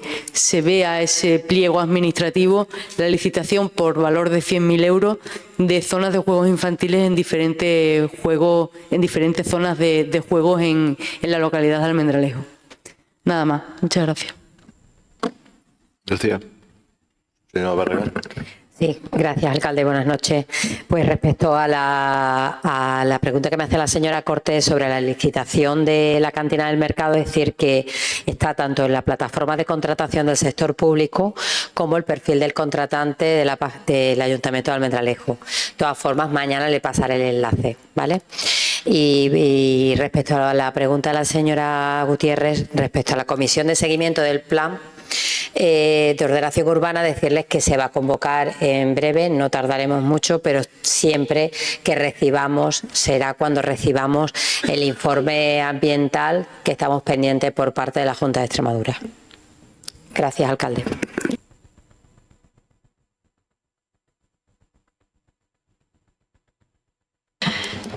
vea ese pliego administrativo, la licitación por valor de 100.000 euros de zonas de juegos infantiles en diferentes zonas de juegos en la localidad de Almendralejo. Nada más. Muchas gracias. Gracias. Señora Barragán. Sí, gracias, alcalde. Buenas noches. Pues respecto a la pregunta que me hace la señora Cortés sobre la licitación de la cantina del mercado, es decir, que está tanto en la plataforma de contratación del sector público como el perfil del contratante del Ayuntamiento de Almendralejo. De todas formas, mañana le pasaré el enlace, ¿vale? Y respecto a la pregunta de la señora Gutiérrez, respecto a la comisión de seguimiento del plan de ordenación urbana, decirles que se va a convocar en breve, no tardaremos mucho, pero siempre que recibamos, será cuando recibamos el informe ambiental que estamos pendientes por parte de la Junta de Extremadura. Gracias, alcalde.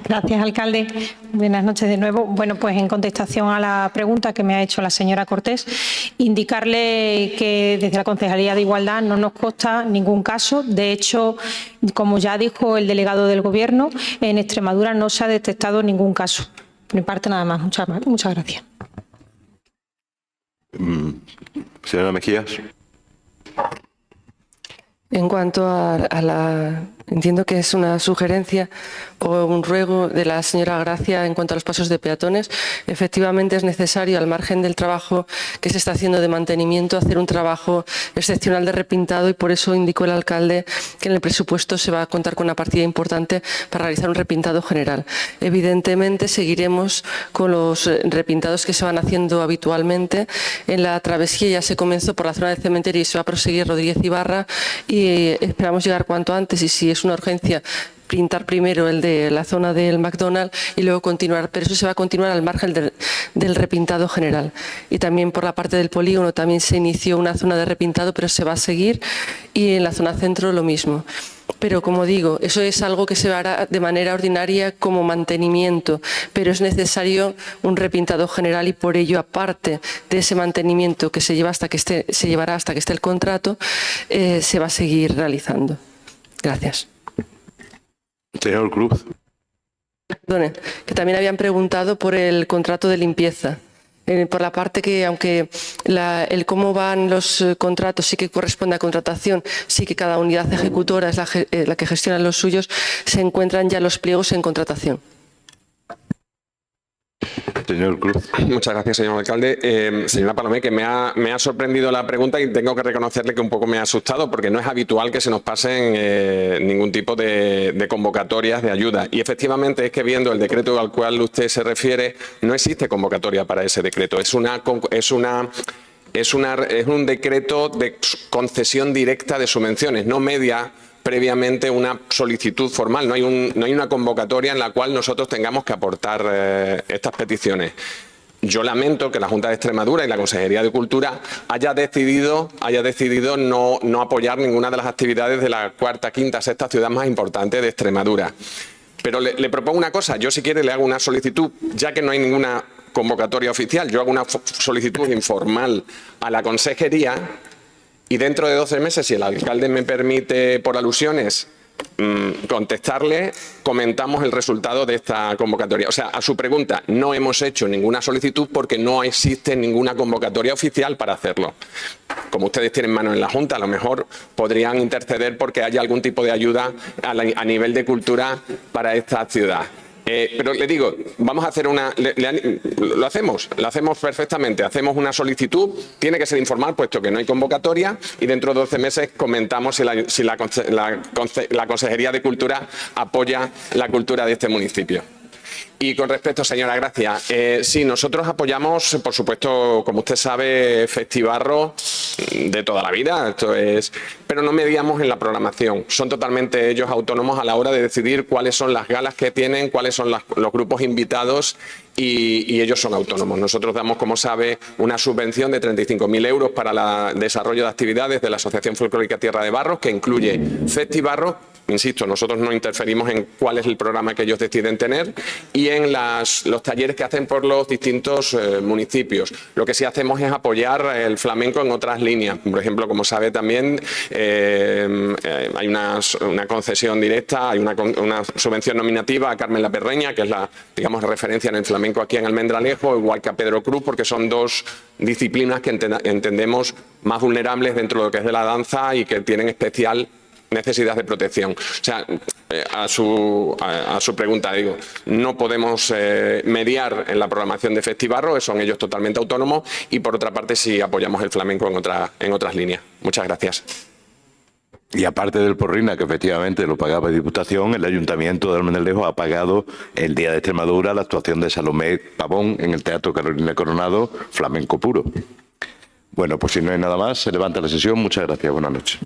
Gracias, alcalde. Buenas noches de nuevo. Bueno, pues en contestación a la pregunta que me ha hecho la señora Cortés, indicarle que desde la Concejalía de Igualdad no nos consta ningún caso. De hecho, como ya dijo el delegado del Gobierno, en Extremadura no se ha detectado ningún caso. Por mi parte, nada más. Muchas gracias. Señora Mejías. En cuanto a la... Entiendo que es una sugerencia o un ruego de la señora Gracia en cuanto a los pasos de peatones. Efectivamente es necesario, al margen del trabajo que se está haciendo de mantenimiento, hacer un trabajo excepcional de repintado, y por eso indicó el alcalde que en el presupuesto se va a contar con una partida importante para realizar un repintado general. Evidentemente seguiremos con los repintados que se van haciendo habitualmente. En la travesía ya se comenzó por la zona del cementerio y se va a proseguir Rodríguez Ibarra, y esperamos llegar cuanto antes, y si es una urgencia, pintar primero el de la zona del McDonald's y luego continuar, pero eso se va a continuar al margen del repintado general. Y también por la parte del polígono también se inició una zona de repintado, pero se va a seguir, y en la zona centro lo mismo. Pero como digo, eso es algo que se hará de manera ordinaria como mantenimiento, pero es necesario un repintado general, y por ello, aparte de ese mantenimiento que se llevará hasta que esté el contrato, se va a seguir realizando. Gracias. Señor Cruz. Perdone, que también habían preguntado por el contrato de limpieza. por la parte que, aunque el cómo van los contratos sí que corresponde a contratación, sí que cada unidad ejecutora es la que gestiona los suyos, se encuentran ya los pliegos en contratación. Señor Cruz. Muchas gracias, señor alcalde. Señora Palomé, que me ha sorprendido la pregunta y tengo que reconocerle que un poco me ha asustado porque no es habitual que se nos pasen ningún tipo de convocatorias de ayuda. Y efectivamente es que viendo el decreto al cual usted se refiere, no existe convocatoria para ese decreto. Es un decreto de concesión directa de subvenciones, no media previamente una solicitud formal. No hay una convocatoria en la cual nosotros tengamos que aportar estas peticiones. Yo lamento que la Junta de Extremadura y la Consejería de Cultura haya decidido no apoyar ninguna de las actividades de la cuarta, quinta, sexta ciudad más importante de Extremadura. Pero le propongo una cosa. Yo, si quiere, le hago una solicitud, ya que no hay ninguna convocatoria oficial. Yo hago una solicitud informal a la Consejería y dentro de 12 meses, si el alcalde me permite, por alusiones, contestarle, comentamos el resultado de esta convocatoria. O sea, a su pregunta, no hemos hecho ninguna solicitud porque no existe ninguna convocatoria oficial para hacerlo. Como ustedes tienen mano en la Junta, a lo mejor podrían interceder porque haya algún tipo de ayuda a nivel de cultura para esta ciudad. Pero le digo, vamos a hacer lo hacemos perfectamente, hacemos una solicitud, tiene que ser informal puesto que no hay convocatoria y dentro de 12 meses comentamos si la Consejería de Cultura apoya la cultura de este municipio. Y con respecto, señora Gracia, sí, nosotros apoyamos, por supuesto, como usted sabe, Festibarro de toda la vida, pero no mediamos en la programación. Son totalmente ellos autónomos a la hora de decidir cuáles son las galas que tienen, cuáles son los grupos invitados y ellos son autónomos. Nosotros damos, como sabe, una subvención de 35.000 euros para el desarrollo de actividades de la Asociación Folclórica Tierra de Barros, que incluye Festibarro. Insisto, nosotros no interferimos en cuál es el programa que ellos deciden tener y en los talleres que hacen por los distintos municipios. Lo que sí hacemos es apoyar el flamenco en otras líneas. Por ejemplo, como sabe también, hay una concesión directa, hay una subvención nominativa a Carmen La Perreña, que es la, digamos, referencia en el flamenco aquí en Almendralejo, igual que a Pedro Cruz, porque son dos disciplinas que entendemos más vulnerables dentro de lo que es de la danza y que tienen especial necesidad de protección. O sea, a su pregunta, digo, no podemos mediar en la programación de Festibarro, son ellos totalmente autónomos y por otra parte sí apoyamos el flamenco en otras líneas. Muchas gracias. Y aparte del Porrina, que efectivamente lo pagaba Diputación, el Ayuntamiento de Almendralejo ha pagado el Día de Extremadura la actuación de Salomé Pavón en el Teatro Carolina Coronado, flamenco puro. Bueno, pues si no hay nada más, se levanta la sesión. Muchas gracias. Buenas noches.